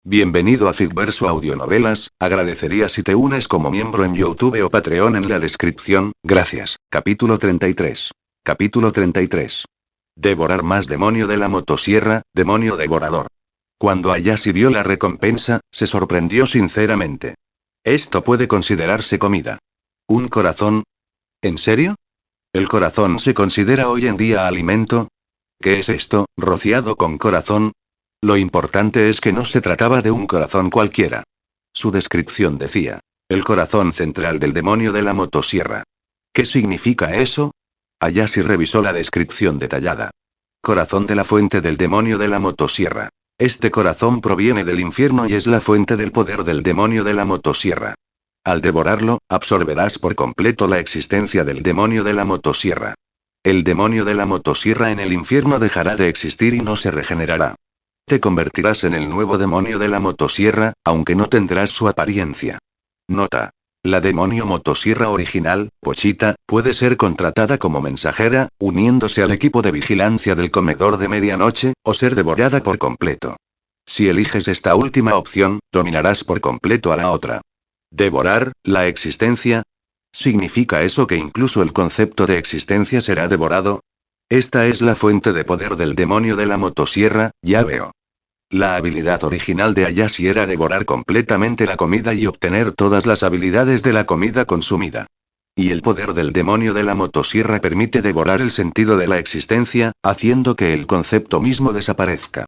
Bienvenido a Ficverso Audionovelas, agradecería si te unes como miembro en YouTube o Patreon en la descripción, gracias. Capítulo 33. Capítulo 33. Devorar más demonio de la motosierra, demonio devorador. Cuando Ayashi vio la recompensa, se sorprendió sinceramente. Esto puede considerarse comida. ¿Un corazón? ¿En serio? ¿El corazón se considera hoy en día alimento? ¿Qué es esto, rociado con corazón? Lo importante es que no se trataba de un corazón cualquiera. Su descripción decía: el corazón central del demonio de la motosierra. ¿Qué significa eso? Ayashi revisó la descripción detallada. Corazón de la fuente del demonio de la motosierra. Este corazón proviene del infierno y es la fuente del poder del demonio de la motosierra. Al devorarlo, absorberás por completo la existencia del demonio de la motosierra. El demonio de la motosierra en el infierno dejará de existir y no se regenerará. Te convertirás en el nuevo demonio de la motosierra, aunque no tendrás su apariencia. Nota. La demonio motosierra original, Pochita, puede ser contratada como mensajera, uniéndose al equipo de vigilancia del comedor de medianoche, o ser devorada por completo. Si eliges esta última opción, dominarás por completo a la otra. ¿Devorar, la existencia? ¿Significa eso que incluso el concepto de existencia será devorado? Esta es la fuente de poder del demonio de la motosierra, ya veo. La habilidad original de Ayashi era devorar completamente la comida y obtener todas las habilidades de la comida consumida. Y el poder del demonio de la motosierra permite devorar el sentido de la existencia, haciendo que el concepto mismo desaparezca.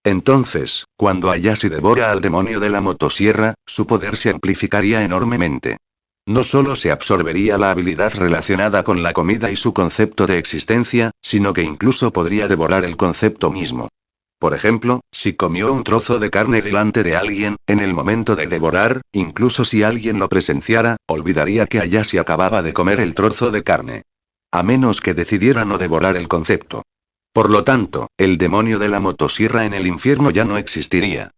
Entonces, cuando Ayashi devora al demonio de la motosierra, su poder se amplificaría enormemente. No solo se absorbería la habilidad relacionada con la comida y su concepto de existencia, sino que incluso podría devorar el concepto mismo. Por ejemplo, si comió un trozo de carne delante de alguien, en el momento de devorar, incluso si alguien lo presenciara, olvidaría que Ayashi acababa de comer el trozo de carne. A menos que decidiera no devorar el concepto. Por lo tanto, el demonio de la motosierra en el infierno ya no existiría.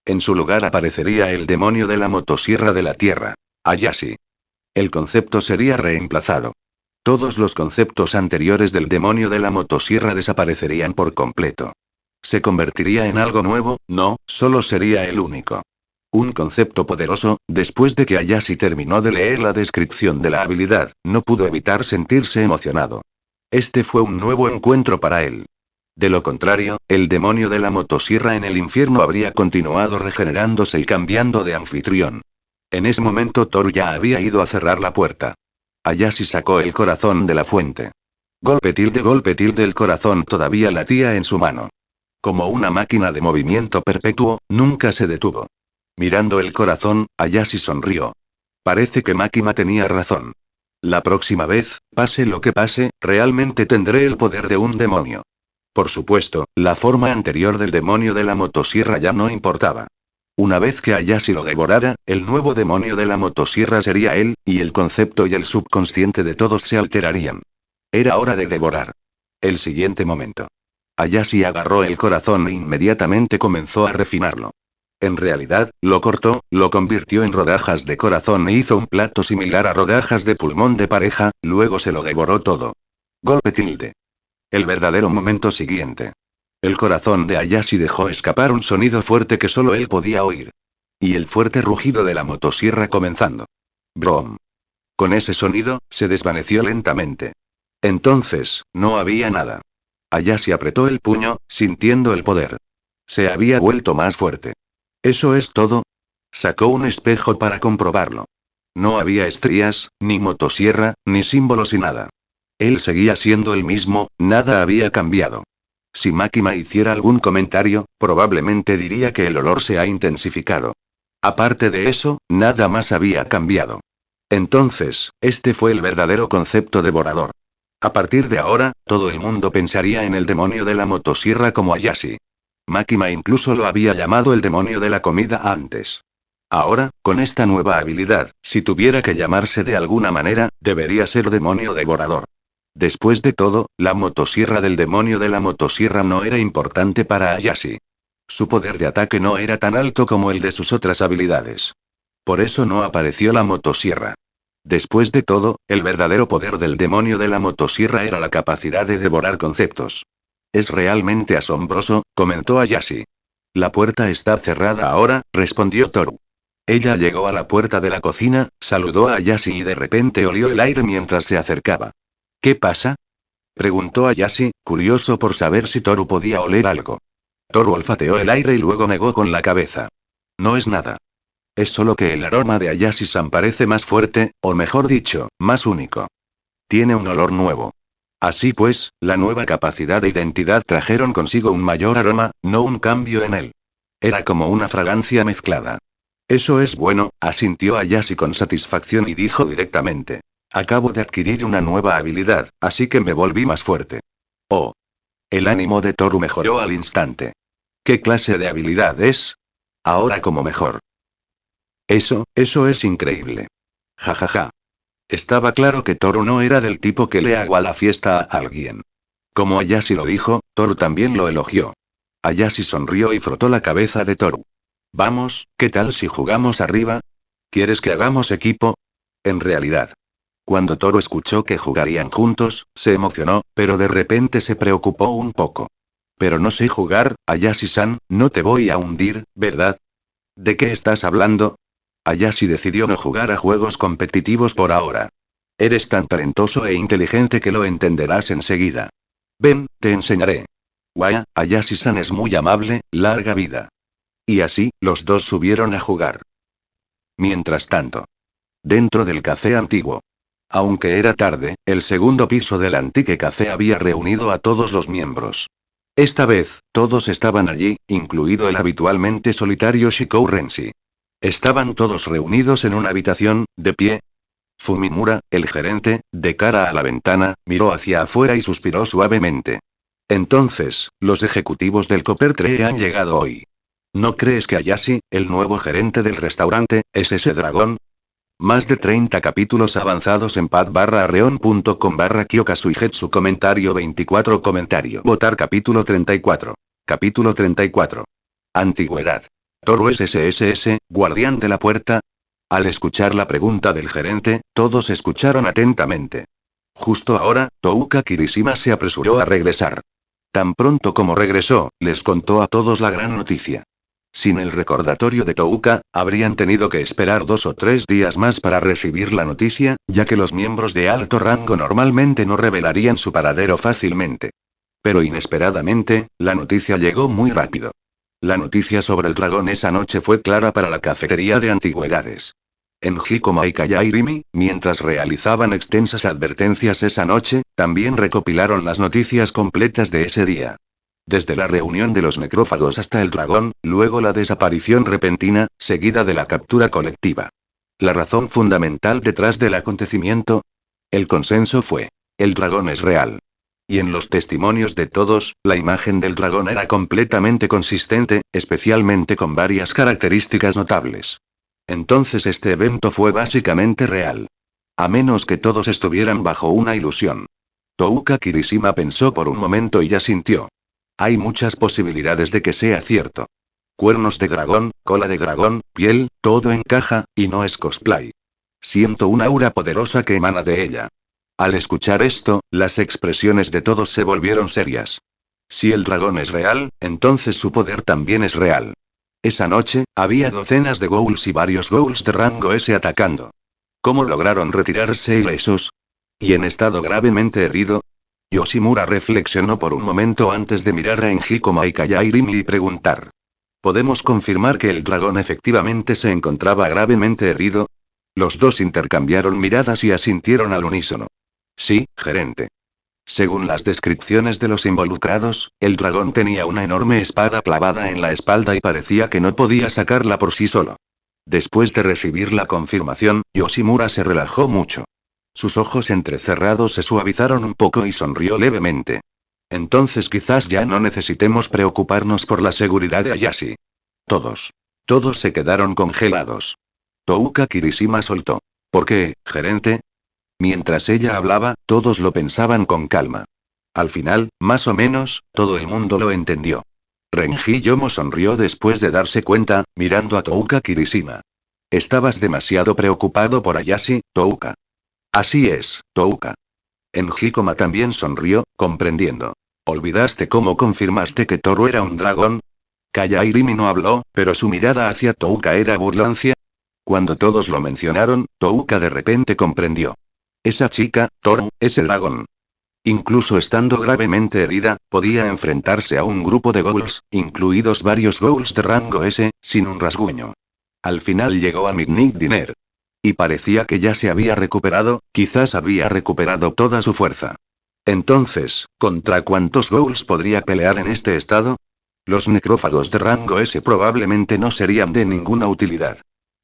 En su lugar aparecería el demonio de la motosierra de la tierra, Ayashi. El concepto sería reemplazado. Todos los conceptos anteriores del demonio de la motosierra desaparecerían por completo. Se convertiría en algo nuevo, no, solo sería el único. Un concepto poderoso. Después de que Ayashi terminó de leer la descripción de la habilidad, no pudo evitar sentirse emocionado. Este fue un nuevo encuentro para él. De lo contrario, el demonio de la motosierra en el infierno habría continuado regenerándose y cambiando de anfitrión. En ese momento Toru ya había ido a cerrar la puerta. Ayashi sacó el corazón de la fuente. Golpe tilde, el corazón todavía latía en su mano. Como una máquina de movimiento perpetuo, nunca se detuvo. Mirando el corazón, Ayashi sonrió. Parece que Makima tenía razón. La próxima vez, pase lo que pase, realmente tendré el poder de un demonio. Por supuesto, la forma anterior del demonio de la motosierra ya no importaba. Una vez que Ayashi lo devorara, el nuevo demonio de la motosierra sería él, y el concepto y el subconsciente de todos se alterarían. Era hora de devorar. El siguiente momento. Ayashi agarró el corazón e inmediatamente comenzó a refinarlo. En realidad, lo cortó, lo convirtió en rodajas de corazón e hizo un plato similar a rodajas de pulmón de pareja, luego se lo devoró todo. Golpe tilde. El verdadero momento siguiente. El corazón de Ayashi dejó escapar un sonido fuerte que solo él podía oír. Y el fuerte rugido de la motosierra comenzando. Brom. Con ese sonido, se desvaneció lentamente. Entonces, no había nada. Ayashi apretó el puño, sintiendo el poder. Se había vuelto más fuerte. ¿Eso es todo? Sacó un espejo para comprobarlo. No había estrías, ni motosierra, ni símbolos y nada. Él seguía siendo el mismo, nada había cambiado. Si Makima hiciera algún comentario, probablemente diría que el olor se ha intensificado. Aparte de eso, nada más había cambiado. Entonces, este fue el verdadero concepto devorador. A partir de ahora, todo el mundo pensaría en el demonio de la motosierra como Ayashi. Makima incluso lo había llamado el demonio de la comida antes. Ahora, con esta nueva habilidad, si tuviera que llamarse de alguna manera, debería ser demonio devorador. Después de todo, la motosierra del demonio de la motosierra no era importante para Ayashi. Su poder de ataque no era tan alto como el de sus otras habilidades. Por eso no apareció la motosierra. Después de todo, el verdadero poder del demonio de la motosierra era la capacidad de devorar conceptos. Es realmente asombroso, comentó Ayashi. La puerta está cerrada ahora, respondió Toru. Ella llegó a la puerta de la cocina, saludó a Ayashi y de repente olió el aire mientras se acercaba. ¿Qué pasa? Preguntó Ayashi, curioso por saber si Toru podía oler algo. Toru olfateó el aire y luego negó con la cabeza. No es nada. Es solo que el aroma de Ayashi-san parece más fuerte, o mejor dicho, más único. Tiene un olor nuevo. Así pues, la nueva capacidad de identidad trajeron consigo un mayor aroma, no un cambio en él. Era como una fragancia mezclada. Eso es bueno, asintió Ayashi con satisfacción y dijo directamente. Acabo de adquirir una nueva habilidad, así que me volví más fuerte. Oh. El ánimo de Toru mejoró al instante. ¿Qué clase de habilidad es? Ahora como mejor. Eso es increíble. Ja ja ja. Estaba claro que Toru no era del tipo que le agua la fiesta a alguien. Como Ayashi lo dijo, Toru también lo elogió. Ayashi sonrió y frotó la cabeza de Toru. Vamos, ¿qué tal si jugamos arriba? ¿Quieres que hagamos equipo? En realidad. Cuando Toru escuchó que jugarían juntos, se emocionó, pero de repente se preocupó un poco. Pero no sé jugar, Ayashi-san, no te voy a hundir, ¿verdad? ¿De qué estás hablando? Ayashi decidió no jugar a juegos competitivos por ahora. Eres tan talentoso e inteligente que lo entenderás enseguida. Ven, te enseñaré. Waya, Ayashi-san es muy amable, larga vida. Y así, los dos subieron a jugar. Mientras tanto, dentro del café antiguo. Aunque era tarde, el segundo piso del antique café había reunido a todos los miembros. Esta vez, todos estaban allí, incluido el habitualmente solitario Shikou Renshi. Estaban todos reunidos en una habitación, de pie. Fumimura, el gerente, de cara a la ventana, miró hacia afuera y suspiró suavemente. Entonces, los ejecutivos del Copper Tree han llegado hoy. ¿No crees que Ayashi, el nuevo gerente del restaurante, es ese dragón? Más de 30 capítulos avanzados en pad-arreon.com/Kyoka-Suigetsu comentario 24 comentario. Votar capítulo 34. Capítulo 34. Antigüedad. Toru SSSS, guardián de la puerta. Al escuchar la pregunta del gerente, todos escucharon atentamente. Justo ahora, Touka Kirishima se apresuró a regresar. Tan pronto como regresó, les contó a todos la gran noticia. Sin el recordatorio de Touka, habrían tenido que esperar 2 o 3 días más para recibir la noticia, ya que los miembros de alto rango normalmente no revelarían su paradero fácilmente. Pero inesperadamente, la noticia llegó muy rápido. La noticia sobre el dragón esa noche fue clara para la cafetería de antigüedades. En Hikomaika y Airimi, mientras realizaban extensas advertencias esa noche, también recopilaron las noticias completas de ese día. Desde la reunión de los necrófagos hasta el dragón, luego la desaparición repentina, seguida de la captura colectiva. La razón fundamental detrás del acontecimiento. El consenso fue: el dragón es real. Y en los testimonios de todos, la imagen del dragón era completamente consistente, especialmente con varias características notables. Entonces este evento fue básicamente real. A menos que todos estuvieran bajo una ilusión. Touka Kirishima pensó por un momento y asintió. Hay muchas posibilidades de que sea cierto. Cuernos de dragón, cola de dragón, piel, todo encaja, y no es cosplay. Siento una aura poderosa que emana de ella. Al escuchar esto, las expresiones de todos se volvieron serias. Si el dragón es real, entonces su poder también es real. Esa noche, había docenas de ghouls y varios ghouls de rango S atacando. ¿Cómo lograron retirarse ilesos? ¿Y en estado gravemente herido? Yoshimura reflexionó por un momento antes de mirar a Enjiko Maika y Airimi y preguntar. ¿Podemos confirmar que el dragón efectivamente se encontraba gravemente herido? Los dos intercambiaron miradas y asintieron al unísono. Sí, gerente. Según las descripciones de los involucrados, el dragón tenía una enorme espada clavada en la espalda y parecía que no podía sacarla por sí solo. Después de recibir la confirmación, Yoshimura se relajó mucho. Sus ojos entrecerrados se suavizaron un poco y sonrió levemente. Entonces quizás ya no necesitemos preocuparnos por la seguridad de Ayashi. Todos se quedaron congelados. Touka Kirishima soltó. ¿Por qué, gerente? Mientras ella hablaba, todos lo pensaban con calma. Al final, más o menos, todo el mundo lo entendió. Renji Yomo sonrió después de darse cuenta, mirando a Touka Kirishima. Estabas demasiado preocupado por Ayashi, Touka. Así es, Touka. Enjikoma también sonrió, comprendiendo. ¿Olvidaste cómo confirmaste que Toru era un dragón? Calla Irimi no habló, pero su mirada hacia Touka era burlancia. Cuando todos lo mencionaron, Touka de repente comprendió. Esa chica, Toru, es el dragón. Incluso estando gravemente herida, podía enfrentarse a un grupo de ghouls, incluidos varios ghouls de rango S, sin un rasguño. Al final llegó a Midnight Diner. Y parecía que ya se había recuperado, quizás había recuperado toda su fuerza. Entonces, ¿contra cuántos ghouls podría pelear en este estado? Los necrófagos de rango S probablemente no serían de ninguna utilidad.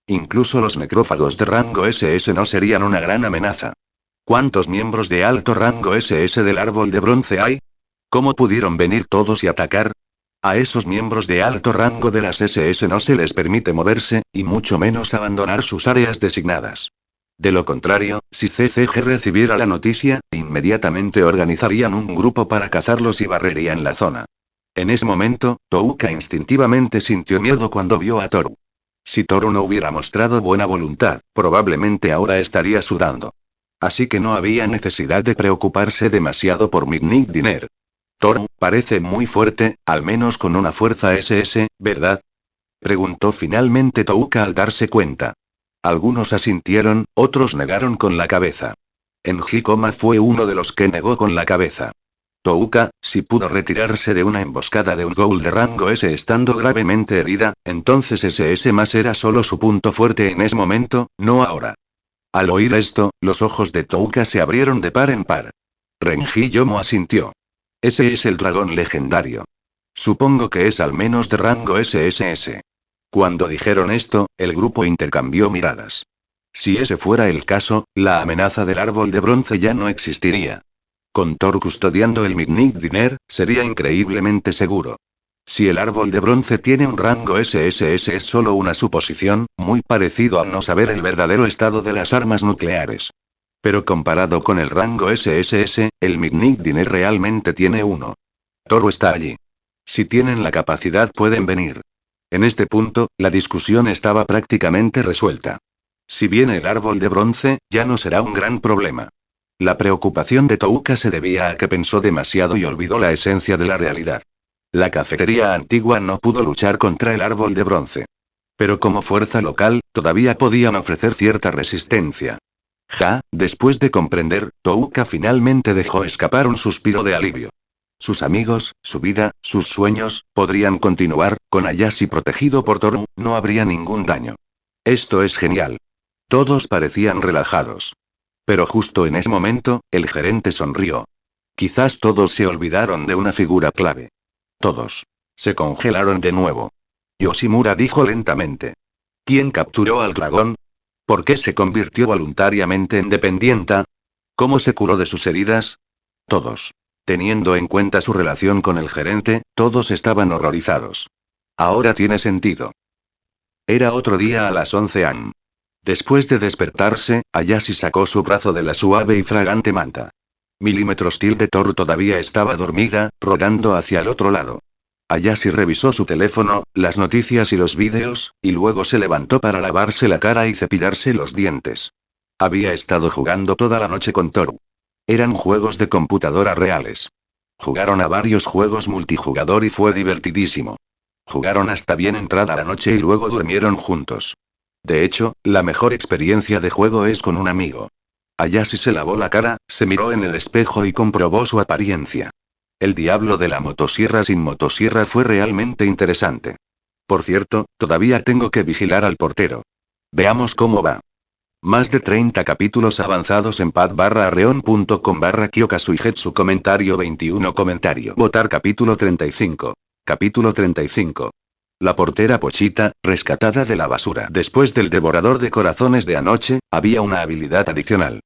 Incluso los necrófagos de rango SS no serían una gran amenaza. ¿Cuántos miembros de alto rango SS del árbol de bronce hay? ¿Cómo pudieron venir todos y atacar? A esos miembros de alto rango de las SS no se les permite moverse, y mucho menos abandonar sus áreas designadas. De lo contrario, si CCG recibiera la noticia, inmediatamente organizarían un grupo para cazarlos y barrerían la zona. En ese momento, Touka instintivamente sintió miedo cuando vio a Toru. Si Toru no hubiera mostrado buena voluntad, probablemente ahora estaría sudando. Así que no había necesidad de preocuparse demasiado por Midnight Diner. Toru, parece muy fuerte, al menos con una fuerza SS, ¿verdad? Preguntó finalmente Touka al darse cuenta. Algunos asintieron, otros negaron con la cabeza. Enjikoma fue uno de los que negó con la cabeza. Touka, si pudo retirarse de una emboscada de un ghoul de rango S estando gravemente herida, entonces SS más era solo su punto fuerte en ese momento, no ahora. Al oír esto, los ojos de Touka se abrieron de par en par. Renji Yomo asintió. Ese es el dragón legendario. Supongo que es al menos de rango SSS. Cuando dijeron esto, el grupo intercambió miradas. Si ese fuera el caso, la amenaza del árbol de bronce ya no existiría. Con Thor custodiando el Midnight Diner, sería increíblemente seguro. Si el árbol de bronce tiene un rango SSS es solo una suposición, muy parecido al no saber el verdadero estado de las armas nucleares. Pero comparado con el rango SSS, el Midnight Diner realmente tiene uno. Toru está allí. Si tienen la capacidad pueden venir. En este punto, la discusión estaba prácticamente resuelta. Si viene el árbol de bronce, ya no será un gran problema. La preocupación de Touka se debía a que pensó demasiado y olvidó la esencia de la realidad. La cafetería antigua no pudo luchar contra el árbol de bronce. Pero como fuerza local, todavía podían ofrecer cierta resistencia. Después de comprender, Touka finalmente dejó escapar un suspiro de alivio. Sus amigos, su vida, sus sueños, podrían continuar, con Ayashi protegido por Toru, no habría ningún daño. Esto es genial. Todos parecían relajados. Pero justo en ese momento, el gerente sonrió. Quizás todos se olvidaron de una figura clave. Todos. Se congelaron de nuevo. Yoshimura dijo lentamente. ¿Quién capturó al dragón? ¿Por qué se convirtió voluntariamente en dependienta? ¿Cómo se curó de sus heridas? Todos. Teniendo en cuenta su relación con el gerente, todos estaban horrorizados. Ahora tiene sentido. Era otro día a las 11 am. Después de despertarse, Ayashi sacó su brazo de la suave y fragante manta. Milímetros de Toru todavía estaba dormida, rodando hacia el otro lado. Ayashi revisó su teléfono, las noticias y los vídeos, y luego se levantó para lavarse la cara y cepillarse los dientes. Había estado jugando toda la noche con Toru. Eran juegos de computadora reales. Jugaron a varios juegos multijugador y fue divertidísimo. Jugaron hasta bien entrada la noche y luego durmieron juntos. De hecho, la mejor experiencia de juego es con un amigo. Ayashi se lavó la cara, se miró en el espejo y comprobó su apariencia. El diablo de la motosierra sin motosierra fue realmente interesante. Por cierto, todavía tengo que vigilar al portero. Veamos cómo va. Más de 30 capítulos avanzados en pad-arreon.com/Kyoka-Suigetsu comentario 21 comentario. Votar capítulo 35. Capítulo 35. La portera Pochita, rescatada de la basura. Después del devorador de corazones de anoche, había una habilidad adicional.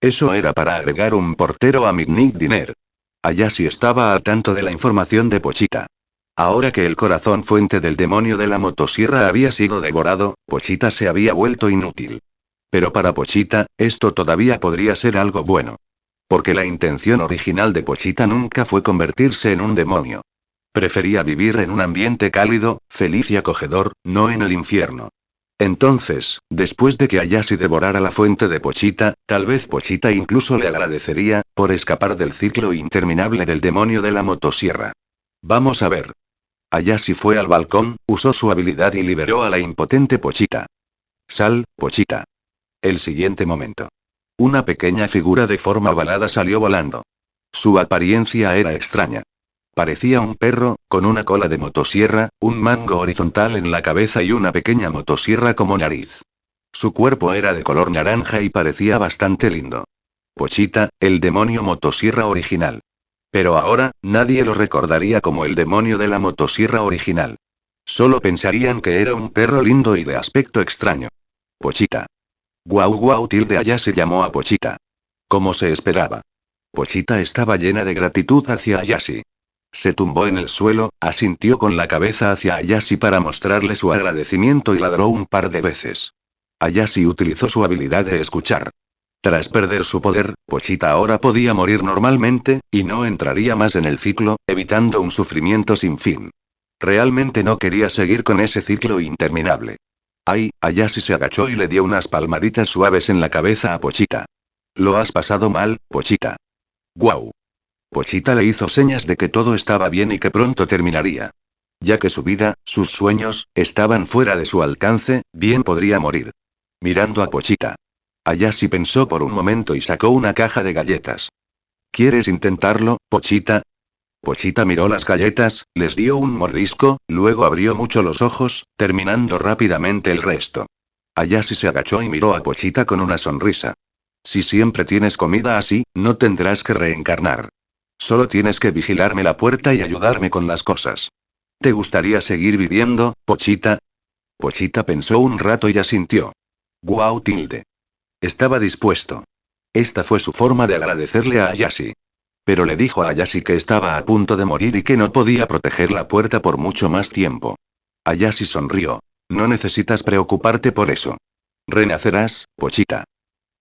Eso era para agregar un portero a Midnight Diner. Ayashi estaba al tanto de la información de Pochita. Ahora que el corazón fuente del demonio de la motosierra había sido devorado, Pochita se había vuelto inútil. Pero para Pochita, esto todavía podría ser algo bueno. Porque la intención original de Pochita nunca fue convertirse en un demonio. Prefería vivir en un ambiente cálido, feliz y acogedor, no en el infierno. Entonces, después de que Ayashi devorara la fuente de Pochita, tal vez Pochita incluso le agradecería, por escapar del ciclo interminable del demonio de la motosierra. Vamos a ver. Ayashi fue al balcón, usó su habilidad y liberó a la impotente Pochita. Sal, Pochita. El siguiente momento. Una pequeña figura de forma ovalada salió volando. Su apariencia era extraña. Parecía un perro, con una cola de motosierra, un mango horizontal en la cabeza y una pequeña motosierra como nariz. Su cuerpo era de color naranja y parecía bastante lindo. Pochita, el demonio motosierra original. Pero ahora, nadie lo recordaría como el demonio de la motosierra original. Solo pensarían que era un perro lindo y de aspecto extraño. Pochita. Guau guau tilde Ayashi llamó a Pochita. Como se esperaba. Pochita estaba llena de gratitud hacia Ayashi. Se tumbó en el suelo, asintió con la cabeza hacia Ayashi para mostrarle su agradecimiento y ladró un par de veces. Ayashi utilizó su habilidad de escuchar. Tras perder su poder, Pochita ahora podía morir normalmente, y no entraría más en el ciclo, evitando un sufrimiento sin fin. Realmente no quería seguir con ese ciclo interminable. Ay, Ayashi se agachó y le dio unas palmaditas suaves en la cabeza a Pochita. ¿Lo has pasado mal, Pochita? ¡Guau! Pochita le hizo señas de que todo estaba bien y que pronto terminaría. Ya que su vida, sus sueños, estaban fuera de su alcance, bien podría morir. Mirando a Pochita. Ayashi pensó por un momento y sacó una caja de galletas. ¿Quieres intentarlo, Pochita? Pochita miró las galletas, les dio un mordisco, luego abrió mucho los ojos, terminando rápidamente el resto. Ayashi se agachó y miró a Pochita con una sonrisa. Si siempre tienes comida así, no tendrás que reencarnar. Solo tienes que vigilarme la puerta y ayudarme con las cosas. ¿Te gustaría seguir viviendo, Pochita? Pochita pensó un rato y asintió. Guau tilde. Estaba dispuesto. Esta fue su forma de agradecerle a Ayashi. Pero le dijo a Ayashi que estaba a punto de morir y que no podía proteger la puerta por mucho más tiempo. Ayashi sonrió. No necesitas preocuparte por eso. Renacerás, Pochita.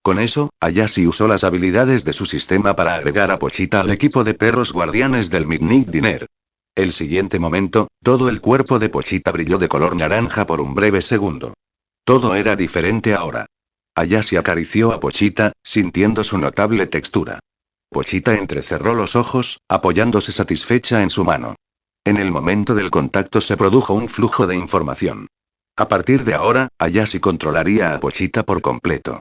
Con eso, Ayashi usó las habilidades de su sistema para agregar a Pochita al equipo de perros guardianes del Midnight Diner. El siguiente momento, todo el cuerpo de Pochita brilló de color naranja por un breve segundo. Todo era diferente ahora. Ayashi acarició a Pochita, sintiendo su notable textura. Pochita entrecerró los ojos, apoyándose satisfecha en su mano. En el momento del contacto se produjo un flujo de información. A partir de ahora, Ayashi controlaría a Pochita por completo.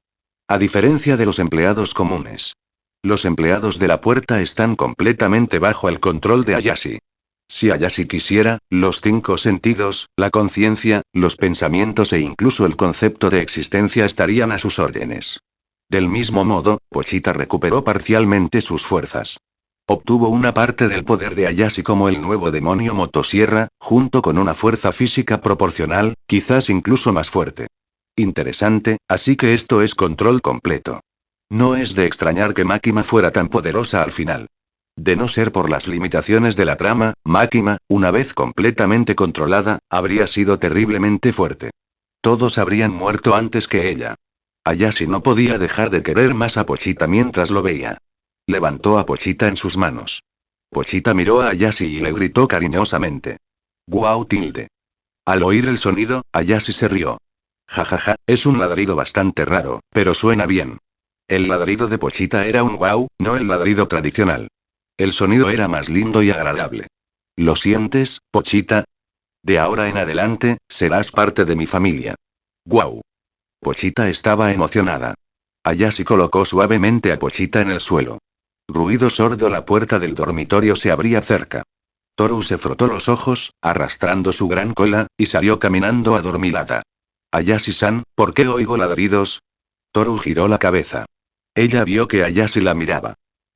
A diferencia de los empleados comunes. Los empleados de la puerta están completamente bajo el control de Ayashi. Si Ayashi quisiera, los 5 sentidos, la conciencia, los pensamientos e incluso el concepto de existencia estarían a sus órdenes. Del mismo modo, Pochita recuperó parcialmente sus fuerzas. Obtuvo una parte del poder de Ayashi como el nuevo demonio motosierra, junto con una fuerza física proporcional, quizás incluso más fuerte. Interesante, así que esto es control completo. No es de extrañar que Makima fuera tan poderosa al final. De no ser por las limitaciones de la trama, Makima, una vez completamente controlada, habría sido terriblemente fuerte. Todos habrían muerto antes que ella. Ayashi no podía dejar de querer más a Pochita mientras lo veía. Levantó a Pochita en sus manos. Pochita miró a Ayashi y le gritó cariñosamente. Guau tilde. Al oír el sonido, Ayashi se rió. Jajaja, es un ladrido bastante raro, pero suena bien. El ladrido de Pochita era un guau, no el ladrido tradicional. El sonido era más lindo y agradable. ¿Lo sientes, Pochita? De ahora en adelante, serás parte de mi familia. Guau. Pochita estaba emocionada. Ayashi colocó suavemente a Pochita en el suelo. Ruido sordo, la puerta del dormitorio se abría cerca. Toru se frotó los ojos, arrastrando su gran cola, y salió caminando adormilada. Ayashi-san, ¿por qué oigo ladridos? Toru giró la cabeza. Ella vio que Ayashi la miraba.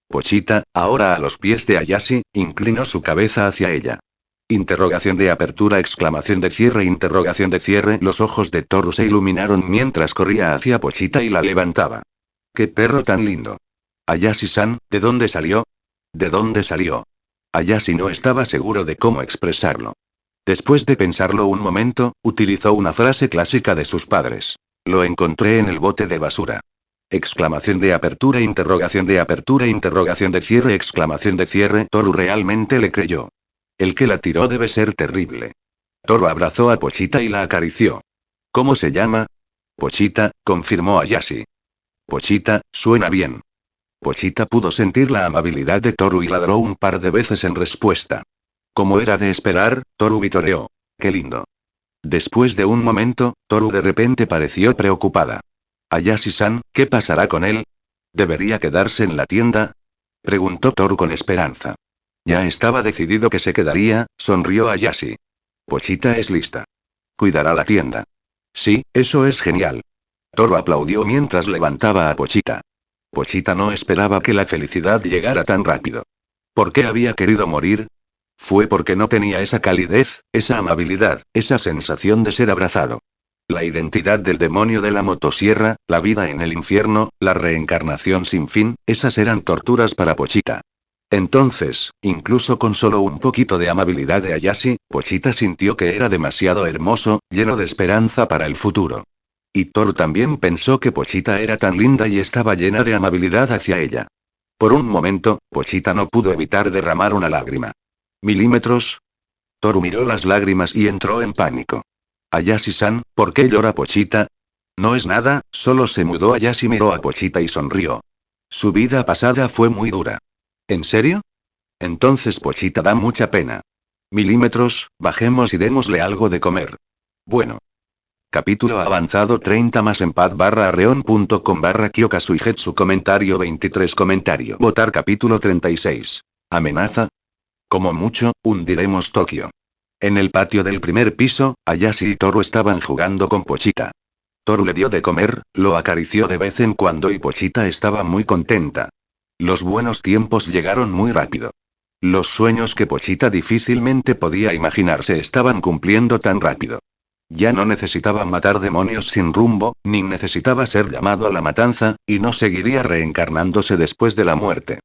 Pochita, ahora a los pies de Ayashi, inclinó su cabeza hacia ella. Interrogación de apertura, exclamación de cierre, interrogación de cierre. Los ojos de Toru se iluminaron mientras corría hacia Pochita y la levantaba. ¡Qué perro tan lindo! Ayashi-san, ¿de dónde salió? ¿De dónde salió? Ayashi no estaba seguro de cómo expresarlo. Después de pensarlo un momento, utilizó una frase clásica de sus padres. Lo encontré en el bote de basura. Exclamación de apertura, interrogación de cierre, exclamación de cierre. Toru realmente le creyó. El que la tiró debe ser terrible. Toru abrazó a Pochita y la acarició. ¿Cómo se llama? Pochita, confirmó Ayashi. Pochita, suena bien. Pochita pudo sentir la amabilidad de Toru y ladró un par de veces en respuesta. Como era de esperar, Toru vitoreó. ¡Qué lindo! Después de un momento, Toru de repente pareció preocupada. Ayashi-san, ¿qué pasará con él? ¿Debería quedarse en la tienda? Preguntó Toru con esperanza. Ya estaba decidido que se quedaría, sonrió Ayashi. Pochita es lista. Cuidará la tienda. Sí, eso es genial. Toru aplaudió mientras levantaba a Pochita. Pochita no esperaba que la felicidad llegara tan rápido. ¿Por qué había querido morir? Fue porque no tenía esa calidez, esa amabilidad, esa sensación de ser abrazado. La identidad del demonio de la motosierra, la vida en el infierno, la reencarnación sin fin, esas eran torturas para Pochita. Entonces, incluso con solo un poquito de amabilidad de Ayashi, Pochita sintió que era demasiado hermoso, lleno de esperanza para el futuro. Y Toru también pensó que Pochita era tan linda y estaba llena de amabilidad hacia ella. Por un momento, Pochita no pudo evitar derramar una lágrima. ¿Milímetros? Toru miró las lágrimas y entró en pánico. Ayashi-san, ¿por qué llora Pochita? No es nada, solo se mudó. Ayashi miró a Pochita y sonrió. Su vida pasada fue muy dura. ¿En serio? Entonces Pochita da mucha pena. Milímetros, bajemos y démosle algo de comer. Bueno. Capítulo avanzado 30 más en pad.arreon.com/Kyokasuigetsu comentario 23 comentario votar capítulo 36. ¿Amenaza? Como mucho, hundiremos Tokio. En el patio del primer piso, Ayashi y Toru estaban jugando con Pochita. Toru le dio de comer, lo acarició de vez en cuando y Pochita estaba muy contenta. Los buenos tiempos llegaron muy rápido. Los sueños que Pochita difícilmente podía imaginarse estaban cumpliendo tan rápido. Ya no necesitaba matar demonios sin rumbo, ni necesitaba ser llamado a la matanza, y no seguiría reencarnándose después de la muerte.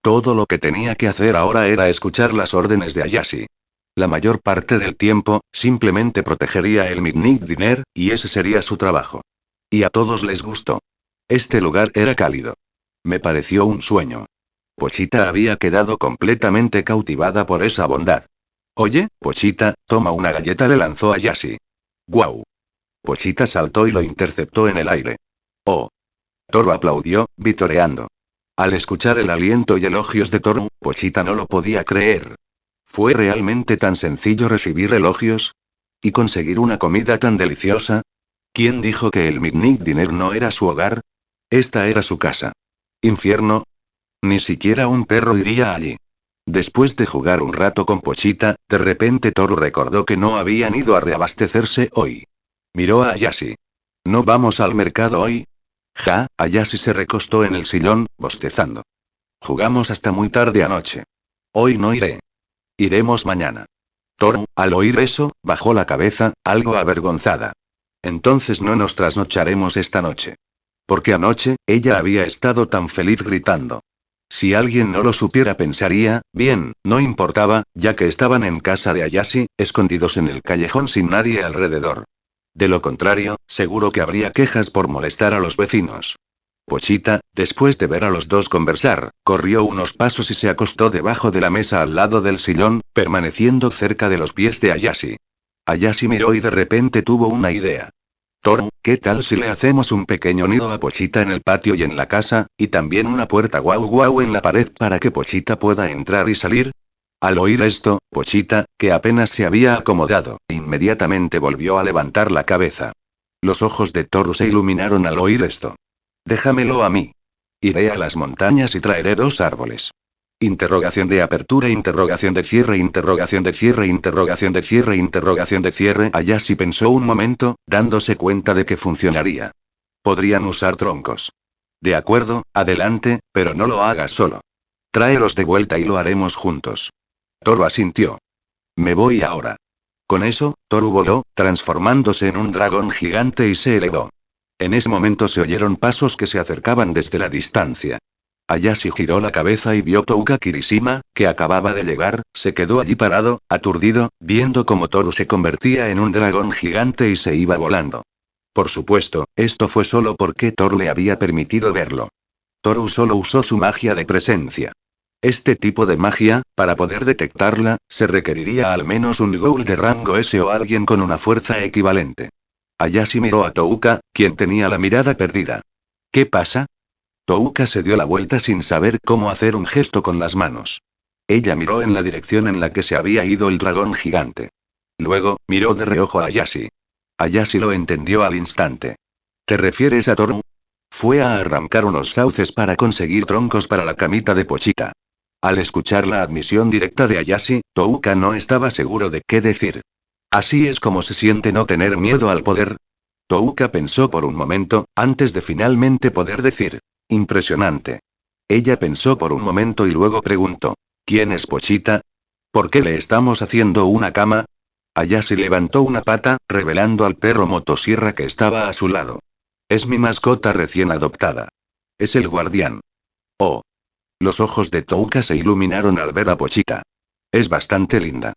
Todo lo que tenía que hacer ahora era escuchar las órdenes de Ayashi. La mayor parte del tiempo, simplemente protegería el Midnight Diner, y ese sería su trabajo. Y a todos les gustó. Este lugar era cálido. Me pareció un sueño. Pochita había quedado completamente cautivada por esa bondad. Oye, Pochita, toma una galleta, le lanzó Ayashi. ¡Guau! Pochita saltó y lo interceptó en el aire. ¡Oh! Toru aplaudió, vitoreando. Al escuchar el aliento y elogios de Toru, Pochita no lo podía creer. ¿Fue realmente tan sencillo recibir elogios? ¿Y conseguir una comida tan deliciosa? ¿Quién dijo que el Midnight Diner no era su hogar? Esta era su casa. ¿Infierno? Ni siquiera un perro iría allí. Después de jugar un rato con Pochita, de repente Toru recordó que no habían ido a reabastecerse hoy. Miró a Ayashi. ¿No vamos al mercado hoy? Ja, Ayashi se recostó en el sillón, bostezando. Jugamos hasta muy tarde anoche. Hoy no iré. Iremos mañana. Toru, al oír eso, bajó la cabeza, algo avergonzada. Entonces no nos trasnocharemos esta noche. Porque anoche, ella había estado tan feliz gritando. Si alguien no lo supiera pensaría, bien, no importaba, ya que estaban en casa de Ayashi, escondidos en el callejón sin nadie alrededor. De lo contrario, seguro que habría quejas por molestar a los vecinos. Pochita, después de ver a los dos conversar, corrió unos pasos y se acostó debajo de la mesa al lado del sillón, permaneciendo cerca de los pies de Ayashi. Ayashi miró y de repente tuvo una idea. Toru, ¿qué tal si le hacemos un pequeño nido a Pochita en el patio y en la casa, y también una puerta guau guau en la pared para que Pochita pueda entrar y salir? Al oír esto, Pochita, que apenas se había acomodado, inmediatamente volvió a levantar la cabeza. Los ojos de Toru se iluminaron al oír esto. Déjamelo a mí. Iré a las montañas y traeré 2 árboles. Interrogación de apertura, interrogación de cierre, interrogación de cierre, interrogación de cierre, interrogación de cierre. Ayashi pensó un momento, dándose cuenta de que funcionaría. Podrían usar troncos. De acuerdo, adelante, pero no lo hagas solo. Tráelos de vuelta y lo haremos juntos. Toru asintió. Me voy ahora. Con eso, Toru voló, transformándose en un dragón gigante y se elevó. En ese momento se oyeron pasos que se acercaban desde la distancia. Ayashi giró la cabeza y vio Touka Kirishima, que acababa de llegar, se quedó allí parado, aturdido, viendo cómo Toru se convertía en un dragón gigante y se iba volando. Por supuesto, esto fue solo porque Toru le había permitido verlo. Toru solo usó su magia de presencia. Este tipo de magia, para poder detectarla, se requeriría al menos un ghoul de rango S o alguien con una fuerza equivalente. Ayashi miró a Touka, quien tenía la mirada perdida. ¿Qué pasa? Touka se dio la vuelta sin saber cómo hacer un gesto con las manos. Ella miró en la dirección en la que se había ido el dragón gigante. Luego, miró de reojo a Ayashi. Ayashi lo entendió al instante. ¿Te refieres a Toru? Fue a arrancar unos sauces para conseguir troncos para la camita de Pochita. Al escuchar la admisión directa de Ayashi, Touka no estaba seguro de qué decir. ¿Así es como se siente no tener miedo al poder? Touka pensó por un momento, antes de finalmente poder decir. Impresionante. Ella pensó por un momento y luego preguntó. ¿Quién es Pochita? ¿Por qué le estamos haciendo una cama? Ayashi levantó una pata, revelando al perro motosierra que estaba a su lado. Es mi mascota recién adoptada. Es el guardián. Oh. Los ojos de Touka se iluminaron al ver a Pochita. Es bastante linda.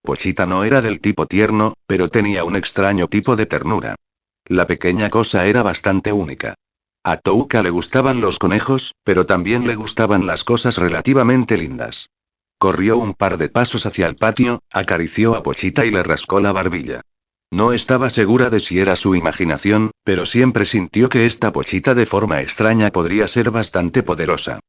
Pochita no era del tipo tierno, pero tenía un extraño tipo de ternura. La pequeña cosa era bastante única. A Touka le gustaban los conejos, pero también le gustaban las cosas relativamente lindas. Corrió un par de pasos hacia el patio, acarició a Pochita y le rascó la barbilla. No estaba segura de si era su imaginación, pero siempre sintió que esta Pochita de forma extraña podría ser bastante poderosa.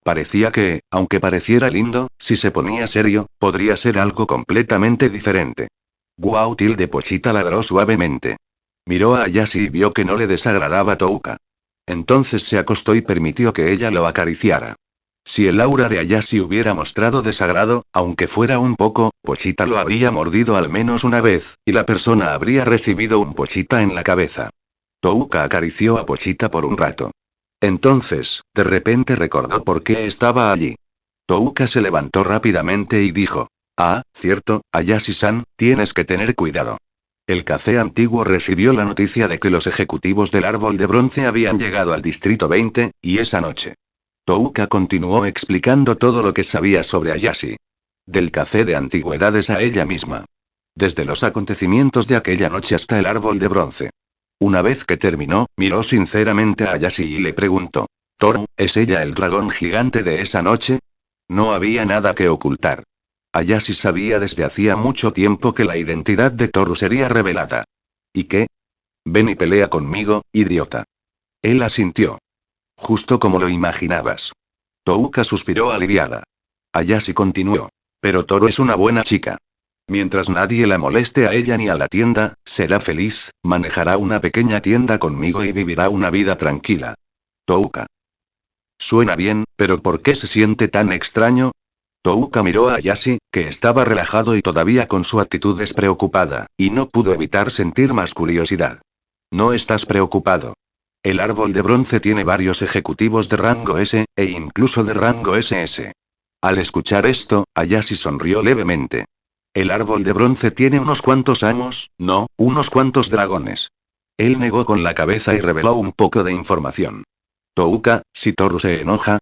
Parecía que, aunque pareciera lindo, si se ponía serio, podría ser algo completamente diferente. Guau, tilde Pochita ladró suavemente. Miró a Ayashi y vio que no le desagradaba Touka. Entonces se acostó y permitió que ella lo acariciara. Si el aura de Ayashi hubiera mostrado desagrado, aunque fuera un poco, Pochita lo habría mordido al menos una vez, y la persona habría recibido un Pochita en la cabeza. Touka acarició a Pochita por un rato. Entonces, de repente recordó por qué estaba allí. Touka se levantó rápidamente y dijo. Ah, cierto, Ayashi-san, tienes que tener cuidado. El café antiguo recibió la noticia de que los ejecutivos del árbol de bronce habían llegado al distrito 20, y esa noche. Touka continuó explicando todo lo que sabía sobre Ayashi. Del café de antigüedades a ella misma. Desde los acontecimientos de aquella noche hasta el árbol de bronce. Una vez que terminó, miró sinceramente a Ayashi y le preguntó. ¿Toru, es ella el dragón gigante de esa noche? No había nada que ocultar. Ayashi sabía desde hacía mucho tiempo que la identidad de Toru sería revelada. ¿Y qué? Ven y pelea conmigo, idiota. Él asintió. Justo como lo imaginabas. Touka suspiró aliviada. Ayashi continuó. Pero Toru es una buena chica. Mientras nadie la moleste a ella ni a la tienda, será feliz, manejará una pequeña tienda conmigo y vivirá una vida tranquila. Touka. Suena bien, pero ¿por qué se siente tan extraño? Touka miró a Ayashi, que estaba relajado y todavía con su actitud despreocupada, y no pudo evitar sentir más curiosidad. No estás preocupado. El árbol de bronce tiene varios ejecutivos de rango S, e incluso de rango SS. Al escuchar esto, Ayashi sonrió levemente. El árbol de bronce tiene unos cuantos amos, no, unos cuantos dragones. Él negó con la cabeza y reveló un poco de información. Touka, si Toru se enoja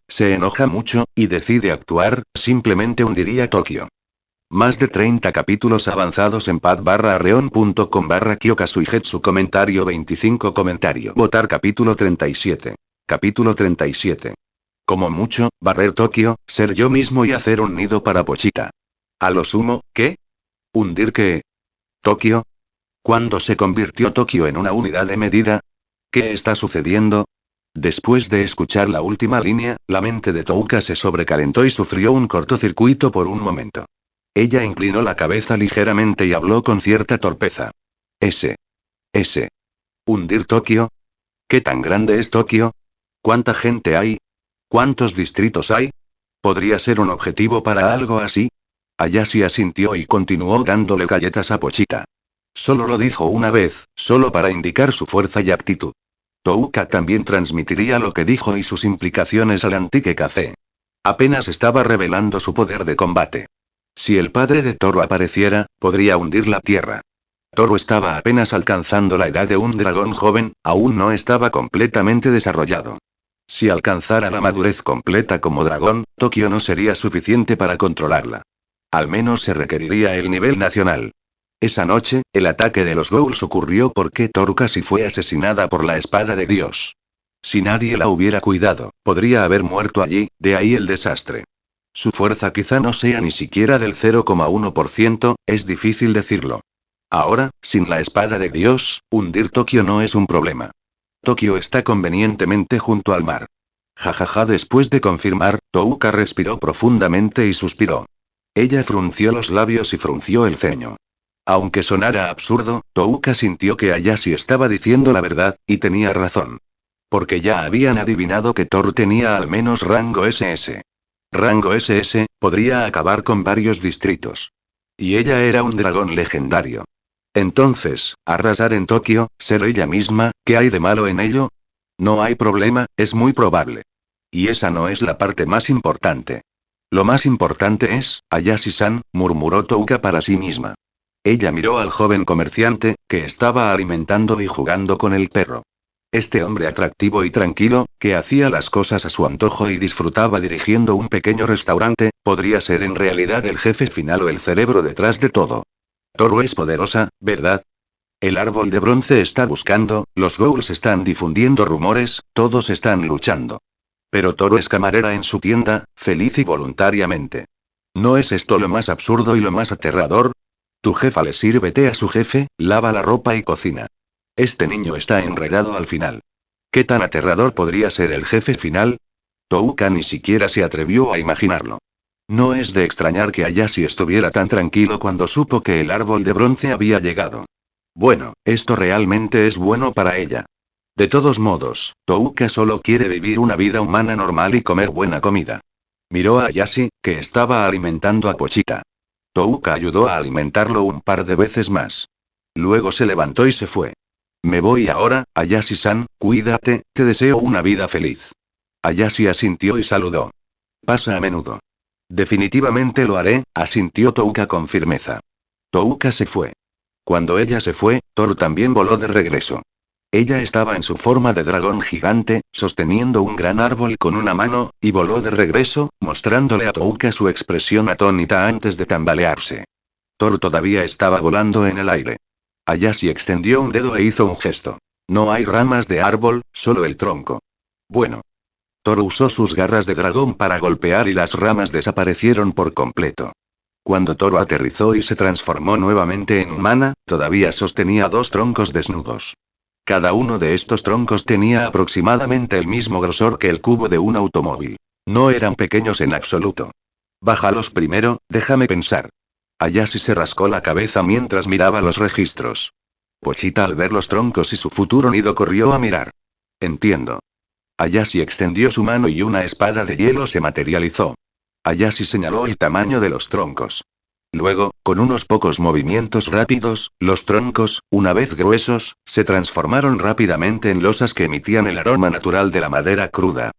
mucho, y decide actuar, simplemente hundiría Tokio. Más de 30 capítulos avanzados en pad/arreon.com/Kyokasuigetsu comentario 25 comentario votar capítulo 37. Capítulo 37. Como mucho, barrer Tokio, ser yo mismo y hacer un nido para Pochita. A lo sumo, ¿qué? ¿Hundir qué? ¿Tokio? ¿Cuándo se convirtió Tokio en una unidad de medida? ¿Qué está sucediendo? Después de escuchar la última línea, la mente de Touka se sobrecalentó y sufrió un cortocircuito por un momento. Ella inclinó la cabeza ligeramente y habló con cierta torpeza. ¿Hundir Tokio? ¿Qué tan grande es Tokio? ¿Cuánta gente hay? ¿Cuántos distritos hay? ¿Podría ser un objetivo para algo así? Ayashi asintió y continuó dándole galletas a Pochita. Solo lo dijo una vez, solo para indicar su fuerza y actitud. Touka también transmitiría lo que dijo y sus implicaciones al antique café. Apenas estaba revelando su poder de combate. Si el padre de Toru apareciera, podría hundir la tierra. Toru estaba apenas alcanzando la edad de un dragón joven, aún no estaba completamente desarrollado. Si alcanzara la madurez completa como dragón, Tokio no sería suficiente para controlarla. Al menos se requeriría el nivel nacional. Esa noche, el ataque de los Ghouls ocurrió porque Toru casi fue asesinada por la espada de Dios. Si nadie la hubiera cuidado, podría haber muerto allí, de ahí el desastre. Su fuerza quizá no sea ni siquiera del 0,1%, es difícil decirlo. Ahora, sin la espada de Dios, hundir Tokio no es un problema. Tokio está convenientemente junto al mar. Jajaja, después de confirmar, Touka respiró profundamente y suspiró. Ella frunció los labios y frunció el ceño. Aunque sonara absurdo, Touka sintió que Ayashi estaba diciendo la verdad, y tenía razón. Porque ya habían adivinado que Toru tenía al menos rango SS. Rango SS, podría acabar con varios distritos. Y ella era un dragón legendario. Entonces, arrasar en Tokio, ser ella misma, ¿qué hay de malo en ello? No hay problema, es muy probable. Y esa no es la parte más importante. Lo más importante es, Ayashi-san, murmuró Touka para sí misma. Ella miró al joven comerciante, que estaba alimentando y jugando con el perro. Este hombre atractivo y tranquilo, que hacía las cosas a su antojo y disfrutaba dirigiendo un pequeño restaurante, podría ser en realidad el jefe final o el cerebro detrás de todo. Toru es poderosa, ¿verdad? El árbol de bronce está buscando, los ghouls están difundiendo rumores, todos están luchando. Pero Toru es camarera en su tienda, feliz y voluntariamente. ¿No es esto lo más absurdo y lo más aterrador? Tu jefa le sirve té a su jefe, lava la ropa y cocina. Este niño está enredado al final. ¿Qué tan aterrador podría ser el jefe final? Touka ni siquiera se atrevió a imaginarlo. No es de extrañar que Ayashi estuviera tan tranquilo cuando supo que el árbol de bronce había llegado. Bueno, esto realmente es bueno para ella. De todos modos, Touka solo quiere vivir una vida humana normal y comer buena comida. Miró a Ayashi, que estaba alimentando a Pochita. Touka ayudó a alimentarlo un par de veces más. Luego se levantó y se fue. Me voy ahora, Ayashi-san, cuídate, te deseo una vida feliz. Ayashi asintió y saludó. Pasa a menudo. Definitivamente lo haré, asintió Touka con firmeza. Touka se fue. Cuando ella se fue, Toru también voló de regreso. Ella estaba en su forma de dragón gigante, sosteniendo un gran árbol con una mano, y voló de regreso, mostrándole a Touka su expresión atónita antes de tambalearse. Toru todavía estaba volando en el aire. Ayashi extendió un dedo e hizo un gesto. No hay ramas de árbol, solo el tronco. Bueno. Toru usó sus garras de dragón para golpear y las ramas desaparecieron por completo. Cuando Toru aterrizó y se transformó nuevamente en humana, todavía sostenía dos troncos desnudos. Cada uno de estos troncos tenía aproximadamente el mismo grosor que el cubo de un automóvil. No eran pequeños en absoluto. Bájalos primero, déjame pensar. Ayashi se rascó la cabeza mientras miraba los registros. Pochita al ver los troncos y su futuro nido corrió a mirar. Entiendo. Ayashi extendió su mano y una espada de hielo se materializó. Ayashi señaló el tamaño de los troncos. Luego, con unos pocos movimientos rápidos, los troncos, una vez gruesos, se transformaron rápidamente en losas que emitían el aroma natural de la madera cruda.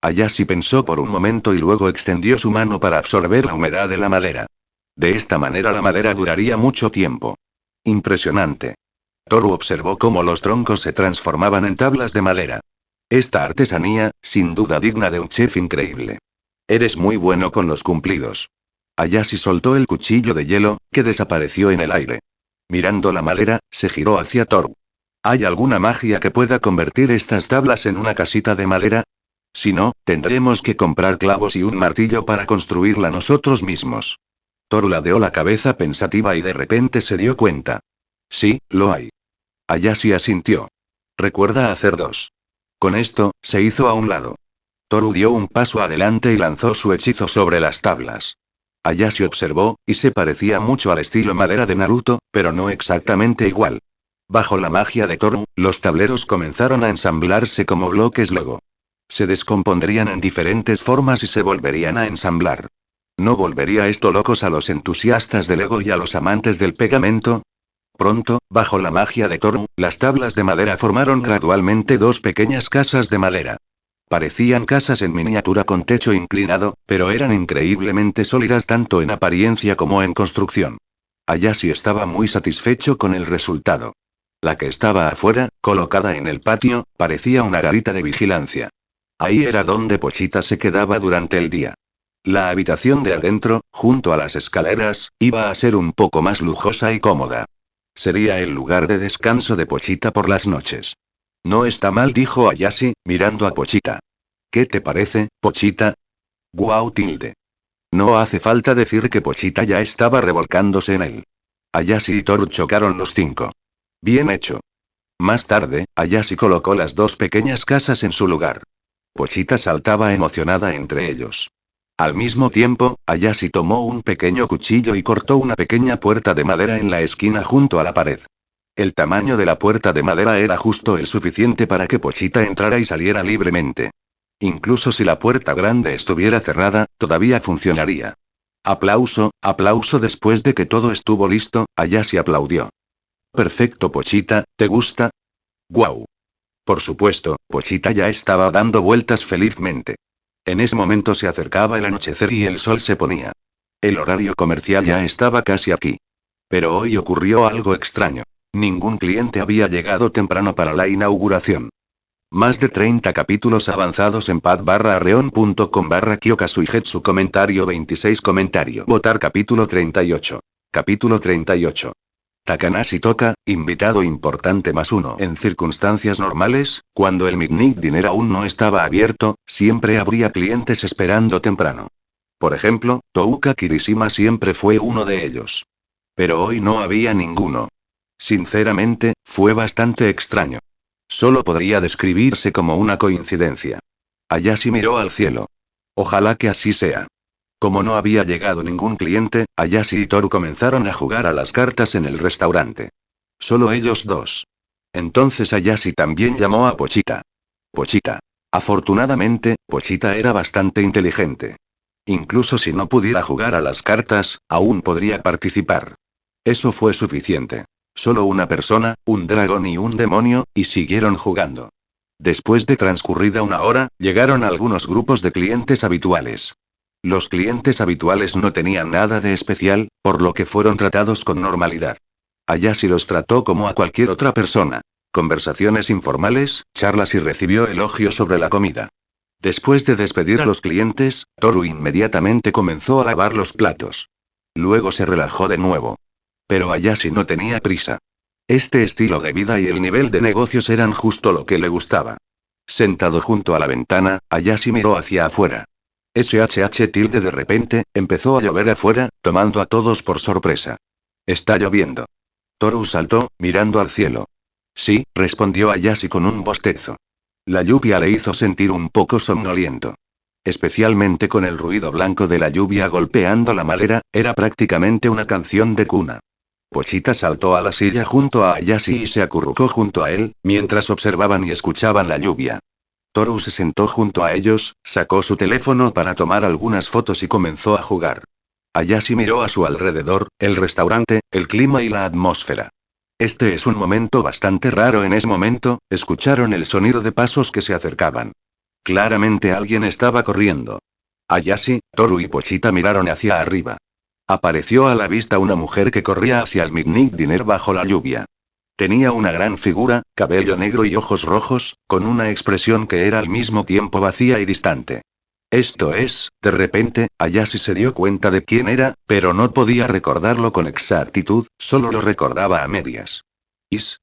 Ayashi pensó por un momento y luego extendió su mano para absorber la humedad de la madera. De esta manera la madera duraría mucho tiempo. Impresionante. Toru observó cómo los troncos se transformaban en tablas de madera. Esta artesanía, sin duda digna de un chef increíble. Eres muy bueno con los cumplidos. Ayashi soltó el cuchillo de hielo, que desapareció en el aire. Mirando la madera, se giró hacia Toru. ¿Hay alguna magia que pueda convertir estas tablas en una casita de madera? Si no, tendremos que comprar clavos y un martillo para construirla nosotros mismos. Toru ladeó la cabeza pensativa y de repente se dio cuenta. Sí, lo hay. Ayashi asintió. Recuerda hacer dos. Con esto, se hizo a un lado. Toru dio un paso adelante y lanzó su hechizo sobre las tablas. Ayashi observó, y se parecía mucho al estilo madera de Naruto, pero no exactamente igual. Bajo la magia de Toru, los tableros comenzaron a ensamblarse como bloques Lego. Se descompondrían en diferentes formas y se volverían a ensamblar. ¿No volvería esto locos a los entusiastas del Lego y a los amantes del pegamento? Pronto, bajo la magia de Toru, las tablas de madera formaron gradualmente dos pequeñas casas de madera. Parecían casas en miniatura con techo inclinado, pero eran increíblemente sólidas tanto en apariencia como en construcción. Ayashi estaba muy satisfecho con el resultado. La que estaba afuera, colocada en el patio, parecía una garita de vigilancia. Ahí era donde Pochita se quedaba durante el día. La habitación de adentro, junto a las escaleras, iba a ser un poco más lujosa y cómoda. Sería el lugar de descanso de Pochita por las noches. No está mal, dijo Ayashi, mirando a Pochita. ¿Qué te parece, Pochita? Guau tilde. No hace falta decir que Pochita ya estaba revolcándose en él. Ayashi y Toru chocaron los cinco. Bien hecho. Más tarde, Ayashi colocó las dos pequeñas casas en su lugar. Pochita saltaba emocionada entre ellos. Al mismo tiempo, Ayashi tomó un pequeño cuchillo y cortó una pequeña puerta de madera en la esquina junto a la pared. El tamaño de la puerta de madera era justo el suficiente para que Pochita entrara y saliera libremente. Incluso si la puerta grande estuviera cerrada, todavía funcionaría. Aplauso, aplauso. Después de que todo estuvo listo, Ayashi aplaudió. Perfecto, Pochita, ¿te gusta? ¡Guau! Por supuesto, Pochita ya estaba dando vueltas felizmente. En ese momento se acercaba el anochecer y el sol se ponía. El horario comercial ya estaba casi aquí. Pero hoy ocurrió algo extraño. Ningún cliente había llegado temprano para la inauguración. Más de 30 capítulos avanzados en pad-arreon.com/Kyoka-Suigetsu. Comentario 26. Comentario. Votar capítulo 38. Capítulo 38. Takanashi Toka, invitado importante +1. En circunstancias normales, cuando el Midnight Dinner aún no estaba abierto, siempre habría clientes esperando temprano. Por ejemplo, Touka Kirishima siempre fue uno de ellos. Pero hoy no había ninguno. Sinceramente, fue bastante extraño. Solo podría describirse como una coincidencia. Ayashi miró al cielo. Ojalá que así sea. Como no había llegado ningún cliente, Ayashi y Toru comenzaron a jugar a las cartas en el restaurante. Solo ellos dos. Entonces Ayashi también llamó a Pochita. Pochita. Afortunadamente, Pochita era bastante inteligente. Incluso si no pudiera jugar a las cartas, aún podría participar. Eso fue suficiente. Solo una persona, un dragón y un demonio, y siguieron jugando. Después de transcurrida una hora, llegaron algunos grupos de clientes habituales. Los clientes habituales no tenían nada de especial, por lo que fueron tratados con normalidad. Ayashi los trató como a cualquier otra persona. Conversaciones informales, charlas y recibió elogios sobre la comida. Después de despedir a los clientes, Toru inmediatamente comenzó a lavar los platos. Luego se relajó de nuevo. Pero Ayashi no tenía prisa. Este estilo de vida y el nivel de negocios eran justo lo que le gustaba. Sentado junto a la ventana, Ayashi miró hacia afuera. De repente, empezó a llover afuera, tomando a todos por sorpresa. Está lloviendo. Toru saltó, mirando al cielo. Sí, respondió Ayashi con un bostezo. La lluvia le hizo sentir un poco somnoliento. Especialmente con el ruido blanco de la lluvia golpeando la madera, era prácticamente una canción de cuna. Pochita saltó a la silla junto a Ayashi y se acurrucó junto a él, mientras observaban y escuchaban la lluvia. Toru se sentó junto a ellos, sacó su teléfono para tomar algunas fotos y comenzó a jugar. Ayashi miró a su alrededor, el restaurante, el clima y la atmósfera. Este es un momento bastante raro. En ese momento, escucharon el sonido de pasos que se acercaban. Claramente alguien estaba corriendo. Ayashi, Toru y Pochita miraron hacia arriba. Apareció a la vista una mujer que corría hacia el Midnight Dinner bajo la lluvia. Tenía una gran figura, cabello negro y ojos rojos, con una expresión que era al mismo tiempo vacía y distante. Esto es, de repente, Ayashi se dio cuenta de quién era, pero no podía recordarlo con exactitud, solo lo recordaba a medias.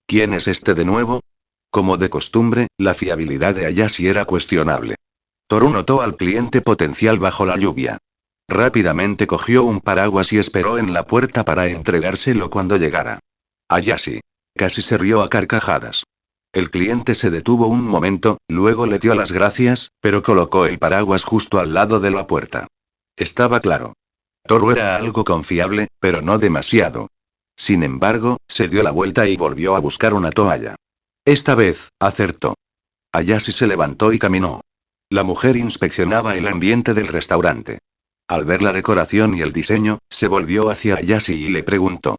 ¿Quién es este de nuevo? Como de costumbre, la fiabilidad de Ayashi era cuestionable. Toru notó al cliente potencial bajo la lluvia. Rápidamente cogió un paraguas y esperó en la puerta para entregárselo cuando llegara. Ayashi. Casi se rió a carcajadas. El cliente se detuvo un momento, luego le dio las gracias, pero colocó el paraguas justo al lado de la puerta. Estaba claro. Toru era algo confiable, pero no demasiado. Sin embargo, se dio la vuelta y volvió a buscar una toalla. Esta vez, acertó. Ayashi se levantó y caminó. La mujer inspeccionaba el ambiente del restaurante. Al ver la decoración y el diseño, se volvió hacia Ayashi y le preguntó.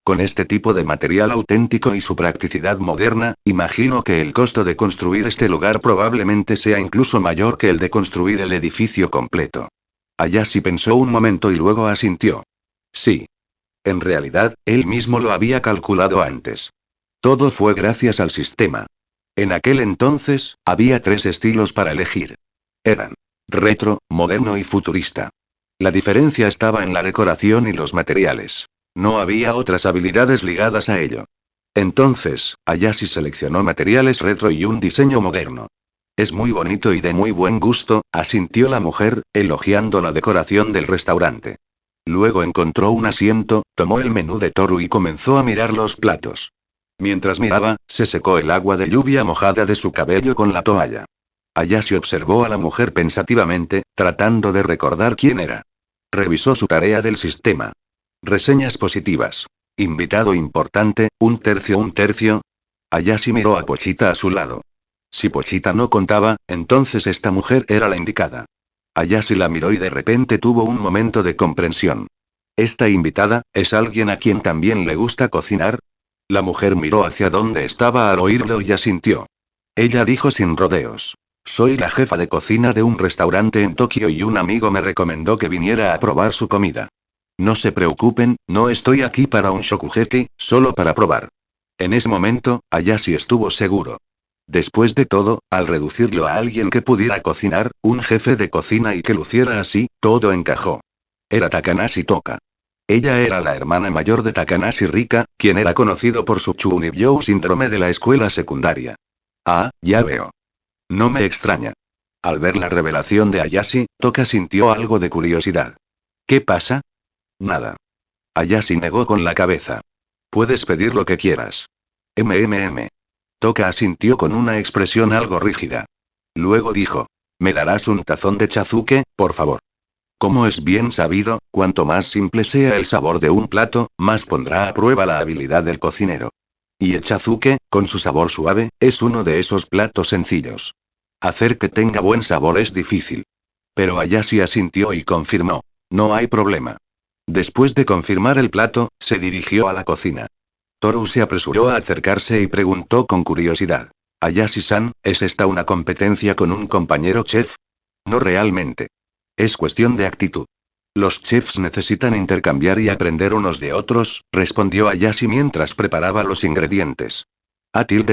Con este tipo de material auténtico y su practicidad moderna, imagino que el costo de construir este lugar probablemente sea incluso mayor que el de construir el edificio completo. Ayashi pensó un momento y luego asintió. Sí. En realidad, él mismo lo había calculado antes. Todo fue gracias al sistema. En aquel entonces, había 3 estilos para elegir. Eran retro, moderno y futurista. La diferencia estaba en la decoración y los materiales. No había otras habilidades ligadas a ello. Entonces, Ayashi seleccionó materiales retro y un diseño moderno. Es muy bonito y de muy buen gusto, asintió la mujer, elogiando la decoración del restaurante. Luego encontró un asiento, tomó el menú de Toru y comenzó a mirar los platos. Mientras miraba, se secó el agua de lluvia mojada de su cabello con la toalla. Ayashi observó a la mujer pensativamente, tratando de recordar quién era. Revisó su tarea del sistema. Reseñas positivas. Invitado importante, un tercio. Ayashi miró a Pochita a su lado. Si Pochita no contaba, entonces esta mujer era la indicada. Ayashi la miró y de repente tuvo un momento de comprensión. ¿Esta invitada, es alguien a quien también le gusta cocinar? La mujer miró hacia donde estaba al oírlo y asintió. Ella dijo sin rodeos. Soy la jefa de cocina de un restaurante en Tokio y un amigo me recomendó que viniera a probar su comida. No se preocupen, no estoy aquí para un shokugeki, solo para probar. En ese momento, Ayashi estuvo seguro. Después de todo, al reducirlo a alguien que pudiera cocinar, un jefe de cocina y que luciera así, todo encajó. Era Takanashi Toka. Ella era la hermana mayor de Takanashi Rika, quien era conocido por su Chunibyo síndrome de la escuela secundaria. Ah, ya veo. No me extraña. Al ver la revelación de Ayashi, Toka sintió algo de curiosidad. ¿Qué pasa? Nada. Ayashi negó con la cabeza. Puedes pedir lo que quieras. Toka asintió con una expresión algo rígida. Luego dijo. ¿Me darás un tazón de chazuke, por favor? Como es bien sabido, cuanto más simple sea el sabor de un plato, más pondrá a prueba la habilidad del cocinero. Y el chazuke, con su sabor suave, es uno de esos platos sencillos. Hacer que tenga buen sabor es difícil. Pero Ayashi asintió y confirmó. No hay problema. Después de confirmar el plato, se dirigió a la cocina. Toru se apresuró a acercarse y preguntó con curiosidad. Ayashi-san, ¿es esta una competencia con un compañero chef? No realmente. Es cuestión de actitud. Los chefs necesitan intercambiar y aprender unos de otros, respondió Ayashi mientras preparaba los ingredientes.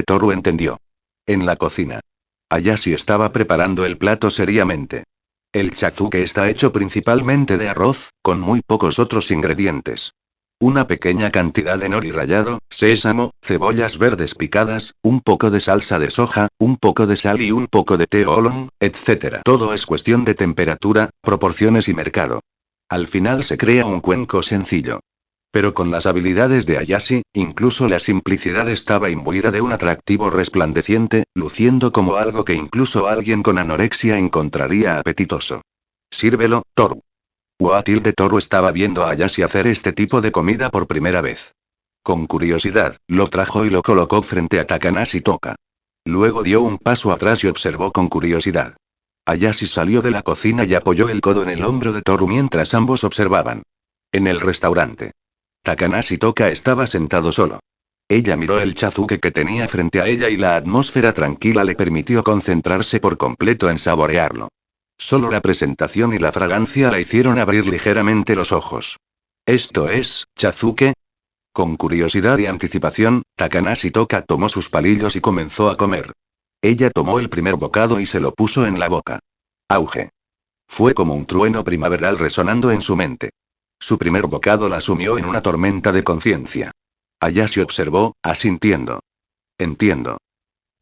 Toru entendió. En la cocina. Ayashi estaba preparando el plato seriamente. El chazuke está hecho principalmente de arroz, con muy pocos otros ingredientes. Una pequeña cantidad de nori rallado, sésamo, cebollas verdes picadas, un poco de salsa de soja, un poco de sal y un poco de té oolong, etc. Todo es cuestión de temperatura, proporciones y mercado. Al final se crea un cuenco sencillo. Pero con las habilidades de Ayashi, incluso la simplicidad estaba imbuida de un atractivo resplandeciente, luciendo como algo que incluso alguien con anorexia encontraría apetitoso. Sírvelo, Toru. Toru estaba viendo a Ayashi hacer este tipo de comida por primera vez. Con curiosidad, lo trajo y lo colocó frente a Takanashi Toka. Luego dio un paso atrás y observó con curiosidad. Ayashi salió de la cocina y apoyó el codo en el hombro de Toru mientras ambos observaban. En el restaurante. Takanashi Toka estaba sentado solo. Ella miró el chazuke que tenía frente a ella y la atmósfera tranquila le permitió concentrarse por completo en saborearlo. Solo la presentación y la fragancia la hicieron abrir ligeramente los ojos. ¿Esto es, chazuke? Con curiosidad y anticipación, Takanashi Toka tomó sus palillos y comenzó a comer. Ella tomó el primer bocado y se lo puso en la boca. Auge. Fue como un trueno primaveral resonando en su mente. Su primer bocado la sumió en una tormenta de conciencia. Ayashi observó, asintiendo. Entiendo.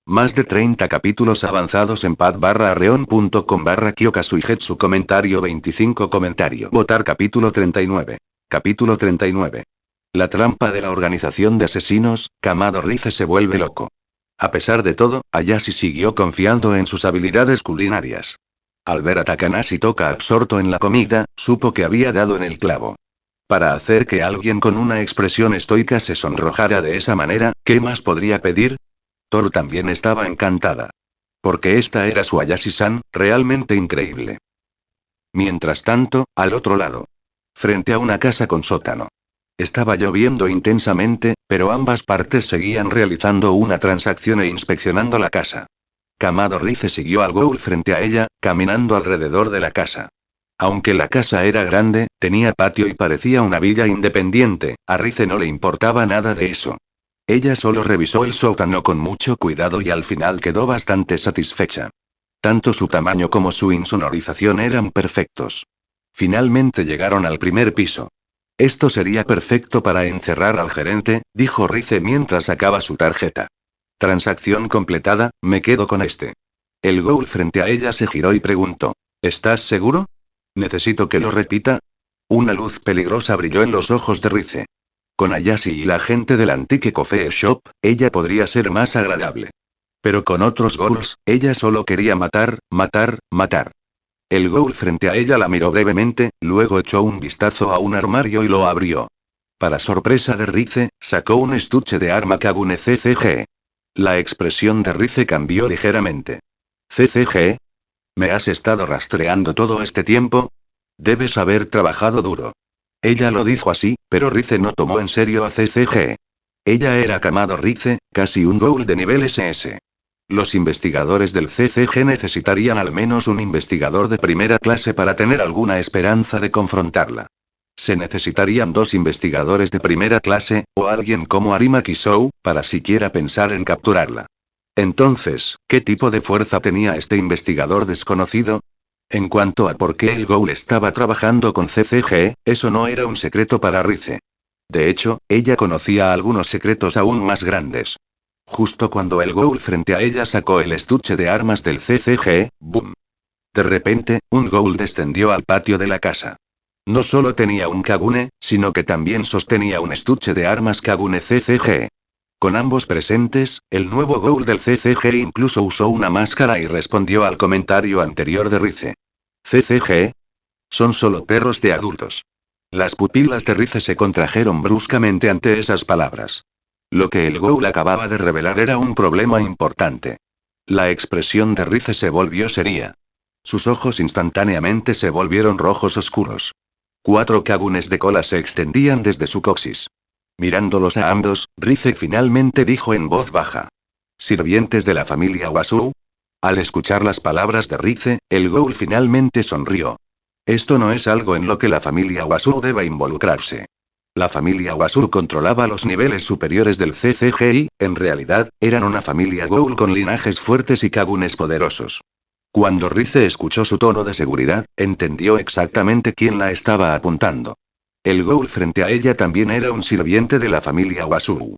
Más de 30 capítulos avanzados en pad-arreon.com/Kyokasuigetsu comentario 25 comentario. Votar capítulo 39. Capítulo 39. La trampa de la organización de asesinos, Kamado Rize se vuelve loco. A pesar de todo, Ayashi siguió confiando en sus habilidades culinarias. Al ver a Takanashi Toka absorto en la comida, supo que había dado en el clavo. Para hacer que alguien con una expresión estoica se sonrojara de esa manera, ¿qué más podría pedir? Toru también estaba encantada. Porque esta era su Ayashi-san, realmente increíble. Mientras tanto, al otro lado. Frente a una casa con sótano. Estaba lloviendo intensamente, pero ambas partes seguían realizando una transacción e inspeccionando la casa. Kamado Rize siguió al ghoul frente a ella, caminando alrededor de la casa. Aunque la casa era grande, tenía patio y parecía una villa independiente, a Rize no le importaba nada de eso. Ella solo revisó el sótano con mucho cuidado y al final quedó bastante satisfecha. Tanto su tamaño como su insonorización eran perfectos. Finalmente llegaron al primer piso. Esto sería perfecto para encerrar al gerente, dijo Rize mientras sacaba su tarjeta. Transacción completada, me quedo con este. El ghoul frente a ella se giró y preguntó. ¿Estás seguro? ¿Necesito que lo repita? Una luz peligrosa brilló en los ojos de Rize. Con Ayashi y la gente del Antique Coffee Shop, ella podría ser más agradable. Pero con otros ghouls, ella solo quería matar, matar, matar. El ghoul frente a ella la miró brevemente, luego echó un vistazo a un armario y lo abrió. Para sorpresa de Rize, sacó un estuche de arma Kagune CCG. La expresión de Rize cambió ligeramente. ¿CCG? ¿Me has estado rastreando todo este tiempo? Debes haber trabajado duro. Ella lo dijo así, pero Rize no tomó en serio a CCG. Ella era Kamado Rize, casi un ghoul de nivel SS. Los investigadores del CCG necesitarían al menos un investigador de primera clase para tener alguna esperanza de confrontarla. Se necesitarían 2 investigadores de primera clase, o alguien como Arima Kisou, para siquiera pensar en capturarla. Entonces, ¿qué tipo de fuerza tenía este investigador desconocido? En cuanto a por qué el ghoul estaba trabajando con CCG, eso no era un secreto para Rize. De hecho, ella conocía algunos secretos aún más grandes. Justo cuando el ghoul frente a ella sacó el estuche de armas del CCG, ¡boom! De repente, un ghoul descendió al patio de la casa. No solo tenía un Kagune, sino que también sostenía un estuche de armas Kagune CCG. Con ambos presentes, el nuevo ghoul del CCG incluso usó una máscara y respondió al comentario anterior de Rize. ¿CCG? Son solo perros de adultos. Las pupilas de Rize se contrajeron bruscamente ante esas palabras. Lo que el ghoul acababa de revelar era un problema importante. La expresión de Rize se volvió seria. Sus ojos instantáneamente se volvieron rojos oscuros. 4 kagunes de cola se extendían desde su coxis. Mirándolos a ambos, Rize finalmente dijo en voz baja. ¿Sirvientes de la familia Wasu? Al escuchar las palabras de Rize, el ghoul finalmente sonrió. Esto no es algo en lo que la familia Wasu deba involucrarse. La familia Wasu controlaba los niveles superiores del CCG y, en realidad, eran una familia ghoul con linajes fuertes y kagunes poderosos. Cuando Rize escuchó su tono de seguridad, entendió exactamente quién la estaba apuntando. El ghoul frente a ella también era un sirviente de la familia Wasu.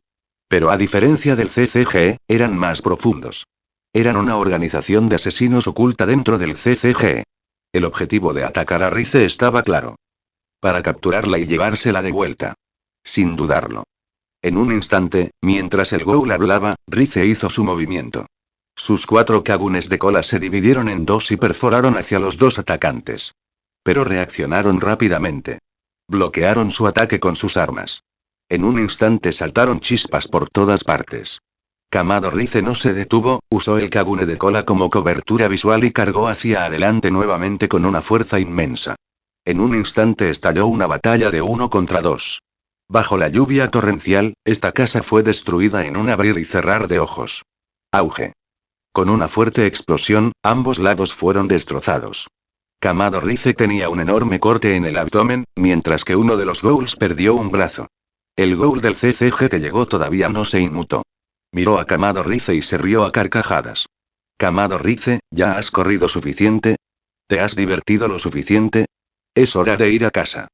Pero a diferencia del CCG, eran más profundos. Eran una organización de asesinos oculta dentro del CCG. El objetivo de atacar a Rize estaba claro. Para capturarla y llevársela de vuelta. Sin dudarlo. En un instante, mientras el ghoul hablaba, Rize hizo su movimiento. Sus 4 kagunes de cola se dividieron en 2 y perforaron hacia los 2 atacantes. Pero reaccionaron rápidamente. Bloquearon su ataque con sus armas. En un instante saltaron chispas por todas partes. Kamado Rize no se detuvo, usó el kagune de cola como cobertura visual y cargó hacia adelante nuevamente con una fuerza inmensa. En un instante estalló una batalla de 1 contra 2. Bajo la lluvia torrencial, esta casa fue destruida en un abrir y cerrar de ojos. Auge. Con una fuerte explosión, ambos lados fueron destrozados. Kamado Rize tenía un enorme corte en el abdomen, mientras que uno de los ghouls perdió un brazo. El ghoul del CCG que llegó todavía no se inmutó. Miró a Kamado Rize y se rió a carcajadas. Kamado Rize, ¿ya has corrido suficiente? ¿Te has divertido lo suficiente? Es hora de ir a casa.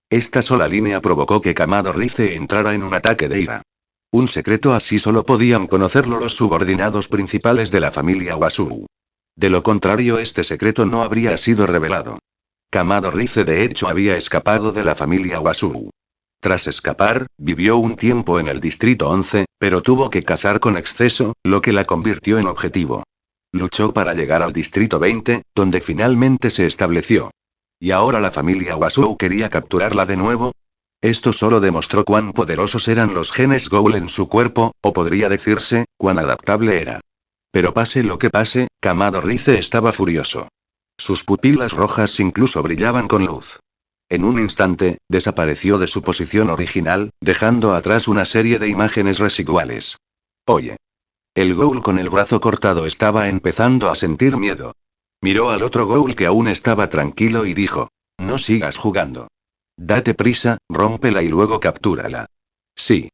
Esta sola línea provocó que Kamado Rize entrara en un ataque de ira. Un secreto así solo podían conocerlo los subordinados principales de la familia Wasu. De lo contrario, este secreto no habría sido revelado. Kamado Rize de hecho había escapado de la familia Wasu. Tras escapar, vivió un tiempo en el Distrito 11, pero tuvo que cazar con exceso, lo que la convirtió en objetivo. Luchó para llegar al Distrito 20, donde finalmente se estableció. ¿Y ahora la familia Wasu quería capturarla de nuevo? Esto solo demostró cuán poderosos eran los genes ghoul en su cuerpo, o podría decirse, cuán adaptable era. Pero pase lo que pase, Kamado Rize estaba furioso. Sus pupilas rojas incluso brillaban con luz. En un instante, desapareció de su posición original, dejando atrás una serie de imágenes residuales. Oye. El ghoul con el brazo cortado estaba empezando a sentir miedo. Miró al otro ghoul que aún estaba tranquilo y dijo: no sigas jugando. Date prisa, rómpela y luego captúrala. Sí.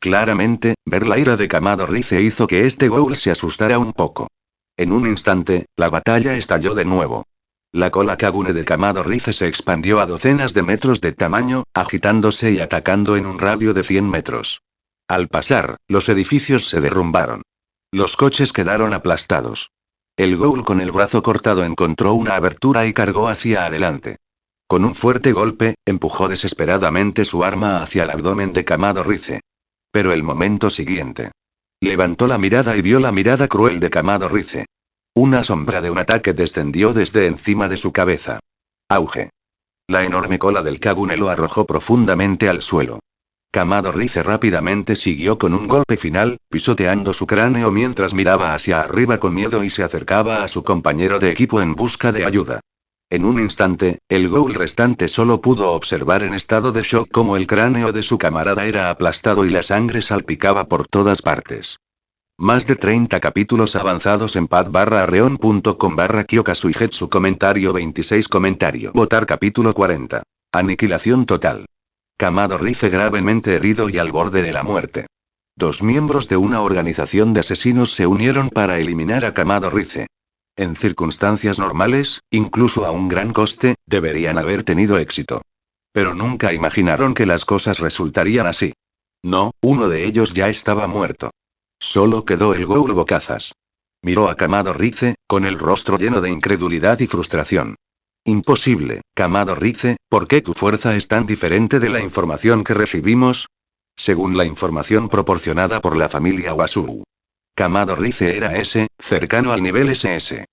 Claramente, ver la ira de Kamado Rize hizo que este ghoul se asustara un poco. En un instante, la batalla estalló de nuevo. La cola kagune de Kamado Rize se expandió a docenas de metros de tamaño, agitándose y atacando en un radio de 100 metros. Al pasar, los edificios se derrumbaron. Los coches quedaron aplastados. El ghoul con el brazo cortado encontró una abertura y cargó hacia adelante. Con un fuerte golpe, empujó desesperadamente su arma hacia el abdomen de Kamado Rize. Pero el momento siguiente. Levantó la mirada y vio la mirada cruel de Kamado Rize. Una sombra de un ataque descendió desde encima de su cabeza. Auge. La enorme cola del Kagune lo arrojó profundamente al suelo. Kamado Rize rápidamente siguió con un golpe final, pisoteando su cráneo mientras miraba hacia arriba con miedo y se acercaba a su compañero de equipo en busca de ayuda. En un instante, el ghoul restante solo pudo observar en estado de shock cómo el cráneo de su camarada era aplastado y la sangre salpicaba por todas partes. Más de 30 capítulos avanzados en pad-arreon.com/Kyokasuigetsu. Comentario 26. Comentario. Votar. Capítulo 40. Aniquilación total. Kamado Rize gravemente herido y al borde de la muerte. Dos miembros de una organización de asesinos se unieron para eliminar a Kamado Rize. En circunstancias normales, incluso a un gran coste, deberían haber tenido éxito. Pero nunca imaginaron que las cosas resultarían así. No, uno de ellos ya estaba muerto. Solo quedó el ghoul bocazas. Miró a Kamado Rize, con el rostro lleno de incredulidad y frustración. Imposible, Kamado Rize, ¿por qué tu fuerza es tan diferente de la información que recibimos? Según la información proporcionada por la familia Wasuru, Kamado Rize era S, cercano al nivel SS.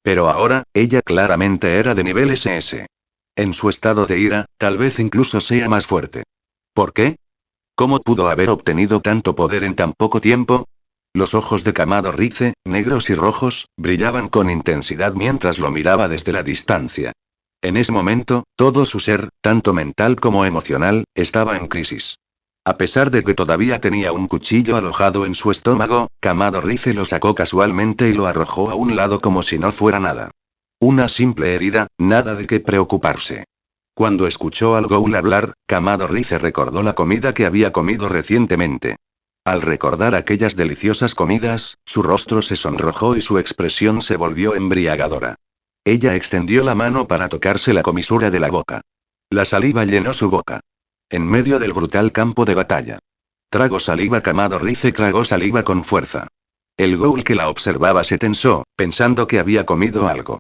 Pero ahora, ella claramente era de nivel SS. En su estado de ira, tal vez incluso sea más fuerte. ¿Por qué? ¿Cómo pudo haber obtenido tanto poder en tan poco tiempo? Los ojos de Kamado Rize, negros y rojos, brillaban con intensidad mientras lo miraba desde la distancia. En ese momento, todo su ser, tanto mental como emocional, estaba en crisis. A pesar de que todavía tenía un cuchillo alojado en su estómago, Kamado Rize lo sacó casualmente y lo arrojó a un lado como si no fuera nada. Una simple herida, nada de qué preocuparse. Cuando escuchó al ghoul hablar, Kamado Rize recordó la comida que había comido recientemente. Al recordar aquellas deliciosas comidas, su rostro se sonrojó y su expresión se volvió embriagadora. Ella extendió la mano para tocarse la comisura de la boca. La saliva llenó su boca. En medio del brutal campo de batalla. Tragó saliva. Kamado Rize tragó saliva con fuerza. El ghoul que la observaba se tensó, pensando que había comido algo.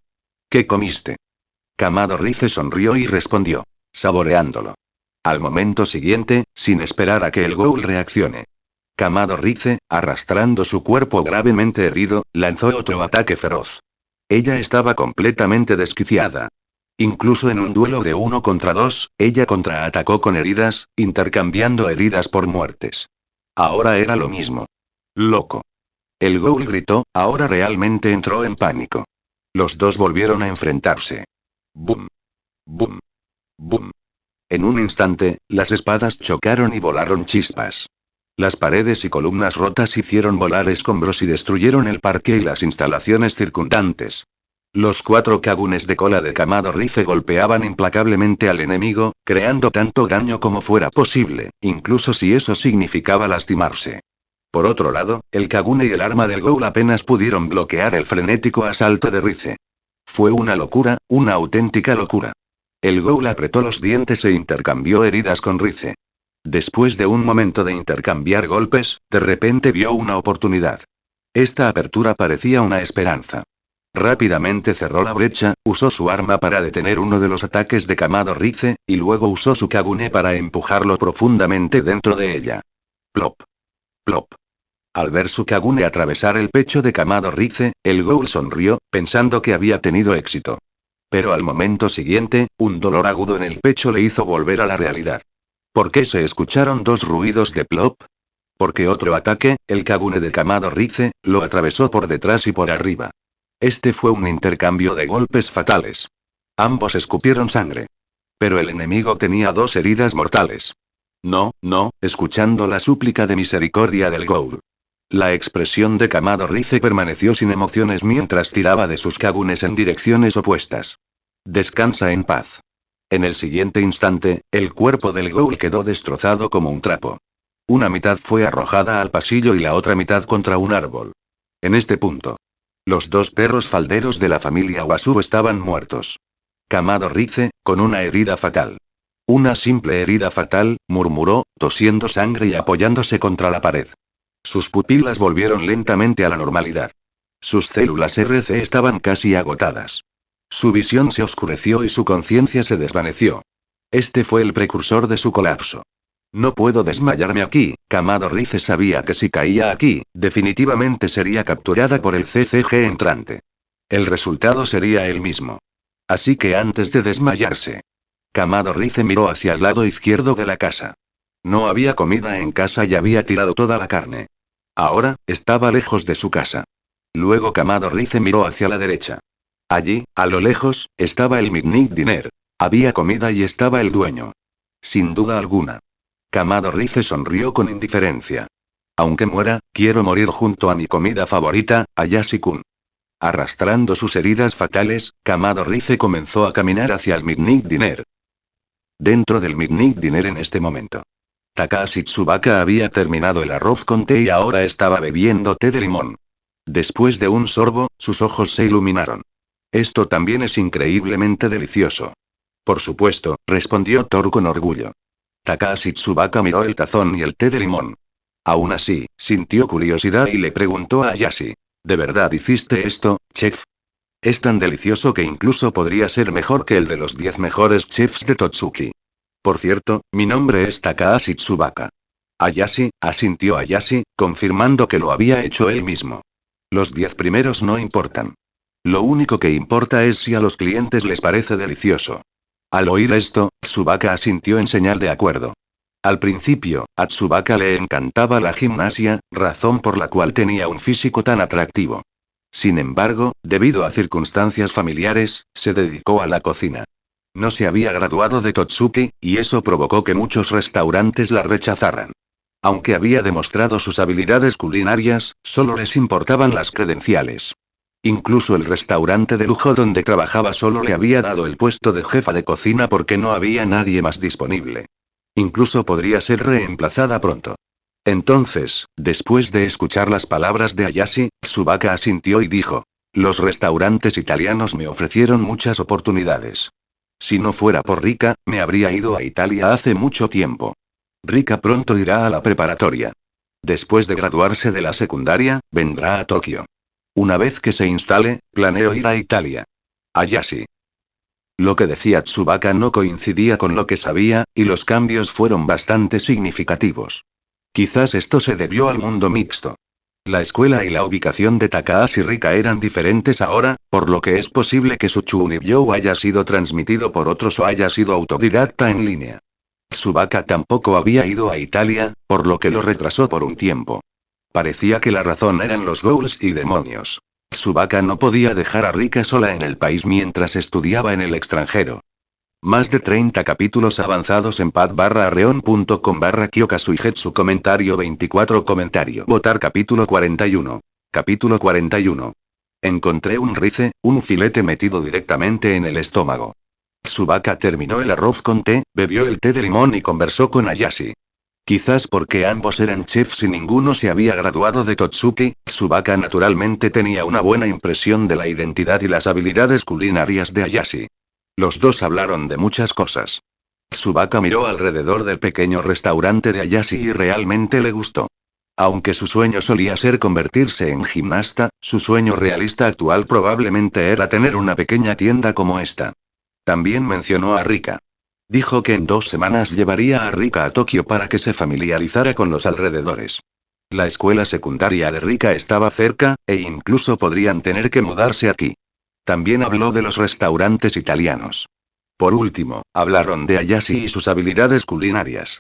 ¿Qué comiste? Kamado Rize sonrió y respondió, saboreándolo. Al momento siguiente, sin esperar a que el ghoul reaccione, Kamado Rize, arrastrando su cuerpo gravemente herido, lanzó otro ataque feroz. Ella estaba completamente desquiciada. Incluso en un duelo de 1 contra 2, ella contraatacó con heridas, intercambiando heridas por muertes. Ahora era lo mismo. Loco. El ghoul gritó, ahora realmente entró en pánico. Los dos volvieron a enfrentarse. Boom. Boom. Boom. En un instante, las espadas chocaron y volaron chispas. Las paredes y columnas rotas hicieron volar escombros y destruyeron el parque y las instalaciones circundantes. Los 4 kagunes de cola de Kamado Rize golpeaban implacablemente al enemigo, creando tanto daño como fuera posible, incluso si eso significaba lastimarse. Por otro lado, el kagune y el arma del ghoul apenas pudieron bloquear el frenético asalto de Rize. Fue una locura, una auténtica locura. El ghoul apretó los dientes e intercambió heridas con Rize. Después de un momento de intercambiar golpes, de repente vio una oportunidad. Esta apertura parecía una esperanza. Rápidamente cerró la brecha, usó su arma para detener uno de los ataques de Kamado Rize, y luego usó su kagune para empujarlo profundamente dentro de ella. Plop. Plop. Al ver su kagune atravesar el pecho de Kamado Rize, el ghoul sonrió, pensando que había tenido éxito. Pero al momento siguiente, un dolor agudo en el pecho le hizo volver a la realidad. ¿Por qué se escucharon 2 ruidos de plop? Porque otro ataque, el kagune de Kamado Rize, lo atravesó por detrás y por arriba. Este fue un intercambio de golpes fatales. Ambos escupieron sangre. Pero el enemigo tenía 2 heridas mortales. No, no, escuchando la súplica de misericordia del ghoul. La expresión de Kamado Rize permaneció sin emociones mientras tiraba de sus kagunes en direcciones opuestas. Descansa en paz. En el siguiente instante, el cuerpo del ghoul quedó destrozado como un trapo. Una mitad fue arrojada al pasillo y la otra mitad contra un árbol. En este punto, los 2 perros falderos de la familia Wasuru estaban muertos. Kamado Rize, con una herida fatal. Una simple herida fatal, murmuró, tosiendo sangre y apoyándose contra la pared. Sus pupilas volvieron lentamente a la normalidad. Sus células RC estaban casi agotadas. Su visión se oscureció y su conciencia se desvaneció. Este fue el precursor de su colapso. No puedo desmayarme aquí. Kamado Rize sabía que si caía aquí, definitivamente sería capturada por el CCG entrante. El resultado sería el mismo. Así que antes de desmayarse, Kamado Rize miró hacia el lado izquierdo de la casa. No había comida en casa y había tirado toda la carne. Ahora, estaba lejos de su casa. Luego Kamado Rize miró hacia la derecha. Allí, a lo lejos, estaba el Midnight Diner. Había comida y estaba el dueño. Sin duda alguna. Kamado Rize sonrió con indiferencia. Aunque muera, quiero morir junto a mi comida favorita, Ayashi-kun. Arrastrando sus heridas fatales, Kamado Rize comenzó a caminar hacia el Midnight Diner. Dentro del Midnight Diner en este momento, Takashi Tsubaka había terminado el arroz con té y ahora estaba bebiendo té de limón. Después de un sorbo, sus ojos se iluminaron. Esto también es increíblemente delicioso. Por supuesto, respondió Toru con orgullo. Takashi Tsubaka miró el tazón y el té de limón. Aún así, sintió curiosidad y le preguntó a Ayashi: ¿de verdad hiciste esto, chef? Es tan delicioso que incluso podría ser mejor que el de los 10 mejores chefs de Totsuki. Por cierto, mi nombre es Takashi Tsubaka. Ayashi, asintió Ayashi, confirmando que lo había hecho él mismo. Los 10 primeros no importan. Lo único que importa es si a los clientes les parece delicioso. Al oír esto, Tsubaka asintió en señal de acuerdo. Al principio, a Tsubaka le encantaba la gimnasia, razón por la cual tenía un físico tan atractivo. Sin embargo, debido a circunstancias familiares, se dedicó a la cocina. No se había graduado de Totsuki, y eso provocó que muchos restaurantes la rechazaran. Aunque había demostrado sus habilidades culinarias, solo les importaban las credenciales. Incluso el restaurante de lujo donde trabajaba solo le había dado el puesto de jefa de cocina porque no había nadie más disponible. Incluso podría ser reemplazada pronto. Entonces, después de escuchar las palabras de Ayashi, Tsubaka asintió y dijo: los restaurantes italianos me ofrecieron muchas oportunidades. Si no fuera por Rika, me habría ido a Italia hace mucho tiempo. Rika pronto irá a la preparatoria. Después de graduarse de la secundaria, vendrá a Tokio. Una vez que se instale, planeo ir a Italia. Ayashi. Lo que decía Tsubaka no coincidía con lo que sabía, y los cambios fueron bastante significativos. Quizás esto se debió al mundo mixto. La escuela y la ubicación de Takahashi Rika eran diferentes ahora, por lo que es posible que su Chunibyo haya sido transmitido por otros o haya sido autodidacta en línea. Tsubaka tampoco había ido a Italia, por lo que lo retrasó por un tiempo. Parecía que la razón eran los ghouls y demonios. Tsubaka no podía dejar a Rika sola en el país mientras estudiaba en el extranjero. Más de 30 capítulos avanzados en pad-reon.com/Kyokasuigetsu. Comentario 24. Comentario votar. Capítulo 41. Capítulo 41. Encontré un rice, un filete metido directamente en el estómago. Tsubaka terminó el arroz con té, bebió el té de limón y conversó con Ayashi. Quizás porque ambos eran chefs y ninguno se había graduado de Totsuki, Tsubaka naturalmente tenía una buena impresión de la identidad y las habilidades culinarias de Ayashi. Los dos hablaron de muchas cosas. Tsubaka miró alrededor del pequeño restaurante de Ayashi y realmente le gustó. Aunque su sueño solía ser convertirse en gimnasta, su sueño realista actual probablemente era tener una pequeña tienda como esta. También mencionó a Rika. Dijo que en 2 semanas llevaría a Rika a Tokio para que se familiarizara con los alrededores. La escuela secundaria de Rika estaba cerca, e incluso podrían tener que mudarse aquí. También habló de los restaurantes italianos. Por último, hablaron de Ayashi y sus habilidades culinarias.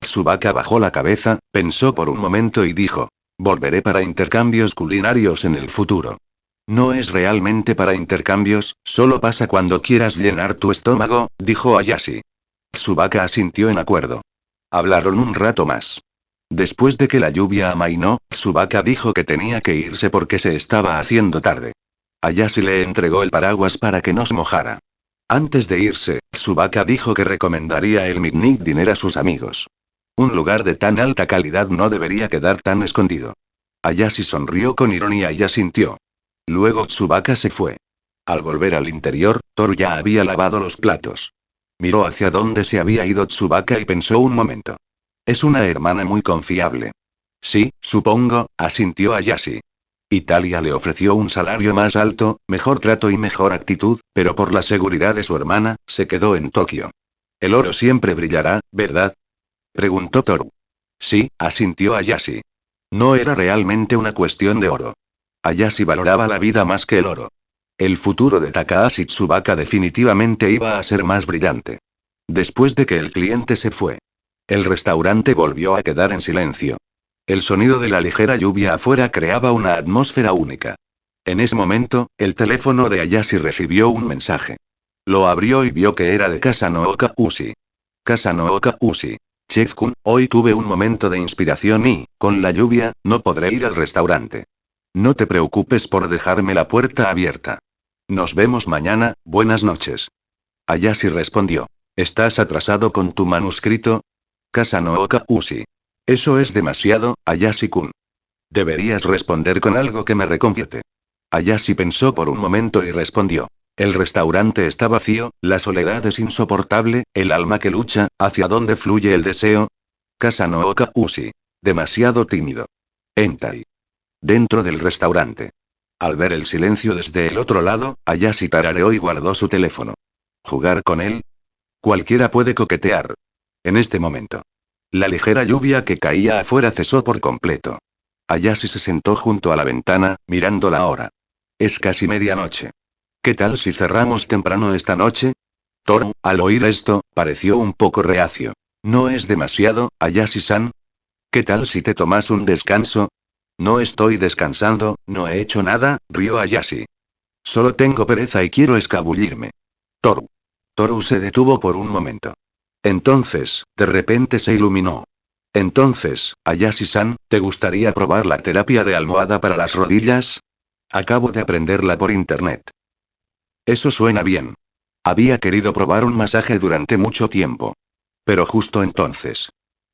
Tsubaka bajó la cabeza, pensó por un momento y dijo: volveré para intercambios culinarios en el futuro. No es realmente para intercambios, solo pasa cuando quieras llenar tu estómago, dijo Ayashi. Tsubaka asintió en acuerdo. Hablaron un rato más. Después de que la lluvia amainó, Tsubaka dijo que tenía que irse porque se estaba haciendo tarde. Ayashi le entregó el paraguas para que no se mojara. Antes de irse, Tsubaka dijo que recomendaría el Midnight Diner a sus amigos. Un lugar de tan alta calidad no debería quedar tan escondido. Ayashi sonrió con ironía y asintió. Luego Tsubaka se fue. Al volver al interior, Toru ya había lavado los platos. Miró hacia dónde se había ido Tsubaka y pensó un momento. Es una hermana muy confiable. Sí, supongo, asintió Ayashi. Italia le ofreció un salario más alto, mejor trato y mejor actitud, pero por la seguridad de su hermana, se quedó en Tokio. El oro siempre brillará, ¿verdad? Preguntó Toru. Sí, asintió Ayashi. No era realmente una cuestión de oro. Ayashi valoraba la vida más que el oro. El futuro de Takahashi Tsubaka definitivamente iba a ser más brillante. Después de que el cliente se fue, el restaurante volvió a quedar en silencio. El sonido de la ligera lluvia afuera creaba una atmósfera única. En ese momento, el teléfono de Ayashi recibió un mensaje. Lo abrió y vio que era de Kasanooka Ushi. Kasanooka Ushi. Chef-kun, hoy tuve un momento de inspiración y, con la lluvia, no podré ir al restaurante. No te preocupes por dejarme la puerta abierta. Nos vemos mañana, buenas noches. Ayashi respondió. ¿Estás atrasado con tu manuscrito? Kasanooka Ushi. Eso es demasiado, Ayashi-kun. Deberías responder con algo que me reconforte. Ayashi pensó por un momento y respondió. El restaurante está vacío, la soledad es insoportable, el alma que lucha, ¿hacia dónde fluye el deseo? Kasanooka Ushi. Demasiado tímido. Hentai. Dentro del restaurante. Al ver el silencio desde el otro lado, Ayashi tarareó y guardó su teléfono. ¿Jugar con él? Cualquiera puede coquetear. En este momento. La ligera lluvia que caía afuera cesó por completo. Ayashi se sentó junto a la ventana, mirando la hora. Es casi medianoche. ¿Qué tal si cerramos temprano esta noche? Toru, al oír esto, pareció un poco reacio. ¿No es demasiado, Ayashi-san? ¿Qué tal si te tomas un descanso? No estoy descansando, no he hecho nada, rió Ayashi. Solo tengo pereza y quiero escabullirme. Toru. Toru se detuvo por un momento. Entonces, de repente se iluminó. Entonces, Ayashi-san, ¿te gustaría probar la terapia de almohada para las rodillas? Acabo de aprenderla por internet. Eso suena bien. Había querido probar un masaje durante mucho tiempo. Pero justo entonces.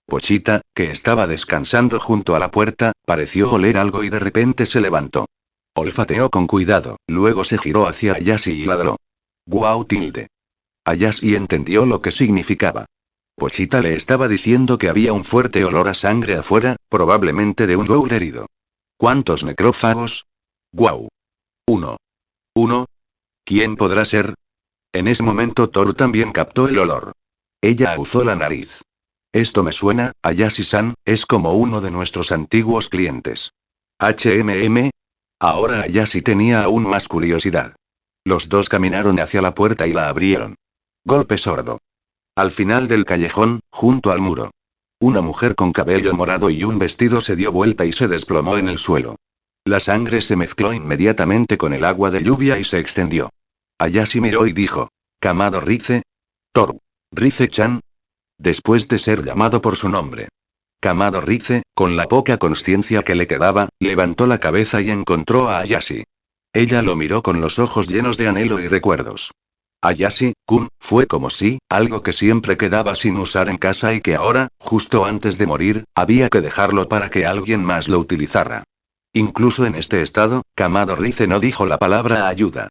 Pochita, que estaba descansando junto a la puerta, pareció oler algo y de repente se levantó. Olfateó con cuidado, luego se giró hacia Ayashi y ladró. Guau tilde. Ayashi entendió lo que significaba. Pochita le estaba diciendo que había un fuerte olor a sangre afuera, probablemente de un ghoul herido. ¿Cuántos necrófagos? Guau. Uno. ¿Quién podrá ser? En ese momento Toru también captó el olor. Ella aguzó la nariz. Esto me suena, Ayashi-san, es como uno de nuestros antiguos clientes. Ahora Ayashi tenía aún más curiosidad. Los dos caminaron hacia la puerta y la abrieron. Golpe sordo. Al final del callejón, junto al muro. Una mujer con cabello morado y un vestido se dio vuelta y se desplomó en el suelo. La sangre se mezcló inmediatamente con el agua de lluvia y se extendió. Ayashi miró y dijo. ¿Kamado Rize? Toru. ¿Rize-chan? Después de ser llamado por su nombre. Kamado Rize, con la poca consciencia que le quedaba, levantó la cabeza y encontró a Ayashi. Ella lo miró con los ojos llenos de anhelo y recuerdos. Ayashi-kun, fue como si, algo que siempre quedaba sin usar en casa y que ahora, justo antes de morir, había que dejarlo para que alguien más lo utilizara. Incluso en este estado, Kamado Rize no dijo la palabra ayuda.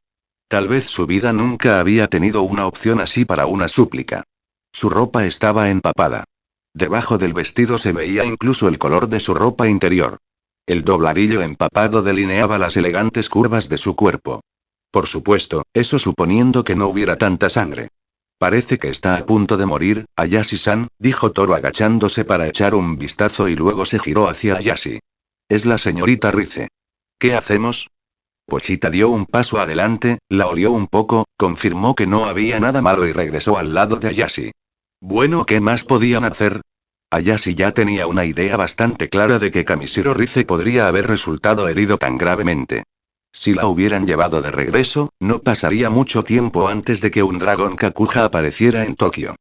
Tal vez su vida nunca había tenido una opción así para una súplica. Su ropa estaba empapada. Debajo del vestido se veía incluso el color de su ropa interior. El dobladillo empapado delineaba las elegantes curvas de su cuerpo. Por supuesto, eso suponiendo que no hubiera tanta sangre. Parece que está a punto de morir, Ayashi-san, dijo Toru agachándose para echar un vistazo y luego se giró hacia Ayashi. Es la señorita Rize. ¿Qué hacemos? Pochita dio un paso adelante, la olió un poco, confirmó que no había nada malo y regresó al lado de Ayashi. Bueno, ¿qué más podían hacer? Ayashi ya tenía una idea bastante clara de que Kamishiro Rize podría haber resultado herido tan gravemente. Si la hubieran llevado de regreso, no pasaría mucho tiempo antes de que un dragón Kakuja apareciera en Tokio.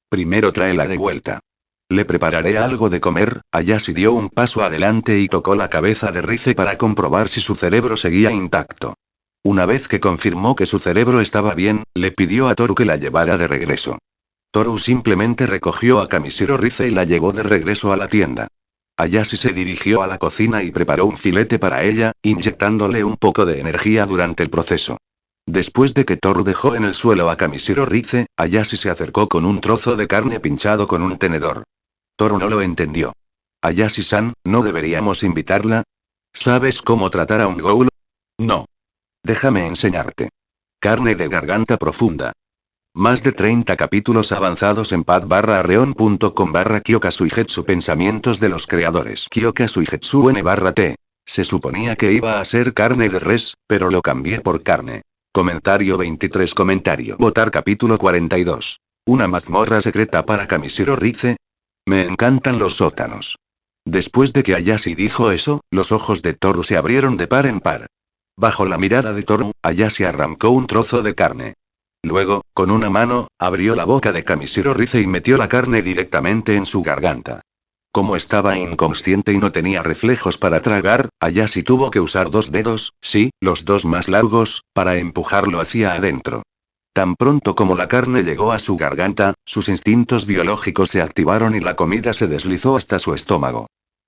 Primero tráela de vuelta. Le prepararé algo de comer. Ayashi dio un paso adelante y tocó la cabeza de Rize para comprobar si su cerebro seguía intacto. Una vez que confirmó que su cerebro estaba bien, le pidió a Toru que la llevara de regreso. Toru simplemente recogió a Kamishiro Rize y la llevó de regreso a la tienda. Ayashi se dirigió a la cocina y preparó un filete para ella, inyectándole un poco de energía durante el proceso. Después de que Toru dejó en el suelo a Kamishiro Rize, Ayashi se acercó con un trozo de carne pinchado con un tenedor. Toru no lo entendió. Ayashi-san, ¿no deberíamos invitarla? ¿Sabes cómo tratar a un ghoul? No. Déjame enseñarte. Carne de garganta profunda. Más de 30 capítulos avanzados en pad-arreon.com/Kyoka-Suigetsu. Pensamientos de los creadores. Kyoka-Suigetsu N/T. Se suponía que iba a ser carne de res, pero lo cambié por carne. Comentario 23. Comentario. Votar capítulo 42. ¿Una mazmorra secreta para Kamishiro Rize? Me encantan los sótanos. Después de que Ayashi dijo eso, los ojos de Toru se abrieron de par en par. Bajo la mirada de Toru, Ayashi arrancó un trozo de carne. Luego, con una mano, abrió la boca de Kamishiro Rize y metió la carne directamente en su garganta. Como estaba inconsciente y no tenía reflejos para tragar, Ayashi tuvo que usar 2 dedos, sí, los 2 más largos, para empujarlo hacia adentro. Tan pronto como la carne llegó a su garganta, sus instintos biológicos se activaron y la comida se deslizó hasta su estómago.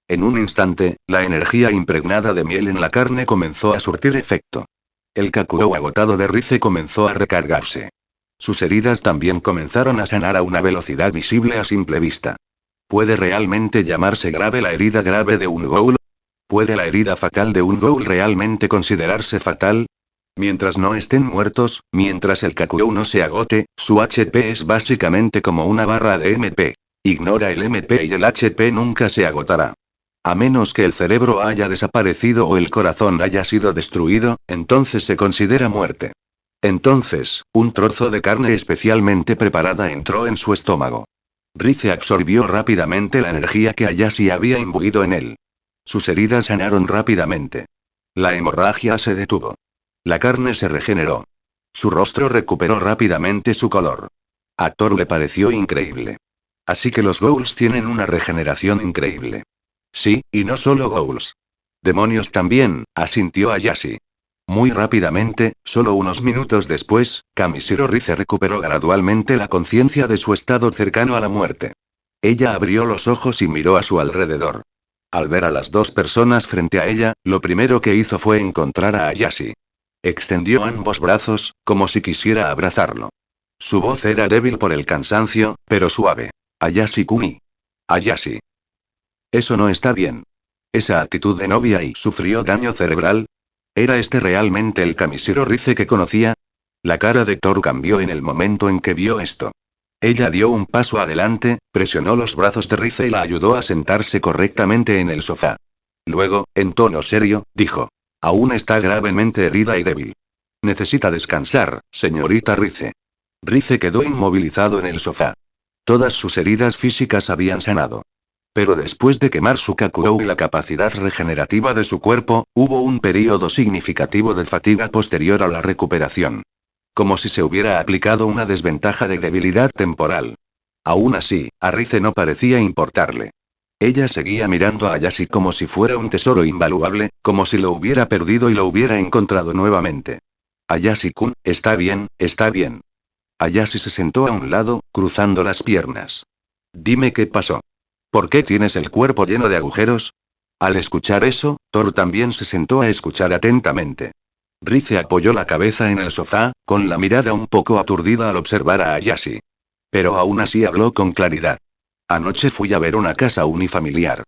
En un instante, la energía impregnada de miel en la carne comenzó a surtir efecto. El Kakuou agotado de Rize comenzó a recargarse. Sus heridas también comenzaron a sanar a una velocidad visible a simple vista. ¿Puede realmente llamarse grave la herida grave de un ghoul? ¿Puede la herida fatal de un ghoul realmente considerarse fatal? Mientras no estén muertos, mientras el Kakuou no se agote, su HP es básicamente como una barra de MP. Ignora el MP y el HP nunca se agotará. A menos que el cerebro haya desaparecido o el corazón haya sido destruido, entonces se considera muerte. Entonces, un trozo de carne especialmente preparada entró en su estómago. Rize absorbió rápidamente la energía que Ayashi había imbuido en él. Sus heridas sanaron rápidamente. La hemorragia se detuvo. La carne se regeneró. Su rostro recuperó rápidamente su color. A Toru le pareció increíble. Así que los ghouls tienen una regeneración increíble. Sí, y no solo ghouls. Demonios también, asintió Ayashi. Muy rápidamente, solo unos minutos después, Kamishiro Rize recuperó gradualmente la conciencia de su estado cercano a la muerte. Ella abrió los ojos y miró a su alrededor. Al ver a las 2 personas frente a ella, lo primero que hizo fue encontrar a Ayashi. Extendió ambos brazos, como si quisiera abrazarlo. Su voz era débil por el cansancio, pero suave. Ayashi-kuni. Ayashi. Eso no está bien. Esa actitud de novia y ¿sufrió daño cerebral? ¿Era este realmente el Kamishiro Rize que conocía? La cara de Toru cambió en el momento en que vio esto. Ella dio un paso adelante, presionó los brazos de Rize y la ayudó a sentarse correctamente en el sofá. Luego, en tono serio, dijo. Aún está gravemente herida y débil. Necesita descansar, señorita Rize. Rize quedó inmovilizado en el sofá. Todas sus heridas físicas habían sanado. Pero después de quemar su Kakuou y la capacidad regenerativa de su cuerpo, hubo un período significativo de fatiga posterior a la recuperación. Como si se hubiera aplicado una desventaja de debilidad temporal. Aún así, a Rize no parecía importarle. Ella seguía mirando a Ayashi como si fuera un tesoro invaluable, como si lo hubiera perdido y lo hubiera encontrado nuevamente. Ayashi-kun, está bien, está bien. Ayashi se sentó a un lado, cruzando las piernas. Dime qué pasó. ¿Por qué tienes el cuerpo lleno de agujeros? Al escuchar eso, Toru también se sentó a escuchar atentamente. Rize apoyó la cabeza en el sofá, con la mirada un poco aturdida al observar a Ayashi. Pero aún así habló con claridad. Anoche fui a ver una casa unifamiliar.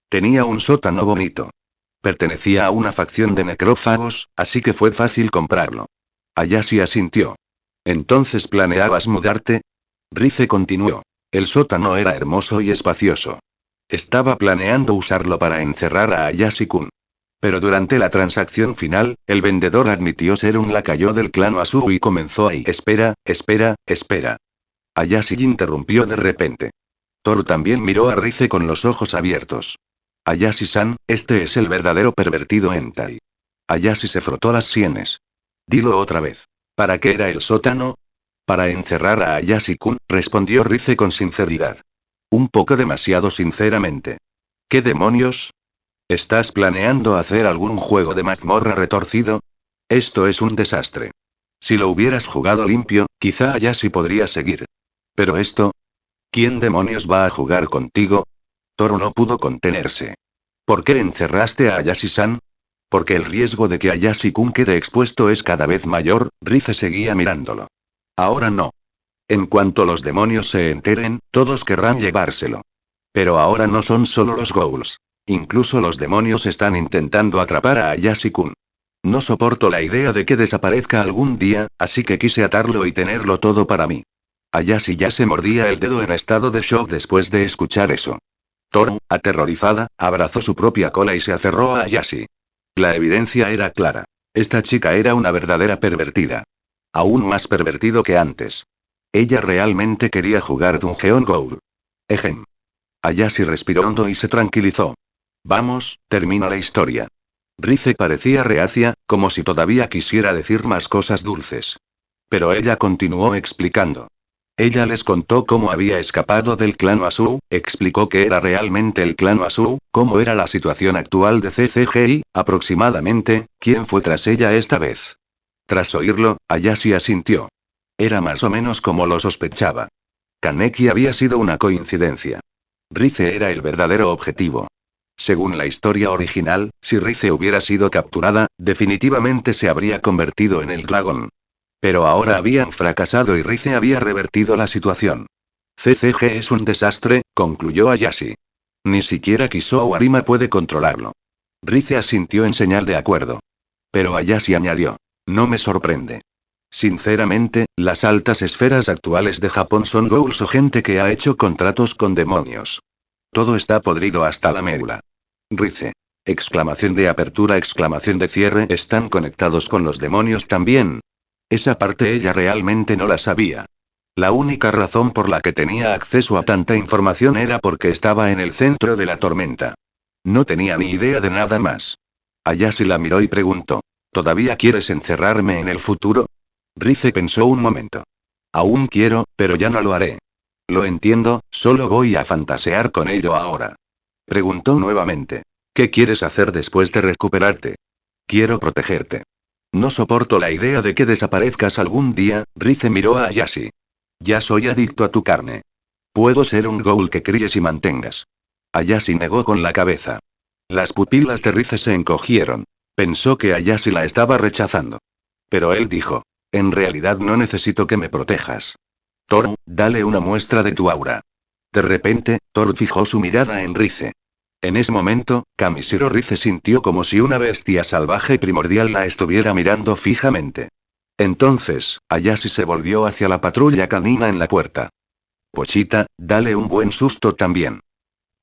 Tenía un sótano bonito. Pertenecía a una facción de necrófagos, así que fue fácil comprarlo. Ayashi asintió. ¿Entonces planeabas mudarte? Rize continuó. El sótano era hermoso y espacioso. Estaba planeando usarlo para encerrar a Ayashi-kun. Pero durante la transacción final, el vendedor admitió ser un lacayo del clan Asuru y comenzó ahí. Espera. Ayashi interrumpió de repente. Toru también miró a Rize con los ojos abiertos. Ayashi-san, este es el verdadero pervertido hentai. Ayashi se frotó las sienes. Dilo otra vez. ¿Para qué era el sótano? Para encerrar a Ayashi-kun, respondió Rize con sinceridad. Un poco demasiado sinceramente. ¿Qué demonios? ¿Estás planeando hacer algún juego de mazmorra retorcido? Esto es un desastre. Si lo hubieras jugado limpio, quizá Ayashi podría seguir. Pero esto... ¿Quién demonios va a jugar contigo? Toru no pudo contenerse. ¿Por qué encerraste a Ayashi-san? Porque el riesgo de que Ayashi-kun quede expuesto es cada vez mayor. Rize seguía mirándolo. Ahora no. En cuanto los demonios se enteren, todos querrán llevárselo. Pero ahora no son solo los ghouls. Incluso los demonios están intentando atrapar a Ayashi-kun. No soporto la idea de que desaparezca algún día, así que quise atarlo y tenerlo todo para mí. Ayashi ya se mordía el dedo en estado de shock después de escuchar eso. Toru, aterrorizada, abrazó su propia cola y se aferró a Ayashi. La evidencia era clara. Esta chica era una verdadera pervertida. Aún más pervertido que antes. Ella realmente quería jugar Dungeon Goal. Ejem. Ayashi respiró hondo y se tranquilizó. Vamos, termina la historia. Rize parecía reacia, como si todavía quisiera decir más cosas dulces. Pero ella continuó explicando. Ella les contó cómo había escapado del clan Oasu, explicó que era realmente el clan Oasu, cómo era la situación actual de CCG aproximadamente, quién fue tras ella esta vez. Tras oírlo, Ayashi asintió. Era más o menos como lo sospechaba. Kaneki había sido una coincidencia. Rize era el verdadero objetivo. Según la historia original, si Rize hubiera sido capturada, definitivamente se habría convertido en el dragón. Pero ahora habían fracasado y Rize había revertido la situación. CCG es un desastre, concluyó Ayashi. Ni siquiera Kisou Arima puede controlarlo. Rize asintió en señal de acuerdo. Pero Ayashi añadió. No me sorprende. Sinceramente, las altas esferas actuales de Japón son ghouls o gente que ha hecho contratos con demonios. Todo está podrido hasta la médula. Rize. Exclamación de apertura, exclamación de cierre. ¿Están conectados con los demonios también? Esa parte ella realmente no la sabía. La única razón por la que tenía acceso a tanta información era porque estaba en el centro de la tormenta. No tenía ni idea de nada más. Ayashi la miró y preguntó. ¿Todavía quieres encerrarme en el futuro? Rize pensó un momento. Aún quiero, pero ya no lo haré. Lo entiendo, solo voy a fantasear con ello ahora. Preguntó nuevamente. ¿Qué quieres hacer después de recuperarte? Quiero protegerte. No soporto la idea de que desaparezcas algún día, Rize miró a Ayashi. Ya soy adicto a tu carne. Puedo ser un ghoul que críes y mantengas. Ayashi negó con la cabeza. Las pupilas de Rize se encogieron. Pensó que Ayashi la estaba rechazando. Pero él dijo. En realidad no necesito que me protejas. Toru, dale una muestra de tu aura. De repente, Toru fijó su mirada en Rize. En ese momento, Kamishiro Rize sintió como si una bestia salvaje y primordial la estuviera mirando fijamente. Entonces, Ayashi se volvió hacia la patrulla canina en la puerta. Pochita, dale un buen susto también.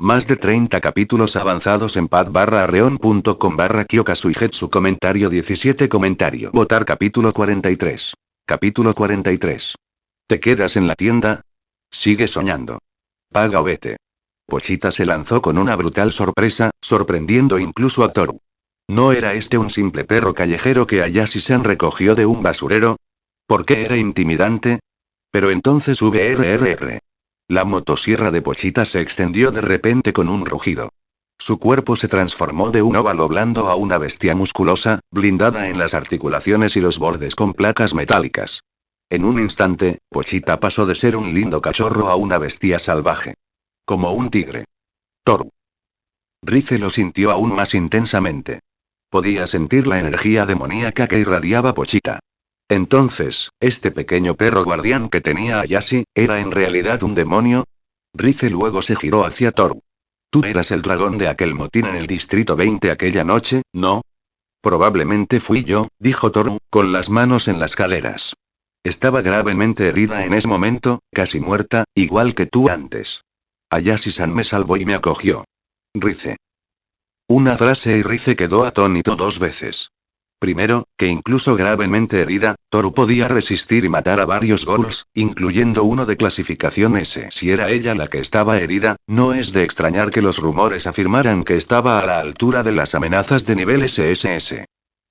Más de 30 capítulos avanzados en pad-arreon.com/Kyoka-Suigetsu. Comentario 17. Comentario. Votar capítulo 43. Capítulo 43. ¿Te quedas en la tienda? Sigue soñando. Paga o vete. Pochita se lanzó con una brutal sorpresa, sorprendiendo incluso a Toru. ¿No era este un simple perro callejero que Ayashi-san recogió de un basurero? ¿Por qué era intimidante? Pero entonces VRRR. La motosierra de Pochita se extendió de repente con un rugido. Su cuerpo se transformó de un óvalo blando a una bestia musculosa, blindada en las articulaciones y los bordes con placas metálicas. En un instante, Pochita pasó de ser un lindo cachorro a una bestia salvaje. Como un tigre. Toru. Rize lo sintió aún más intensamente. Podía sentir la energía demoníaca que irradiaba Pochita. Entonces, ¿este pequeño perro guardián que tenía Ayashi, era en realidad un demonio? Rize luego se giró hacia Toru. Tú eras el dragón de aquel motín en el distrito 20 aquella noche, ¿no? Probablemente fui yo, dijo Toru, con las manos en las caderas. Estaba gravemente herida en ese momento, casi muerta, igual que tú antes. Ayashi-san me salvó y me acogió. Rize. Una frase y Rize quedó atónito 2 veces. Primero, que incluso gravemente herida, Toru podía resistir y matar a varios ghouls, incluyendo uno de clasificación S. Si era ella la que estaba herida, no es de extrañar que los rumores afirmaran que estaba a la altura de las amenazas de nivel SSS.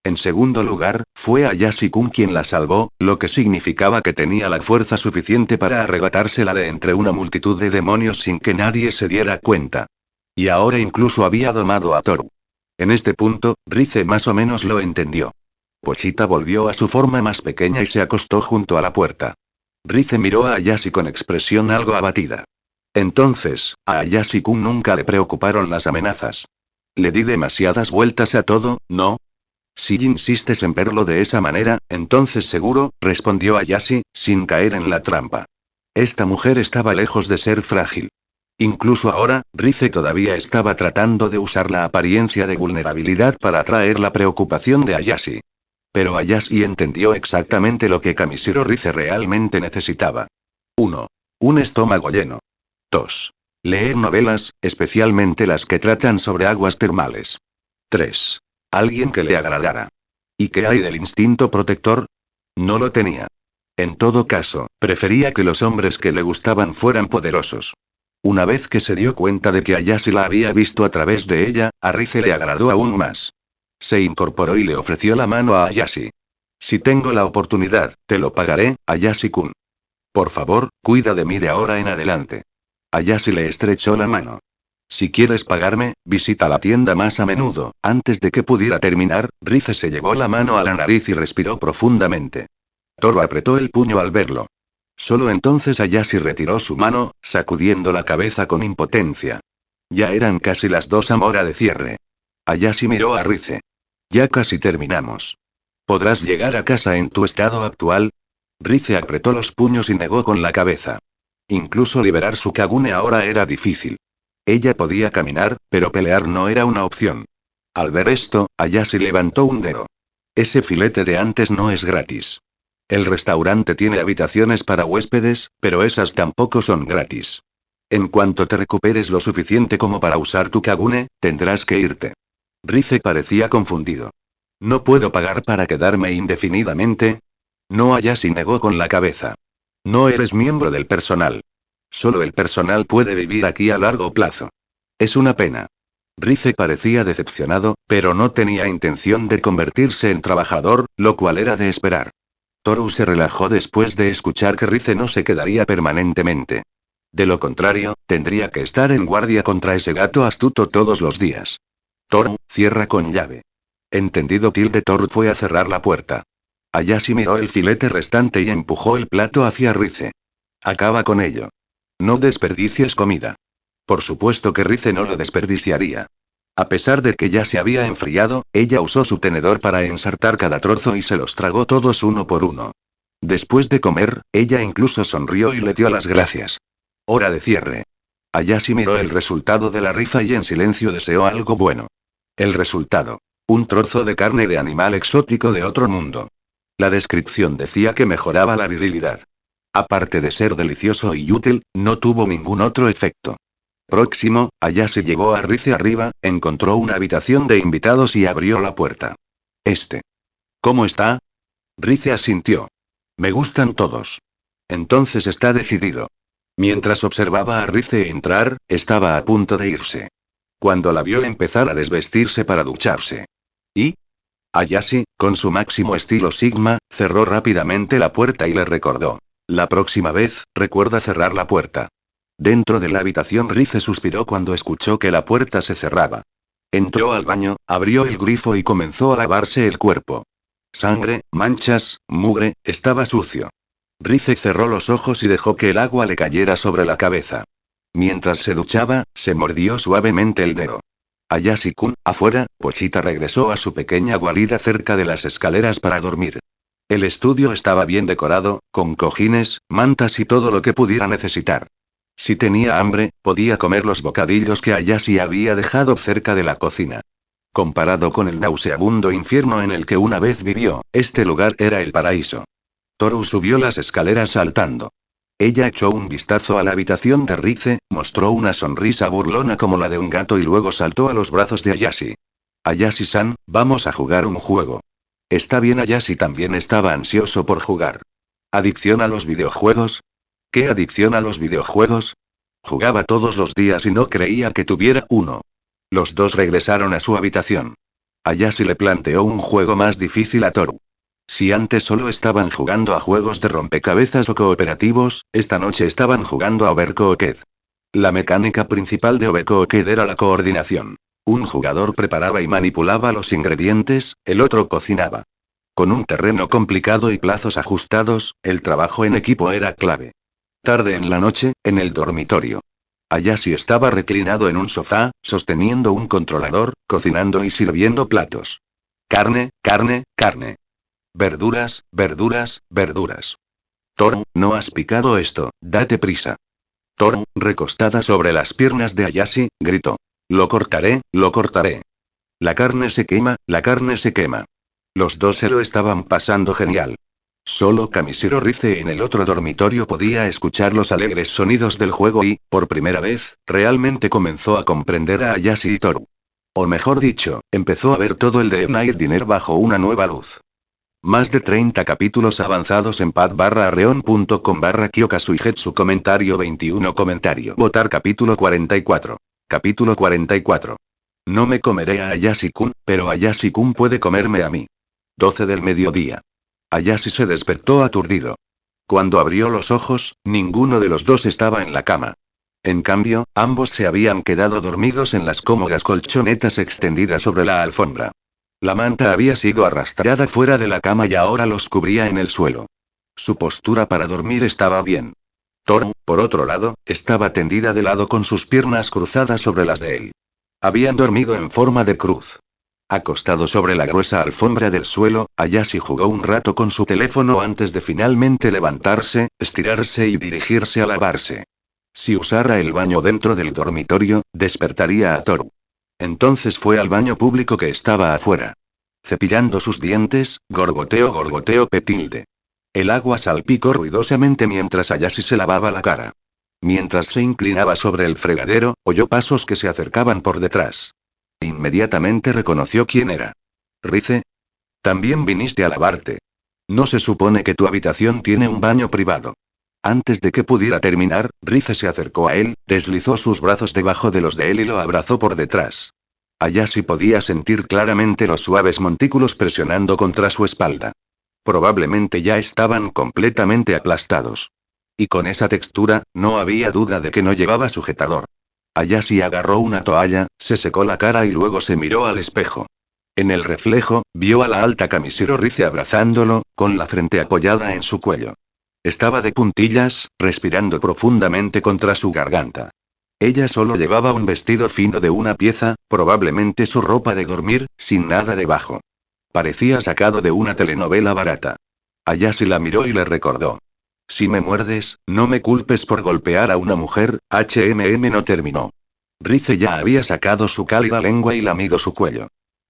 En segundo lugar, fue Ayashi-kun quien la salvó, lo que significaba que tenía la fuerza suficiente para arrebatársela de entre una multitud de demonios sin que nadie se diera cuenta. Y ahora incluso había domado a Toru. En este punto, Rize más o menos lo entendió. Pochita volvió a su forma más pequeña y se acostó junto a la puerta. Rize miró a Ayashi con expresión algo abatida. Entonces, a Ayashi-kun nunca le preocuparon las amenazas. Le di demasiadas vueltas a todo, ¿no? Si insistes en verlo de esa manera, entonces seguro, respondió Ayashi, sin caer en la trampa. Esta mujer estaba lejos de ser frágil. Incluso ahora, Rize todavía estaba tratando de usar la apariencia de vulnerabilidad para atraer la preocupación de Ayashi. Pero Ayashi entendió exactamente lo que Kamishiro Rize realmente necesitaba. 1. Un estómago lleno. 2. Leer novelas, especialmente las que tratan sobre aguas termales. 3. Alguien que le agradara. ¿Y qué hay del instinto protector? No lo tenía. En todo caso, prefería que los hombres que le gustaban fueran poderosos. Una vez que se dio cuenta de que Ayashi la había visto a través de ella, a Rize le agradó aún más. Se incorporó y le ofreció la mano a Ayashi. Si tengo la oportunidad, te lo pagaré, Ayashi-kun. Por favor, cuida de mí de ahora en adelante. Ayashi le estrechó la mano. Si quieres pagarme, visita la tienda más a menudo. Antes de que pudiera terminar, Rize se llevó la mano a la nariz y respiró profundamente. Toru apretó el puño al verlo. Solo entonces Ayashi retiró su mano, sacudiendo la cabeza con impotencia. Ya eran casi las 2 a hora de cierre. Ayashi miró a Rize. Ya casi terminamos. ¿Podrás llegar a casa en tu estado actual? Rize apretó los puños y negó con la cabeza. Incluso liberar su Kagune ahora era difícil. Ella podía caminar, pero pelear no era una opción. Al ver esto, Ayashi levantó un dedo. Ese filete de antes no es gratis. El restaurante tiene habitaciones para huéspedes, pero esas tampoco son gratis. En cuanto te recuperes lo suficiente como para usar tu Kagune, tendrás que irte. Rize parecía confundido. ¿No puedo pagar para quedarme indefinidamente? No, Ayashi negó con la cabeza. No eres miembro del personal. Solo el personal puede vivir aquí a largo plazo. Es una pena. Rize parecía decepcionado, pero no tenía intención de convertirse en trabajador, lo cual era de esperar. Toru se relajó después de escuchar que Rize no se quedaría permanentemente. De lo contrario, tendría que estar en guardia contra ese gato astuto todos los días. Toru, cierra con llave. Entendido. Toru fue a cerrar la puerta. Ayashi miró el filete restante y empujó el plato hacia Rize. Acaba con ello. No desperdicies comida. Por supuesto que Rize no lo desperdiciaría. A pesar de que ya se había enfriado, ella usó su tenedor para ensartar cada trozo y se los tragó todos uno por uno. Después de comer, ella incluso sonrió y le dio las gracias. Hora de cierre. Ayashi miró el resultado de la rifa y en silencio deseó algo bueno. El resultado. Un trozo de carne de animal exótico de otro mundo. La descripción decía que mejoraba la virilidad. Aparte de ser delicioso y útil, no tuvo ningún otro efecto. Próximo, Ayashi llevó a Rize arriba, encontró una habitación de invitados y abrió la puerta. ¿Cómo está? Rize asintió. Me gustan todos. Entonces está decidido. Mientras observaba a Rize entrar, estaba a punto de irse. Cuando la vio empezar a desvestirse para ducharse. ¿Y? Ayashi, con su máximo estilo Sigma, cerró rápidamente la puerta y le recordó. La próxima vez, recuerda cerrar la puerta. Dentro de la habitación Rize suspiró cuando escuchó que la puerta se cerraba. Entró al baño, abrió el grifo y comenzó a lavarse el cuerpo. Sangre, manchas, mugre, estaba sucio. Rize cerró los ojos y dejó que el agua le cayera sobre la cabeza. Mientras se duchaba, se mordió suavemente el dedo. Ayashi-kun, afuera, Pochita regresó a su pequeña guarida cerca de las escaleras para dormir. El estudio estaba bien decorado, con cojines, mantas y todo lo que pudiera necesitar. Si tenía hambre, podía comer los bocadillos que Ayashi había dejado cerca de la cocina. Comparado con el nauseabundo infierno en el que una vez vivió, este lugar era el paraíso. Toru subió las escaleras saltando. Ella echó un vistazo a la habitación de Rize, mostró una sonrisa burlona como la de un gato y luego saltó a los brazos de Ayashi. Ayashi-san, vamos a jugar un juego. Está bien. Ayashi también estaba ansioso por jugar. ¿Adicción a los videojuegos? ¿Qué adicción a los videojuegos? Jugaba todos los días y no creía que tuviera uno. Los dos regresaron a su habitación. Ayashi le planteó un juego más difícil a Toru. Si antes solo estaban jugando a juegos de rompecabezas o cooperativos, esta noche estaban jugando a Overcooked. La mecánica principal de Overcooked era la coordinación. Un jugador preparaba y manipulaba los ingredientes, el otro cocinaba. Con un terreno complicado y plazos ajustados, el trabajo en equipo era clave. Tarde en la noche, en el dormitorio. Ayashi estaba reclinado en un sofá, sosteniendo un controlador, cocinando y sirviendo platos. Carne, carne, carne. Verduras, verduras, verduras. Toru, no has picado esto, date prisa. Toru, recostada sobre las piernas de Ayashi, gritó. Lo cortaré, lo cortaré. La carne se quema, la carne se quema. Los dos se lo estaban pasando genial. Solo Kamishiro Rize en el otro dormitorio podía escuchar los alegres sonidos del juego y, por primera vez, realmente comenzó a comprender a Ayashi y Toru. O mejor dicho, empezó a ver todo el de Night Diner bajo una nueva luz. Más de 30 capítulos avanzados en pad/arreon.com/Kyokasuigetsu comentario 21 comentario. Votar capítulo 44. Capítulo 44. No me comeré a Ayashi-kun, pero Ayashi-kun puede comerme a mí. 12 del mediodía. Ayashi se despertó aturdido. Cuando abrió los ojos, ninguno de los dos estaba en la cama. En cambio, ambos se habían quedado dormidos en las cómodas colchonetas extendidas sobre la alfombra. La manta había sido arrastrada fuera de la cama y ahora los cubría en el suelo. Su postura para dormir estaba bien. Toru, por otro lado, estaba tendida de lado con sus piernas cruzadas sobre las de él. Habían dormido en forma de cruz. Acostado sobre la gruesa alfombra del suelo, Ayashi jugó un rato con su teléfono antes de finalmente levantarse, estirarse y dirigirse a lavarse. Si usara el baño dentro del dormitorio, despertaría a Toru. Entonces fue al baño público que estaba afuera. Cepillando sus dientes, gorgoteo petilde. El agua salpicó ruidosamente mientras Ayashi se lavaba la cara. Mientras se inclinaba sobre el fregadero, oyó pasos que se acercaban por detrás. Inmediatamente reconoció quién era. Rize. También viniste a lavarte. No se supone que tu habitación tiene un baño privado. Antes de que pudiera terminar, Rize se acercó a él, deslizó sus brazos debajo de los de él y lo abrazó por detrás. Ayashi podía sentir claramente los suaves montículos presionando contra su espalda. Probablemente ya estaban completamente aplastados. Y con esa textura, no había duda de que no llevaba sujetador. Ayashi agarró una toalla, se secó la cara y luego se miró al espejo. En el reflejo, vio a la alta Kamishiro Rize abrazándolo, con la frente apoyada en su cuello. Estaba de puntillas, respirando profundamente contra su garganta. Ella solo llevaba un vestido fino de una pieza, probablemente su ropa de dormir, sin nada debajo. Parecía sacado de una telenovela barata. Ayashi la miró y le recordó. Si me muerdes, no me culpes por golpear a una mujer. No terminó. Rize ya había sacado su cálida lengua y lamido su cuello.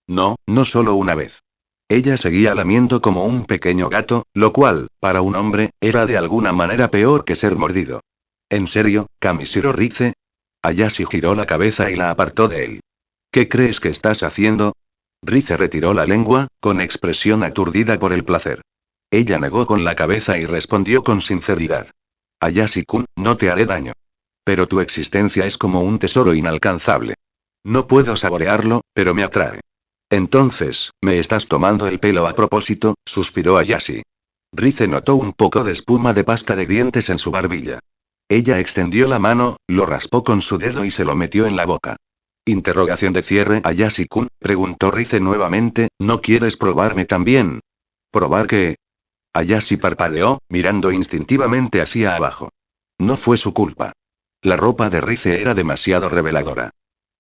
No solo una vez. Ella seguía lamiendo como un pequeño gato, lo cual, para un hombre, era de alguna manera peor que ser mordido. ¿En serio, Kamishiro Rize? Ayashi giró la cabeza y la apartó de él. ¿Qué crees que estás haciendo? Rize retiró la lengua, con expresión aturdida por el placer. Ella negó con la cabeza y respondió con sinceridad. Ayashi-kun, no te haré daño. Pero tu existencia es como un tesoro inalcanzable. No puedo saborearlo, pero me atrae. Entonces, ¿me estás tomando el pelo a propósito?, suspiró Ayashi. Rize notó un poco de espuma de pasta de dientes en su barbilla. Ella extendió la mano, lo raspó con su dedo y se lo metió en la boca. Interrogación de cierre. Ayashi-kun, preguntó Rize nuevamente, ¿no quieres probarme también? ¿Probar qué? Ayashi parpadeó, mirando instintivamente hacia abajo. No fue su culpa. La ropa de Rize era demasiado reveladora.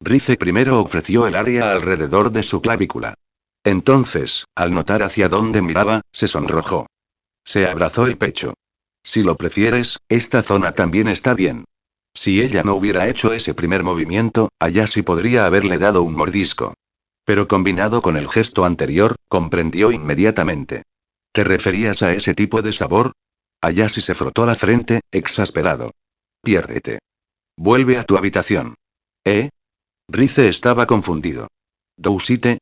Rize primero ofreció el área alrededor de su clavícula. Entonces, al notar hacia dónde miraba, se sonrojó. Se abrazó el pecho. Si lo prefieres, esta zona también está bien. Si ella no hubiera hecho ese primer movimiento, Ayashi podría haberle dado un mordisco. Pero combinado con el gesto anterior, comprendió inmediatamente. ¿Te referías a ese tipo de sabor? Ayashi se frotó la frente, exasperado. Piérdete. Vuelve a tu habitación. ¿Eh? Rize estaba confundido. ¿Dousite?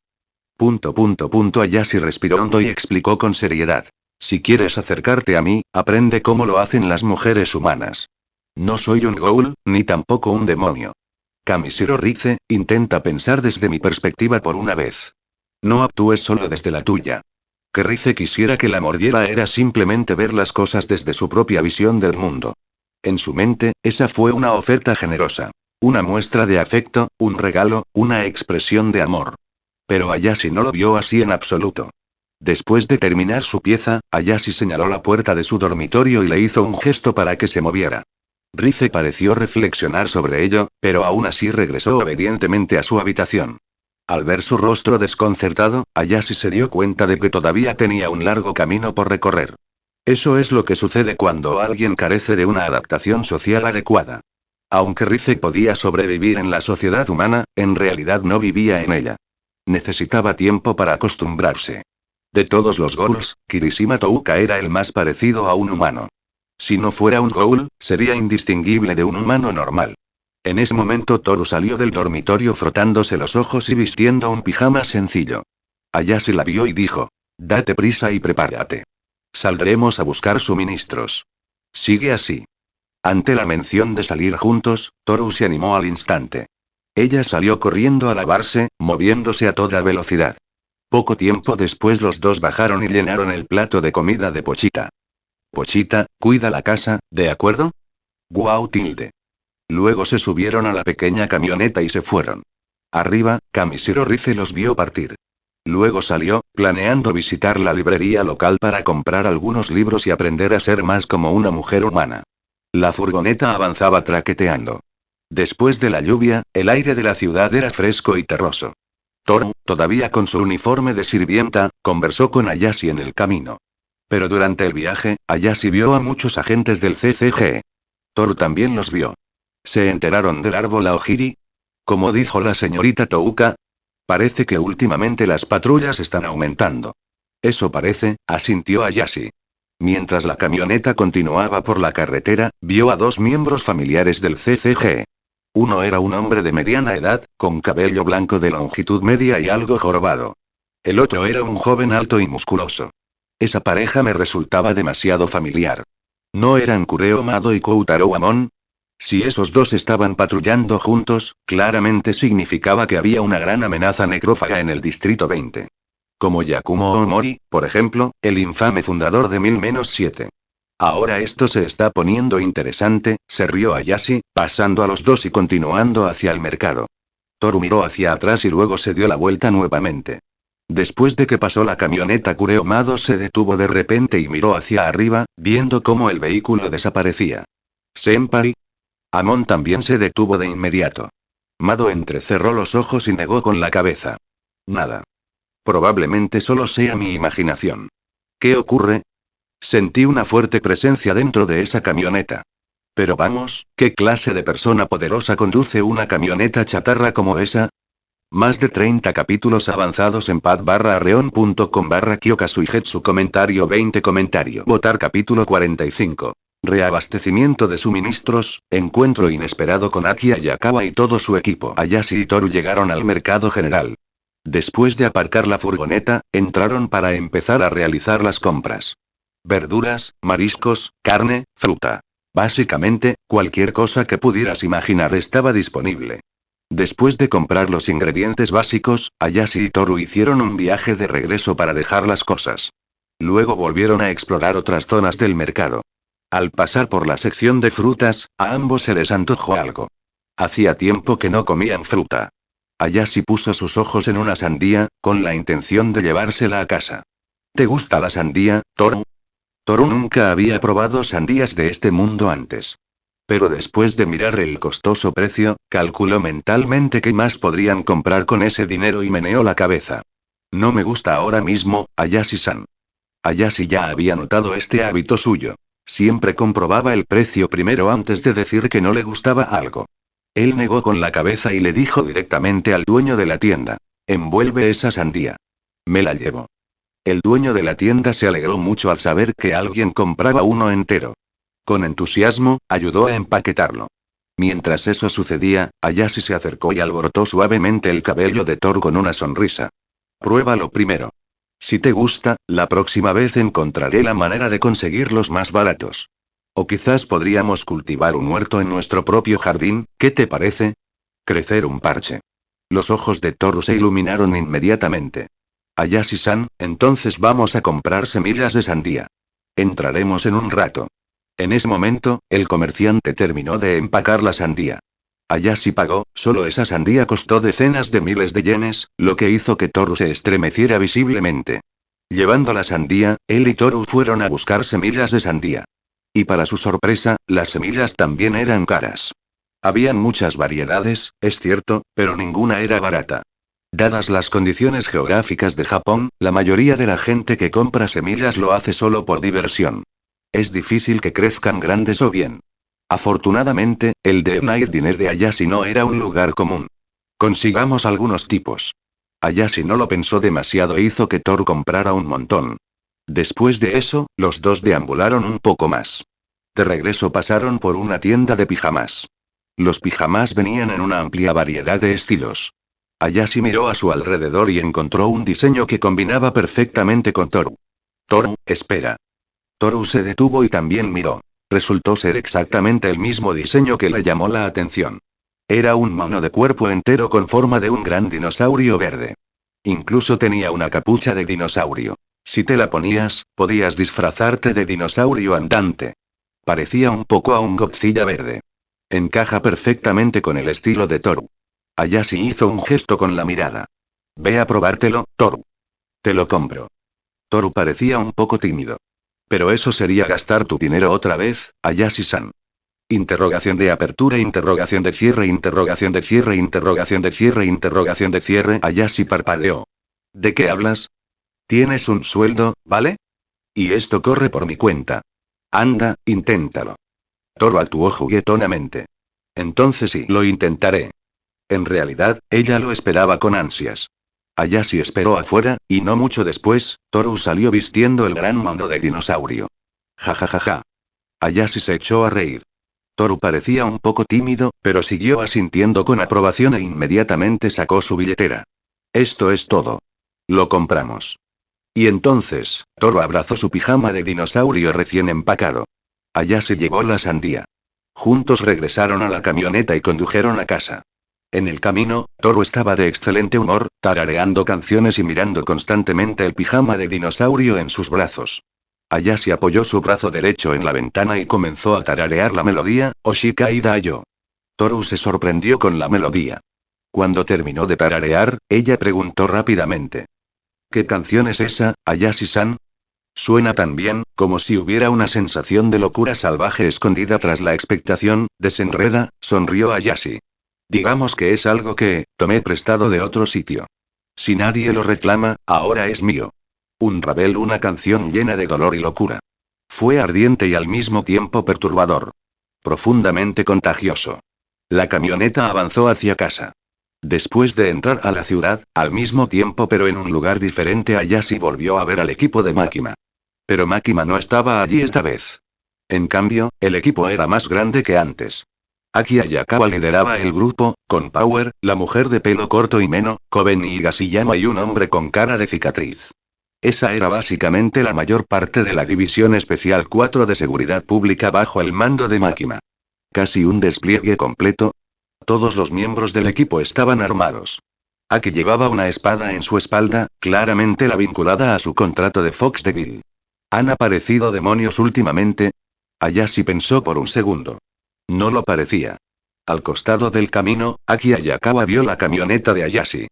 Ayashi respiró hondo y explicó con seriedad. Si quieres acercarte a mí, aprende cómo lo hacen las mujeres humanas. No soy un ghoul, ni tampoco un demonio. Kamishiro Rize, intenta pensar desde mi perspectiva por una vez. No actúes solo desde la tuya. Que Rize quisiera que la mordiera era simplemente ver las cosas desde su propia visión del mundo. En su mente, esa fue una oferta generosa. Una muestra de afecto, un regalo, una expresión de amor. Pero Ayashi no lo vio así en absoluto. Después de terminar su pieza, Ayashi señaló la puerta de su dormitorio y le hizo un gesto para que se moviera. Rize pareció reflexionar sobre ello, pero aún así regresó obedientemente a su habitación. Al ver su rostro desconcertado, Ayashi se dio cuenta de que todavía tenía un largo camino por recorrer. Eso es lo que sucede cuando alguien carece de una adaptación social adecuada. Aunque Rize podía sobrevivir en la sociedad humana, en realidad no vivía en ella. Necesitaba tiempo para acostumbrarse. De todos los ghouls, Kirishima Touka era el más parecido a un humano. Si no fuera un ghoul, sería indistinguible de un humano normal. En ese momento Toru salió del dormitorio frotándose los ojos y vistiendo un pijama sencillo. Ayashi la vio y dijo: date prisa y prepárate. Saldremos a buscar suministros. Sigue así. Ante la mención de salir juntos, Toru se animó al instante. Ella salió corriendo a lavarse, moviéndose a toda velocidad. Poco tiempo después los dos bajaron y llenaron el plato de comida de Pochita. Pochita, cuida la casa, ¿de acuerdo? Guau tilde. Luego se subieron a la pequeña camioneta y se fueron. Arriba, Kamishiro Rice los vio partir. Luego salió, planeando visitar la librería local para comprar algunos libros y aprender a ser más como una mujer humana. La furgoneta avanzaba traqueteando. Después de la lluvia, el aire de la ciudad era fresco y terroso. Toru, todavía con su uniforme de sirvienta, conversó con Ayashi en el camino. Pero durante el viaje, Ayashi vio a muchos agentes del CCG. Toru también los vio. ¿Se enteraron del árbol Aogiri? Como dijo la señorita Touka. Parece que últimamente las patrullas están aumentando. Eso parece, asintió Ayashi. Mientras la camioneta continuaba por la carretera, vio a dos miembros familiares del CCG. Uno era un hombre de mediana edad, con cabello blanco de longitud media y algo jorobado. El otro era un joven alto y musculoso. Esa pareja me resultaba demasiado familiar. ¿No eran Kureo Mado y Koutaro Amon? Si esos dos estaban patrullando juntos, claramente significaba que había una gran amenaza necrófaga en el Distrito 20. Como Yakumo Omori, por ejemplo, el infame fundador de 1000-7. Ahora esto se está poniendo interesante, se rió Ayashi, pasando a los dos y continuando hacia el mercado. Toru miró hacia atrás y luego se dio la vuelta nuevamente. Después de que pasó la camioneta, Kureo Mado se detuvo de repente y miró hacia arriba, viendo cómo el vehículo desaparecía. ¿Senpai? Amon también se detuvo de inmediato. Mado entrecerró los ojos y negó con la cabeza. Nada. Probablemente solo sea mi imaginación. ¿Qué ocurre? Sentí una fuerte presencia dentro de esa camioneta. Pero vamos, ¿qué clase de persona poderosa conduce una camioneta chatarra como esa? Más de 30 capítulos avanzados en pad-arreon.com/Kyoka-Suigetsu comentario 20 comentario. Votar capítulo 45. Reabastecimiento de suministros, encuentro inesperado con Aki Ayakawa y todo su equipo. Ayashi y Toru llegaron al mercado general. Después de aparcar la furgoneta, entraron para empezar a realizar las compras. Verduras, mariscos, carne, fruta. Básicamente, cualquier cosa que pudieras imaginar estaba disponible. Después de comprar los ingredientes básicos, Ayashi y Toru hicieron un viaje de regreso para dejar las cosas. Luego volvieron a explorar otras zonas del mercado. Al pasar por la sección de frutas, a ambos se les antojó algo. Hacía tiempo que no comían fruta. Ayashi puso sus ojos en una sandía, con la intención de llevársela a casa. ¿Te gusta la sandía, Toru? Toru nunca había probado sandías de este mundo antes. Pero después de mirar el costoso precio, calculó mentalmente qué más podrían comprar con ese dinero y meneó la cabeza. No me gusta ahora mismo, Ayashi-san. Ayashi ya había notado este hábito suyo. Siempre comprobaba el precio primero antes de decir que no le gustaba algo. Él negó con la cabeza y le dijo directamente al dueño de la tienda: envuelve esa sandía. Me la llevo. El dueño de la tienda se alegró mucho al saber que alguien compraba uno entero. Con entusiasmo, ayudó a empaquetarlo. Mientras eso sucedía, Ayashi se acercó y alborotó suavemente el cabello de Toru con una sonrisa. Pruébalo primero. Si te gusta, la próxima vez encontraré la manera de conseguirlos más baratos. O quizás podríamos cultivar un huerto en nuestro propio jardín, ¿qué te parece? Crecer un parche. Los ojos de Toru se iluminaron inmediatamente. Ayashi-san, entonces vamos a comprar semillas de sandía. Entraremos en un rato. En ese momento, el comerciante terminó de empacar la sandía. Ayashi pagó, solo esa sandía costó decenas de miles de yenes, lo que hizo que Toru se estremeciera visiblemente. Llevando la sandía, él y Toru fueron a buscar semillas de sandía. Y para su sorpresa, las semillas también eran caras. Habían muchas variedades, es cierto, pero ninguna era barata. Dadas las condiciones geográficas de Japón, la mayoría de la gente que compra semillas lo hace solo por diversión. Es difícil que crezcan grandes o bien. Afortunadamente, el de Night Diner de Ayashi no era un lugar común. Consigamos algunos tipos. Ayashi no lo pensó demasiado e hizo que Toru comprara un montón. Después de eso, los dos deambularon un poco más. De regreso pasaron por una tienda de pijamas. Los pijamas venían en una amplia variedad de estilos. Ayashi miró a su alrededor y encontró un diseño que combinaba perfectamente con Toru. Toru, espera. Toru se detuvo y también miró. Resultó ser exactamente el mismo diseño que le llamó la atención. Era un mono de cuerpo entero con forma de un gran dinosaurio verde. Incluso tenía una capucha de dinosaurio. Si te la ponías, podías disfrazarte de dinosaurio andante. Parecía un poco a un Godzilla verde. Encaja perfectamente con el estilo de Toru. Ayashi hizo un gesto con la mirada. Ve a probártelo, Toru. Te lo compro. Toru parecía un poco tímido. Pero eso sería gastar tu dinero otra vez, Ayashi-san. Interrogación de apertura, interrogación de cierre, interrogación de cierre, interrogación de cierre, interrogación de cierre. Ayashi parpadeó. ¿De qué hablas? Tienes un sueldo, ¿vale? Y esto corre por mi cuenta. Anda, inténtalo. Toru actuó juguetonamente. Entonces sí, lo intentaré. En realidad, ella lo esperaba con ansias. Ayashi esperó afuera, y no mucho después, Toru salió vistiendo el gran mono de dinosaurio. Ja ja ja ja. Ayashi se echó a reír. Toru parecía un poco tímido, pero siguió asintiendo con aprobación e inmediatamente sacó su billetera. Esto es todo. Lo compramos. Y entonces, Toru abrazó su pijama de dinosaurio recién empacado. Ayashi llevó la sandía. Juntos regresaron a la camioneta y condujeron a casa. En el camino, Toru estaba de excelente humor, tarareando canciones y mirando constantemente el pijama de dinosaurio en sus brazos. Ayashi apoyó su brazo derecho en la ventana y comenzó a tararear la melodía, Oshikai Dayo. Toru se sorprendió con la melodía. Cuando terminó de tararear, ella preguntó rápidamente. ¿Qué canción es esa, Ayashi-san? Suena tan bien, como si hubiera una sensación de locura salvaje escondida tras la expectación, desenreda, sonrió Ayashi. Digamos que es algo que, tomé prestado de otro sitio. Si nadie lo reclama, ahora es mío. Un rabel, una canción llena de dolor y locura. Fue ardiente y al mismo tiempo perturbador. Profundamente contagioso. La camioneta avanzó hacia casa. Después de entrar a la ciudad, al mismo tiempo pero en un lugar diferente, Ayashi volvió a ver al equipo de Makima. Pero Makima no estaba allí esta vez. En cambio, el equipo era más grande que antes. Aki Ayakawa lideraba el grupo, con Power, la mujer de pelo corto y Meno, Koben y Higashiyama y un hombre con cara de cicatriz. Esa era básicamente la mayor parte de la División Especial 4 de Seguridad Pública bajo el mando de Makima. Casi un despliegue completo. Todos los miembros del equipo estaban armados. Aki llevaba una espada en su espalda, claramente la vinculada a su contrato de Fox Devil. ¿Han aparecido demonios últimamente? Ayashi pensó por un segundo. No lo parecía. Al costado del camino, Aki Ayakawa vio la camioneta de Ayashi.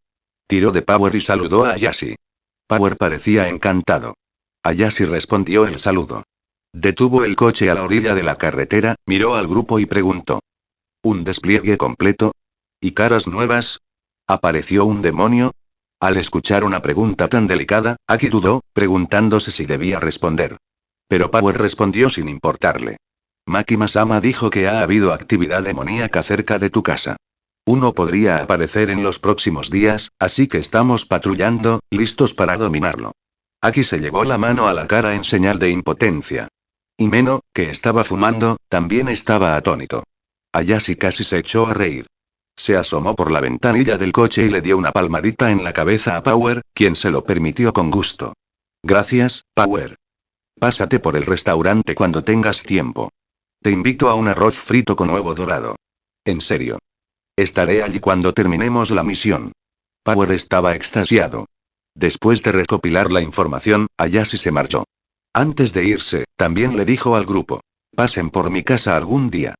Tiró de Power y saludó a Ayashi. Power parecía encantado. Ayashi respondió el saludo. Detuvo el coche a la orilla de la carretera, miró al grupo y preguntó. ¿Un despliegue completo? ¿Y caras nuevas? ¿Apareció un demonio? Al escuchar una pregunta tan delicada, Aki dudó, preguntándose si debía responder. Pero Power respondió sin importarle. Makima-sama dijo que ha habido actividad demoníaca cerca de tu casa. Uno podría aparecer en los próximos días, así que estamos patrullando, listos para dominarlo. Aki se llevó la mano a la cara en señal de impotencia. Y Meno, que estaba fumando, también estaba atónito. Ayashi casi se echó a reír. Se asomó por la ventanilla del coche y le dio una palmadita en la cabeza a Power, quien se lo permitió con gusto. Gracias, Power. Pásate por el restaurante cuando tengas tiempo. Te invito a un arroz frito con huevo dorado. En serio. Estaré allí cuando terminemos la misión. Power estaba extasiado. Después de recopilar la información, Ayashi se marchó. Antes de irse, también le dijo al grupo. Pasen por mi casa algún día.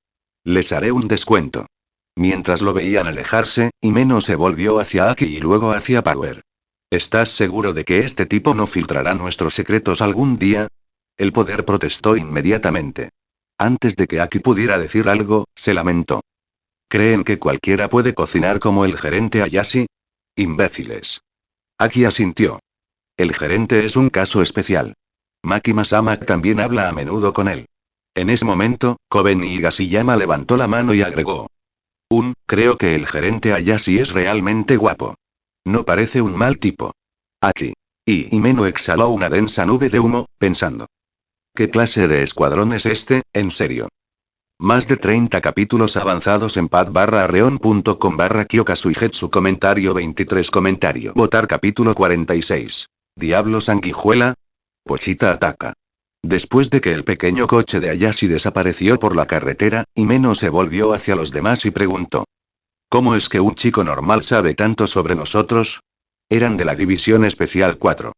Les haré un descuento. Mientras lo veían alejarse, Himeno se volvió hacia Aki y luego hacia Power. ¿Estás seguro de que este tipo no filtrará nuestros secretos algún día? El poder protestó inmediatamente. Antes de que Aki pudiera decir algo, se lamentó. ¿Creen que cualquiera puede cocinar como el gerente Ayashi? Imbéciles. Aki asintió. El gerente es un caso especial. Makima-sama también habla a menudo con él. En ese momento, Koben Higashiyama levantó la mano y agregó. Creo que el gerente Ayashi es realmente guapo. No parece un mal tipo. Aquí. Y Himeno exhaló una densa nube de humo, pensando. ¿Qué clase de escuadrón es este, en serio? Más de 30 capítulos avanzados en pad-arreon.com/Kyoka-Suigetsu comentario 23 comentario. Votar capítulo 46. Diablo sanguijuela. Pochita ataca. Después de que el pequeño coche de Ayashi desapareció por la carretera, Himeno se volvió hacia los demás y preguntó. ¿Cómo es que un chico normal sabe tanto sobre nosotros? Eran de la División Especial 4.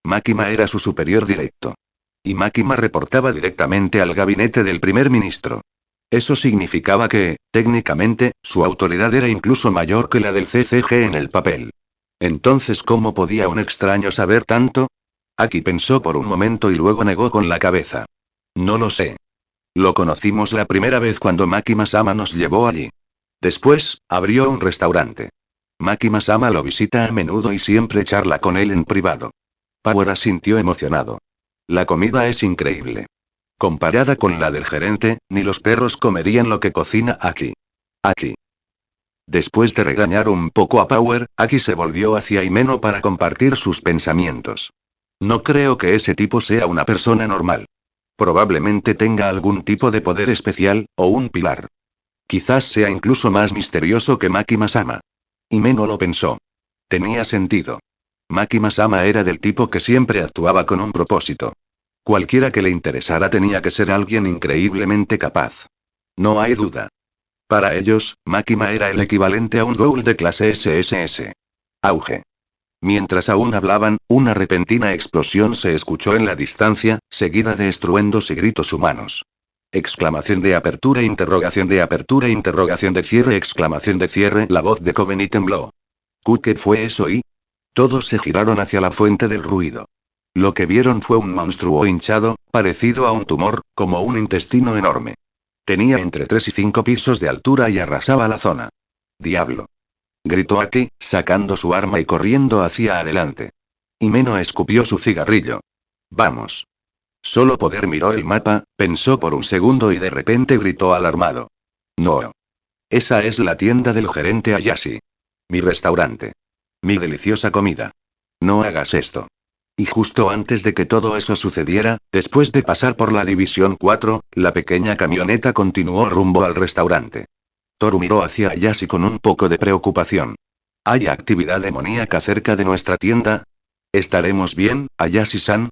Makima era su superior directo. Y Makima reportaba directamente al gabinete del primer ministro. Eso significaba que, técnicamente, su autoridad era incluso mayor que la del CCG en el papel. Entonces, ¿cómo podía un extraño saber tanto? Aki pensó por un momento y luego negó con la cabeza. No lo sé. Lo conocimos la primera vez cuando Makima-sama nos llevó allí. Después, abrió un restaurante. Makima-sama lo visita a menudo y siempre charla con él en privado. Power asintió emocionado. La comida es increíble. Comparada con la del gerente, ni los perros comerían lo que cocina Aki. Aki. Después de regañar un poco a Power, Aki se volvió hacia Himeno para compartir sus pensamientos. No creo que ese tipo sea una persona normal. Probablemente tenga algún tipo de poder especial, o un pilar. Quizás sea incluso más misterioso que Makima-sama. Himeno lo pensó. Tenía sentido. Makima-sama era del tipo que siempre actuaba con un propósito. Cualquiera que le interesara tenía que ser alguien increíblemente capaz. No hay duda. Para ellos, Makima era el equivalente a un Ghoul de clase SSS. Auge. Mientras aún hablaban, una repentina explosión se escuchó en la distancia, seguida de estruendos y gritos humanos. Exclamación de apertura, interrogación de cierre, exclamación de cierre. La voz de Kobeni tembló. ¿Qué fue eso? Y todos se giraron hacia la fuente del ruido. Lo que vieron fue un monstruo hinchado, parecido a un tumor, como un intestino enorme. Tenía entre 3 y 5 pisos de altura y arrasaba la zona. ¡Diablo! Gritó Aki, sacando su arma y corriendo hacia adelante. Himeno escupió su cigarrillo. Vamos. Solo Poder miró el mapa, pensó por un segundo y de repente gritó alarmado. No. Esa es la tienda del gerente Ayashi. Mi restaurante. Mi deliciosa comida. No hagas esto. Y justo antes de que todo eso sucediera, después de pasar por la División 4, la pequeña camioneta continuó rumbo al restaurante. Toru miró hacia Ayashi con un poco de preocupación. ¿Hay actividad demoníaca cerca de nuestra tienda? ¿Estaremos bien, Ayashi-san?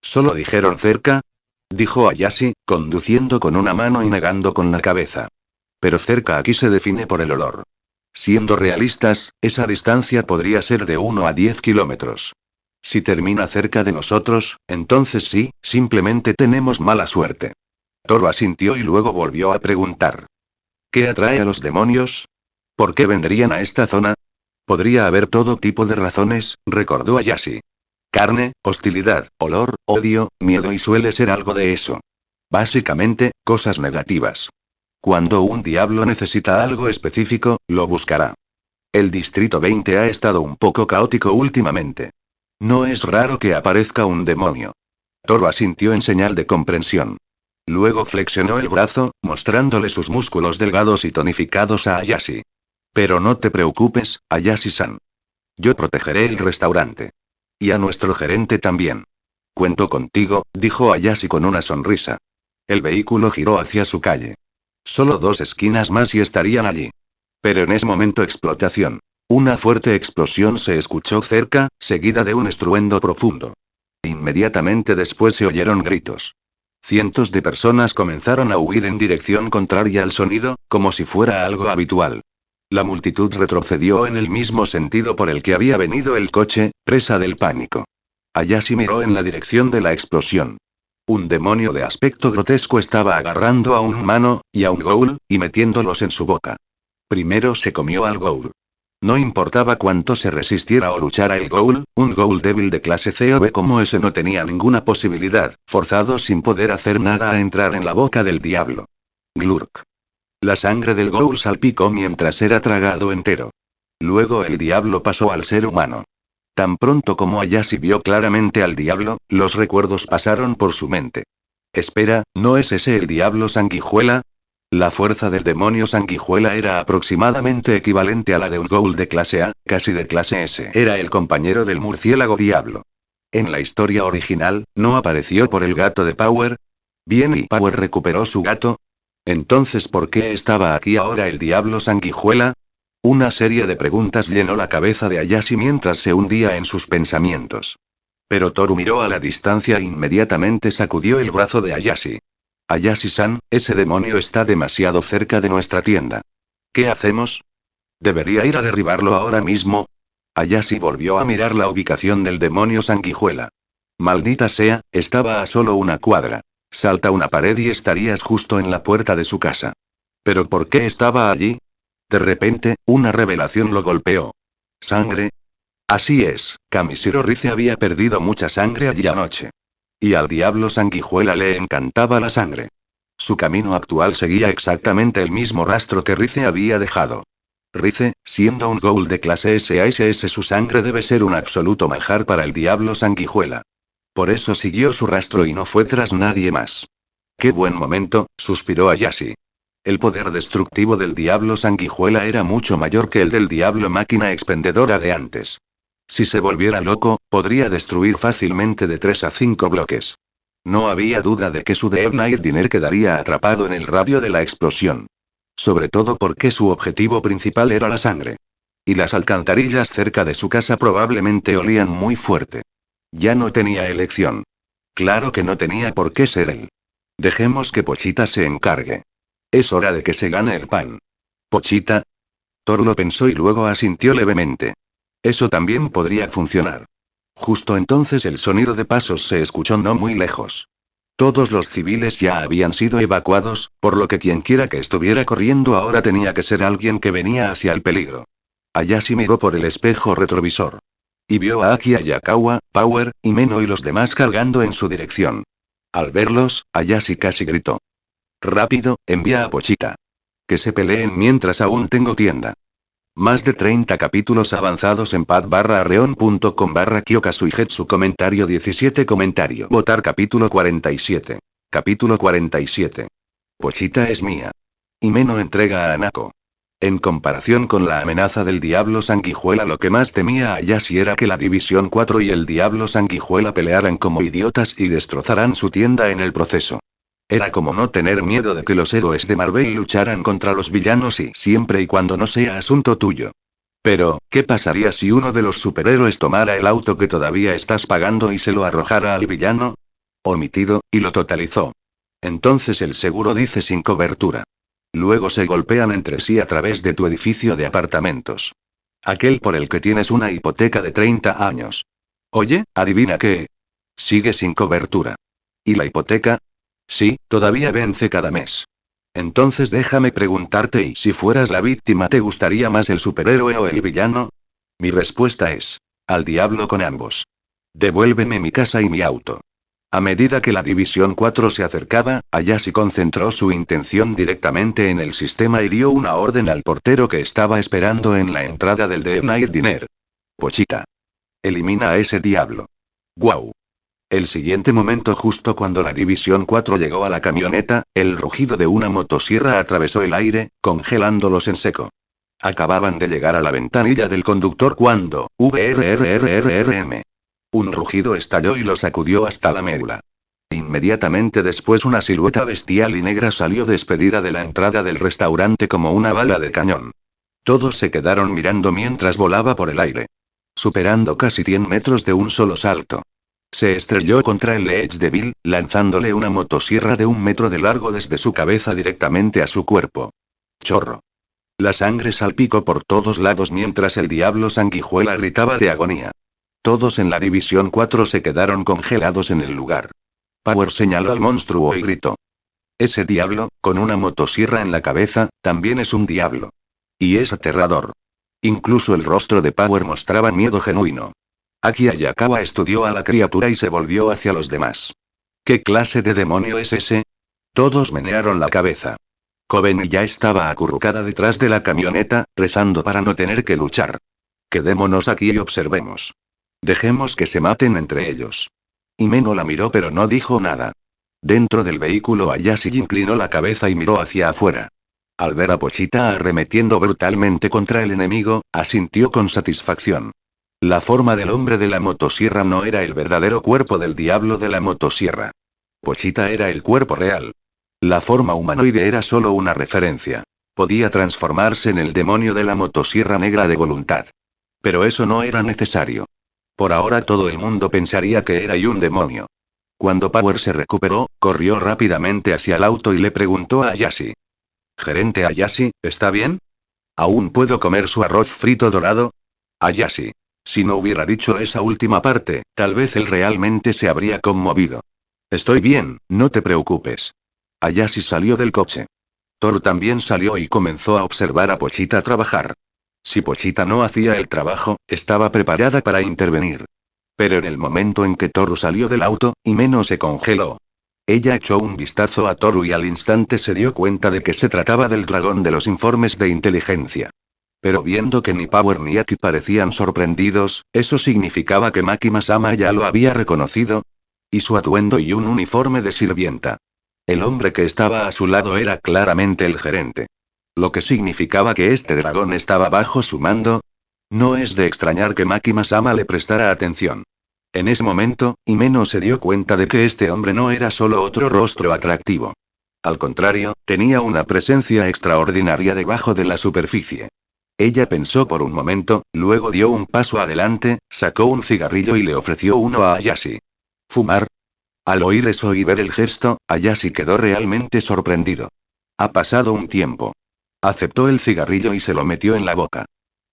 ¿Solo dijeron cerca? Dijo Ayashi, conduciendo con una mano y negando con la cabeza. Pero cerca aquí se define por el olor. Siendo realistas, esa distancia podría ser de 1 a 10 kilómetros. Si termina cerca de nosotros, entonces sí, simplemente tenemos mala suerte. Toru asintió y luego volvió a preguntar. ¿Qué atrae a los demonios? ¿Por qué vendrían a esta zona? Podría haber todo tipo de razones, recordó Ayashi. Carne, hostilidad, olor, odio, miedo y suele ser algo de eso. Básicamente, cosas negativas. Cuando un diablo necesita algo específico, lo buscará. El Distrito 20 ha estado un poco caótico últimamente. No es raro que aparezca un demonio. Toru asintió en señal de comprensión. Luego flexionó el brazo, mostrándole sus músculos delgados y tonificados a Ayashi. Pero no te preocupes, Ayashi-san. Yo protegeré el restaurante. Y a nuestro gerente también. Cuento contigo, dijo Ayashi con una sonrisa. El vehículo giró hacia su calle. Solo 2 esquinas más y estarían allí. Pero en ese momento explotación. Una fuerte explosión se escuchó cerca, seguida de un estruendo profundo. Inmediatamente después se oyeron gritos. Cientos de personas comenzaron a huir en dirección contraria al sonido, como si fuera algo habitual. La multitud retrocedió en el mismo sentido por el que había venido el coche, presa del pánico. Ayashi miró en la dirección de la explosión. Un demonio de aspecto grotesco estaba agarrando a un humano, y a un ghoul, y metiéndolos en su boca. Primero se comió al ghoul. No importaba cuánto se resistiera o luchara el ghoul, un ghoul débil de clase C o B como ese no tenía ninguna posibilidad, forzado sin poder hacer nada a entrar en la boca del diablo. Glurk. La sangre del ghoul salpicó mientras era tragado entero. Luego el diablo pasó al ser humano. Tan pronto como Ayashi vio claramente al diablo, los recuerdos pasaron por su mente. Espera, ¿no es ese el diablo sanguijuela? La fuerza del demonio sanguijuela era aproximadamente equivalente a la de un ghoul de clase A, casi de clase S. Era el compañero del murciélago diablo. En la historia original, ¿no apareció por el gato de Power? Bien, ¿y Power recuperó su gato? Entonces, ¿por qué estaba aquí ahora el diablo sanguijuela? Una serie de preguntas llenó la cabeza de Ayashi mientras se hundía en sus pensamientos. Pero Toru miró a la distancia e inmediatamente sacudió el brazo de Ayashi. Ayashi-san, ese demonio está demasiado cerca de nuestra tienda. ¿Qué hacemos? ¿Debería ir a derribarlo ahora mismo? Ayashi volvió a mirar la ubicación del demonio sanguijuela. Maldita sea, estaba a solo una cuadra. Salta una pared y estarías justo en la puerta de su casa. ¿Pero por qué estaba allí? De repente, una revelación lo golpeó. ¿Sangre? Así es, Kamishiro Rize había perdido mucha sangre allí anoche. Y al diablo sanguijuela le encantaba la sangre. Su camino actual seguía exactamente el mismo rastro que Rize había dejado. Rize, siendo un ghoul de clase SS, su sangre debe ser un absoluto manjar para el diablo sanguijuela. Por eso siguió su rastro y no fue tras nadie más. ¡Qué buen momento!, suspiró Ayashi. El poder destructivo del diablo sanguijuela era mucho mayor que el del diablo máquina expendedora de antes. Si se volviera loco, podría destruir fácilmente de 3 a 5 bloques. No había duda de que su Death Knight Diner quedaría atrapado en el radio de la explosión. Sobre todo porque su objetivo principal era la sangre. Y las alcantarillas cerca de su casa probablemente olían muy fuerte. Ya no tenía elección. Claro que no tenía por qué ser él. Dejemos que Pochita se encargue. Es hora de que se gane el pan. ¿Pochita? Toru lo pensó y luego asintió levemente. Eso también podría funcionar. Justo entonces el sonido de pasos se escuchó no muy lejos. Todos los civiles ya habían sido evacuados, por lo que quienquiera que estuviera corriendo ahora tenía que ser alguien que venía hacia el peligro. Ayashi miró por el espejo retrovisor. Y vio a Aki Ayakawa, Power, Himeno y los demás cargando en su dirección. Al verlos, Ayashi casi gritó. Rápido, envía a Pochita. Que se peleen mientras aún tengo tienda. Más de 30 capítulos avanzados en pad-arreon.com/Kyoka-Suigetsu. Comentario 17. Comentario. Votar capítulo 47. Capítulo 47. Pochita es mía. Himeno entrega a Hanako. En comparación con la amenaza del diablo sanguijuela, lo que más temía Ayashi era que la División 4 y el diablo sanguijuela pelearan como idiotas y destrozaran su tienda en el proceso. Era como no tener miedo de que los héroes de Marvel lucharan contra los villanos y siempre y cuando no sea asunto tuyo. Pero, ¿qué pasaría si uno de los superhéroes tomara el auto que todavía estás pagando y se lo arrojara al villano? Omitido, y lo totalizó. Entonces el seguro dice sin cobertura. Luego se golpean entre sí a través de tu edificio de apartamentos. Aquel por el que tienes una hipoteca de 30 años. Oye, ¿adivina qué? Sigue sin cobertura. ¿Y la hipoteca? Sí, todavía vence cada mes. Entonces déjame preguntarte, ¿y si fueras la víctima, te gustaría más el superhéroe o el villano? Mi respuesta es: al diablo con ambos. Devuélveme mi casa y mi auto. A medida que la División 4 se acercaba, Ayashi concentró su intención directamente en el sistema y dio una orden al portero que estaba esperando en la entrada del Death Knight Diner. Pochita. Elimina a ese diablo. ¡Guau! El siguiente momento, justo cuando la División 4 llegó a la camioneta, el rugido de una motosierra atravesó el aire, congelándolos en seco. Acababan de llegar a la ventanilla del conductor cuando, VRRRRM. Un rugido estalló y lo sacudió hasta la médula. Inmediatamente después una silueta bestial y negra salió despedida de la entrada del restaurante como una bala de cañón. Todos se quedaron mirando mientras volaba por el aire. Superando casi 100 metros de un solo salto. Se estrelló contra el Edge de Bill, lanzándole una motosierra de 1 metro de largo desde su cabeza directamente a su cuerpo. Chorro. La sangre salpicó por todos lados mientras el diablo sanguijuela gritaba de agonía. Todos en la División 4 se quedaron congelados en el lugar. Power señaló al monstruo y gritó. Ese diablo, con una motosierra en la cabeza, también es un diablo. Y es aterrador. Incluso el rostro de Power mostraba miedo genuino. Aki Ayakawa estudió a la criatura y se volvió hacia los demás. ¿Qué clase de demonio es ese? Todos menearon la cabeza. Koben ya estaba acurrucada detrás de la camioneta, rezando para no tener que luchar. Quedémonos aquí y observemos. Dejemos que se maten entre ellos. Himeno la miró pero no dijo nada. Dentro del vehículo Ayashi inclinó la cabeza y miró hacia afuera. Al ver a Pochita arremetiendo brutalmente contra el enemigo, asintió con satisfacción. La forma del hombre de la motosierra no era el verdadero cuerpo del diablo de la motosierra. Pochita era el cuerpo real. La forma humanoide era solo una referencia. Podía transformarse en el demonio de la motosierra negra de voluntad. Pero eso no era necesario. Por ahora todo el mundo pensaría que era un demonio. Cuando Power se recuperó, corrió rápidamente hacia el auto y le preguntó a Ayashi. «Gerente Ayashi, ¿está bien? ¿Aún puedo comer su arroz frito dorado?» Ayashi. Si no hubiera dicho esa última parte, tal vez él realmente se habría conmovido. «Estoy bien, no te preocupes». Ayashi salió del coche. Toru también salió y comenzó a observar a Pochita trabajar. Si Pochita no hacía el trabajo, estaba preparada para intervenir. Pero en el momento en que Toru salió del auto, Himeno se congeló. Ella echó un vistazo a Toru y al instante se dio cuenta de que se trataba del dragón de los informes de inteligencia. Pero viendo que ni Power ni Aki parecían sorprendidos, eso significaba que Makima-sama ya lo había reconocido. Y su atuendo y un uniforme de sirvienta. El hombre que estaba a su lado era claramente el gerente. Lo que significaba que este dragón estaba bajo su mando. No es de extrañar que Makima-sama le prestara atención. En ese momento, Himeno se dio cuenta de que este hombre no era solo otro rostro atractivo. Al contrario, tenía una presencia extraordinaria debajo de la superficie. Ella pensó por un momento, luego dio un paso adelante, sacó un cigarrillo y le ofreció uno a Ayashi. ¿Fumar? Al oír eso y ver el gesto, Ayashi quedó realmente sorprendido. Ha pasado un tiempo. Aceptó el cigarrillo y se lo metió en la boca.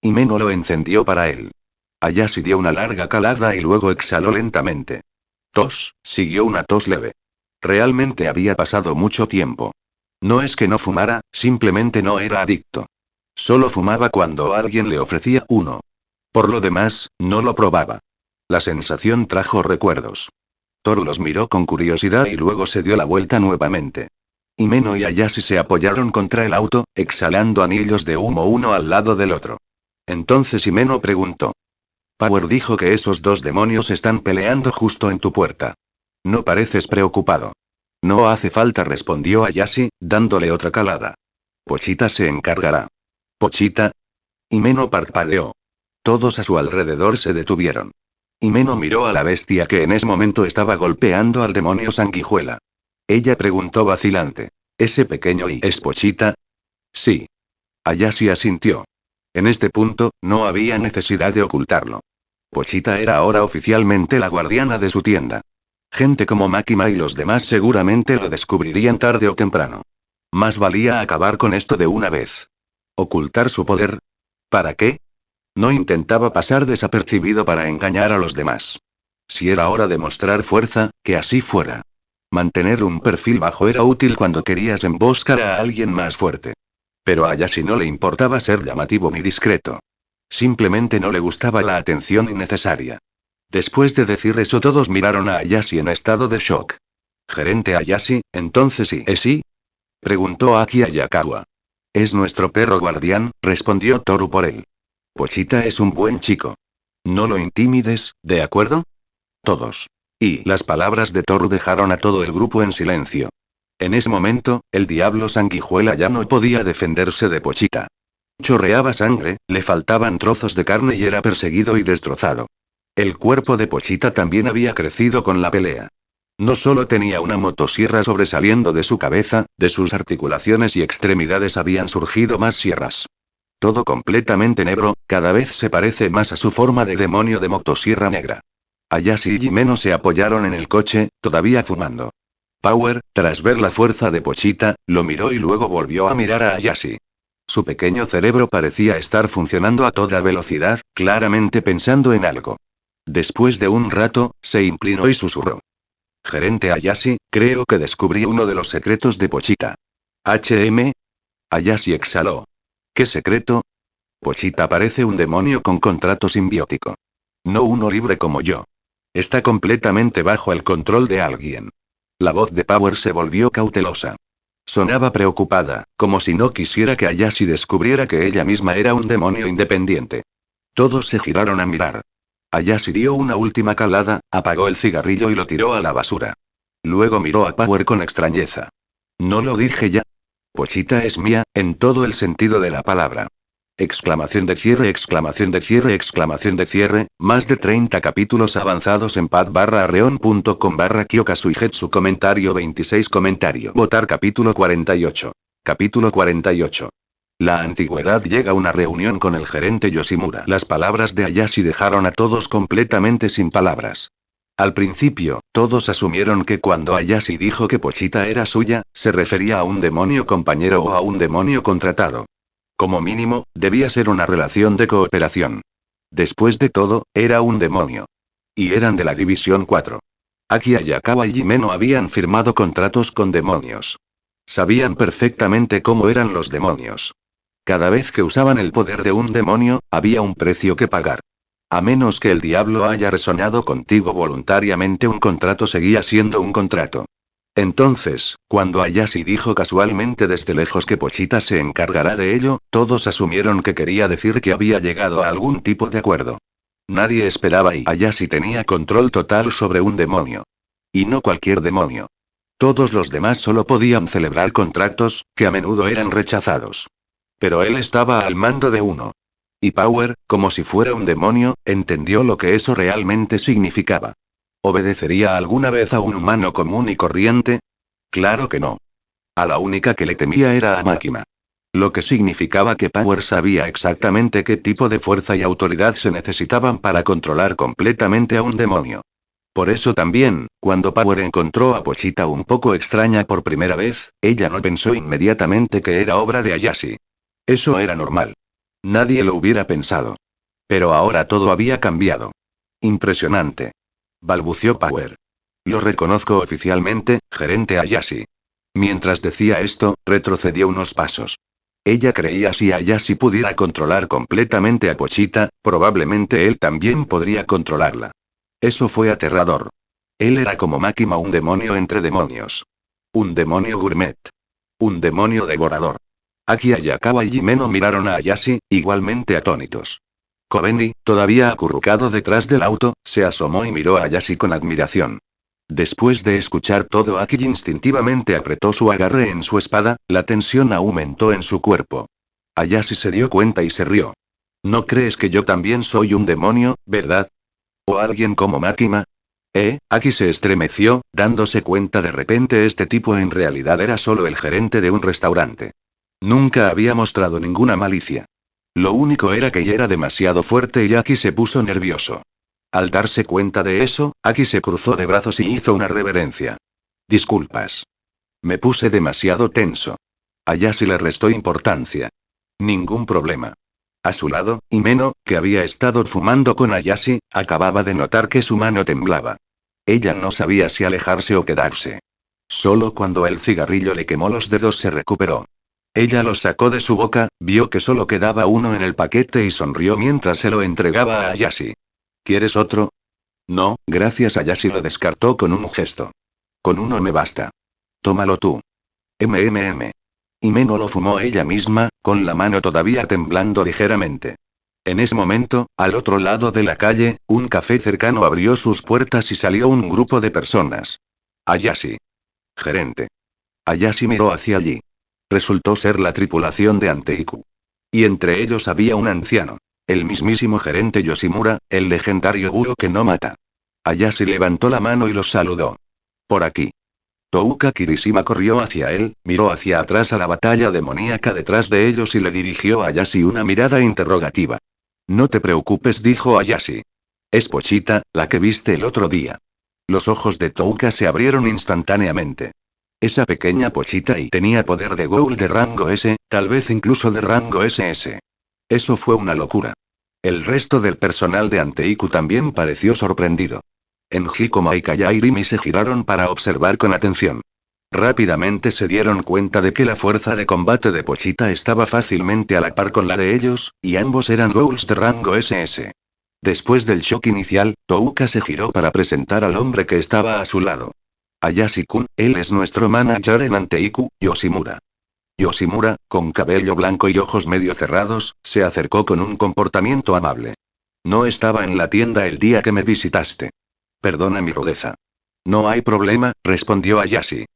Himeno lo encendió para él. Ayashi dio una larga calada y luego exhaló lentamente. Tos, siguió una tos leve. Realmente había pasado mucho tiempo. No es que no fumara, simplemente no era adicto. Solo fumaba cuando alguien le ofrecía uno. Por lo demás, no lo probaba. La sensación trajo recuerdos. Toru los miró con curiosidad y luego se dio la vuelta nuevamente. Himeno y Ayashi se apoyaron contra el auto, exhalando anillos de humo uno al lado del otro. Entonces Himeno preguntó. Power dijo que esos dos demonios están peleando justo en tu puerta. No pareces preocupado. No hace falta, respondió Ayashi, dándole otra calada. Pochita se encargará. ¿Pochita? Himeno parpadeó. Todos a su alrededor se detuvieron. Himeno miró a la bestia que en ese momento estaba golpeando al demonio sanguijuela. Ella preguntó vacilante. ¿Ese pequeño y es Pochita? Sí. Ayashi asintió. En este punto, no había necesidad de ocultarlo. Pochita era ahora oficialmente la guardiana de su tienda. Gente como Makima y los demás seguramente lo descubrirían tarde o temprano. Más valía acabar con esto de una vez. ¿Ocultar su poder? ¿Para qué? No intentaba pasar desapercibido para engañar a los demás. Si era hora de mostrar fuerza, que así fuera. Mantener un perfil bajo era útil cuando querías emboscar a alguien más fuerte. Pero a Ayashi no le importaba ser llamativo ni discreto. Simplemente no le gustaba la atención innecesaria. Después de decir eso todos miraron a Ayashi en estado de shock. ¿Gerente Ayashi, entonces sí? ¿Sí? Preguntó Aki Ayakawa. Es nuestro perro guardián, respondió Toru por él. Pochita es un buen chico. No lo intimides, ¿de acuerdo? Todos. Y las palabras de Toru dejaron a todo el grupo en silencio. En ese momento, el diablo sanguijuela ya no podía defenderse de Pochita. Chorreaba sangre, le faltaban trozos de carne y era perseguido y destrozado. El cuerpo de Pochita también había crecido con la pelea. No solo tenía una motosierra sobresaliendo de su cabeza, de sus articulaciones y extremidades habían surgido más sierras. Todo completamente negro, cada vez se parece más a su forma de demonio de motosierra negra. Ayashi y Himeno se apoyaron en el coche, todavía fumando. Power, tras ver la fuerza de Pochita, lo miró y luego volvió a mirar a Ayashi. Su pequeño cerebro parecía estar funcionando a toda velocidad, claramente pensando en algo. Después de un rato, se inclinó y susurró. Gerente Ayashi, creo que descubrí uno de los secretos de Pochita. ¿HM? Ayashi exhaló. ¿Qué secreto? Pochita parece un demonio con contrato simbiótico. No uno libre como yo. Está completamente bajo el control de alguien. La voz de Power se volvió cautelosa. Sonaba preocupada, como si no quisiera que Ayashi descubriera que ella misma era un demonio independiente. Todos se giraron a mirar. Ayashi dio una última calada, apagó el cigarrillo y lo tiró a la basura. Luego miró a Power con extrañeza. ¿No lo dije ya? Pochita es mía, en todo el sentido de la palabra. Exclamación de cierre, exclamación de cierre, exclamación de cierre. Más de 30 capítulos avanzados en pad.arreon.com/Kyoka-Suigetsu. Comentario 26. Comentario. Votar capítulo 48. Capítulo 48. La antigüedad llega a una reunión con el gerente Yoshimura. Las palabras de Ayashi dejaron a todos completamente sin palabras. Al principio, todos asumieron que cuando Ayashi dijo que Pochita era suya, se refería a un demonio compañero o a un demonio contratado. Como mínimo, debía ser una relación de cooperación. Después de todo, era un demonio. Y eran de la División 4. Aki Ayakawa y Jimeno habían firmado contratos con demonios. Sabían perfectamente cómo eran los demonios. Cada vez que usaban el poder de un demonio, había un precio que pagar. A menos que el diablo haya resonado contigo voluntariamente, un contrato seguía siendo un contrato. Entonces, cuando Ayashi dijo casualmente desde lejos que Pochita se encargará de ello, todos asumieron que quería decir que había llegado a algún tipo de acuerdo. Nadie esperaba y Ayashi tenía control total sobre un demonio. Y no cualquier demonio. Todos los demás solo podían celebrar contratos, que a menudo eran rechazados. Pero él estaba al mando de uno. Y Power, como si fuera un demonio, entendió lo que eso realmente significaba. ¿Obedecería alguna vez a un humano común y corriente? Claro que no. A la única que le temía era a Makima. Lo que significaba que Power sabía exactamente qué tipo de fuerza y autoridad se necesitaban para controlar completamente a un demonio. Por eso también, cuando Power encontró a Pochita un poco extraña por primera vez, ella no pensó inmediatamente que era obra de Ayashi. Eso era normal. Nadie lo hubiera pensado. Pero ahora todo había cambiado. Impresionante. Balbució Power. Lo reconozco oficialmente, gerente Ayashi. Mientras decía esto, retrocedió unos pasos. Ella creía si Ayashi pudiera controlar completamente a Pochita, probablemente él también podría controlarla. Eso fue aterrador. Él era como Makima, un demonio entre demonios. Un demonio gourmet. Un demonio devorador. Aki Ayakawa y Jimeno miraron a Ayashi, igualmente atónitos. Kobeni, todavía acurrucado detrás del auto, se asomó y miró a Ayashi con admiración. Después de escuchar todo, Aki instintivamente apretó su agarre en su espada, la tensión aumentó en su cuerpo. Ayashi se dio cuenta y se rió. ¿No crees que yo también soy un demonio, verdad? ¿O alguien como Makima? Aki se estremeció, dándose cuenta de repente este tipo en realidad era solo el gerente de un restaurante. Nunca había mostrado ninguna malicia. Lo único era que ya era demasiado fuerte y Aki se puso nervioso. Al darse cuenta de eso, Aki se cruzó de brazos y hizo una reverencia. Disculpas. Me puse demasiado tenso. Ayashi le restó importancia. Ningún problema. A su lado, Himeno, que había estado fumando con Ayashi, acababa de notar que su mano temblaba. Ella no sabía si alejarse o quedarse. Solo cuando el cigarrillo le quemó los dedos se recuperó. Ella lo sacó de su boca, vio que solo quedaba uno en el paquete y sonrió mientras se lo entregaba a Ayashi. ¿Quieres otro? No, gracias. Ayashi lo descartó con un gesto. Con uno me basta. Tómalo tú. Himeno lo fumó ella misma, con la mano todavía temblando ligeramente. En ese momento, al otro lado de la calle, un café cercano abrió sus puertas y salió un grupo de personas. Ayashi. Gerente. Ayashi miró hacia allí. Resultó ser la tripulación de Anteiku. Y entre ellos había un anciano. El mismísimo gerente Yoshimura, el legendario búho que no mata. Ayashi levantó la mano y los saludó. Por aquí. Touka Kirishima corrió hacia él, miró hacia atrás a la batalla demoníaca detrás de ellos y le dirigió a Ayashi una mirada interrogativa. No te preocupes, dijo Ayashi. Es Pochita, la que viste el otro día. Los ojos de Touka se abrieron instantáneamente. Esa pequeña Pochita y tenía poder de Ghoul de rango S, tal vez incluso de rango SS. Eso fue una locura. El resto del personal de Anteiku también pareció sorprendido. Enjikoma y Kayairimi se giraron para observar con atención. Rápidamente se dieron cuenta de que la fuerza de combate de Pochita estaba fácilmente a la par con la de ellos, y ambos eran Ghouls de rango SS. Después del shock inicial, Touka se giró para presentar al hombre que estaba a su lado. Ayashi-kun, él es nuestro manager en Anteiku, Yoshimura. Yoshimura, con cabello blanco y ojos medio cerrados, se acercó con un comportamiento amable. No estaba en la tienda el día que me visitaste. Perdona mi rudeza. No hay problema, respondió Ayashi.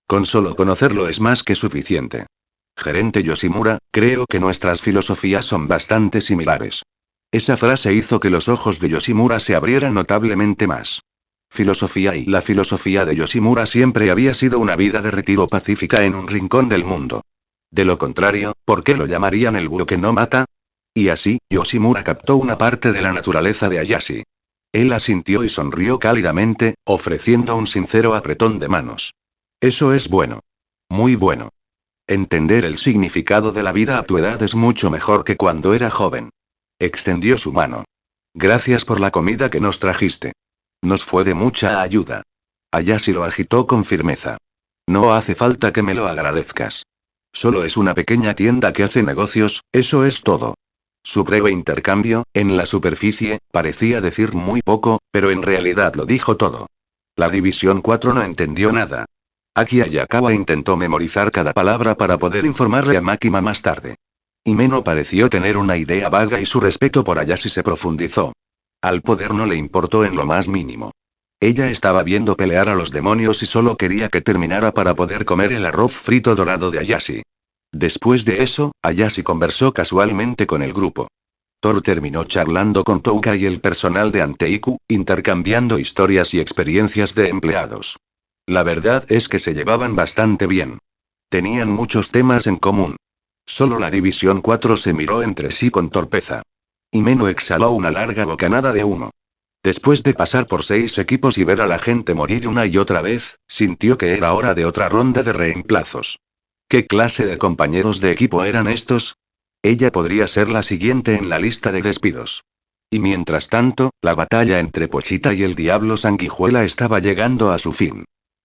Con solo conocerlo es más que suficiente. Gerente Yoshimura, creo que nuestras filosofías son bastante similares. Esa frase hizo que los ojos de Yoshimura se abrieran notablemente más. Filosofía y la filosofía de Yoshimura siempre había sido una vida de retiro pacífica en un rincón del mundo. De lo contrario, ¿por qué lo llamarían el búho que no mata? Y así, Yoshimura captó una parte de la naturaleza de Ayashi. Él asintió y sonrió cálidamente, ofreciendo un sincero apretón de manos. Eso es bueno. Muy bueno. Entender el significado de la vida a tu edad es mucho mejor que cuando era joven. Extendió su mano. Gracias por la comida que nos trajiste. Nos fue de mucha ayuda. Ayashi lo agitó con firmeza. No hace falta que me lo agradezcas. Solo es una pequeña tienda que hace negocios, eso es todo. Su breve intercambio, en la superficie, parecía decir muy poco, pero en realidad lo dijo todo. La División 4 no entendió nada. Aki Ayakawa intentó memorizar cada palabra para poder informarle a Makima más tarde. Himeno pareció tener una idea vaga y su respeto por Ayashi se profundizó. Al poder no le importó en lo más mínimo. Ella estaba viendo pelear a los demonios y solo quería que terminara para poder comer el arroz frito dorado de Ayashi. Después de eso, Ayashi conversó casualmente con el grupo. Toru terminó charlando con Touka y el personal de Anteiku, intercambiando historias y experiencias de empleados. La verdad es que se llevaban bastante bien. Tenían muchos temas en común. Solo la División 4 se miró entre sí con torpeza. Himeno exhaló una larga bocanada de humo. Después de pasar por 6 equipos y ver a la gente morir una y otra vez, sintió que era hora de otra ronda de reemplazos. ¿Qué clase de compañeros de equipo eran estos? Ella podría ser la siguiente en la lista de despidos. Y mientras tanto, la batalla entre Pochita y el Diablo Sanguijuela estaba llegando a su fin.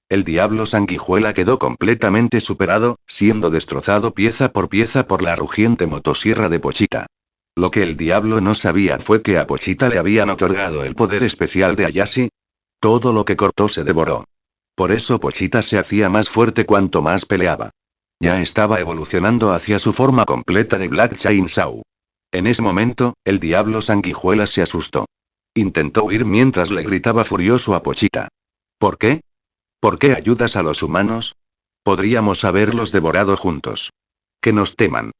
El Diablo Sanguijuela quedó completamente superado, siendo destrozado pieza por la rugiente motosierra de Pochita. Lo que el Diablo no sabía fue que a Pochita le habían otorgado el poder especial de Ayashi. Todo lo que cortó se devoró. Por eso Pochita se hacía más fuerte cuanto más peleaba. Ya estaba evolucionando hacia su forma completa de Black Chainsaw. En ese momento, el Diablo Sanguijuela se asustó. Intentó huir mientras le gritaba furioso a Pochita. ¿Por qué? ¿Por qué ayudas a los humanos? Podríamos haberlos devorado juntos. Que nos teman.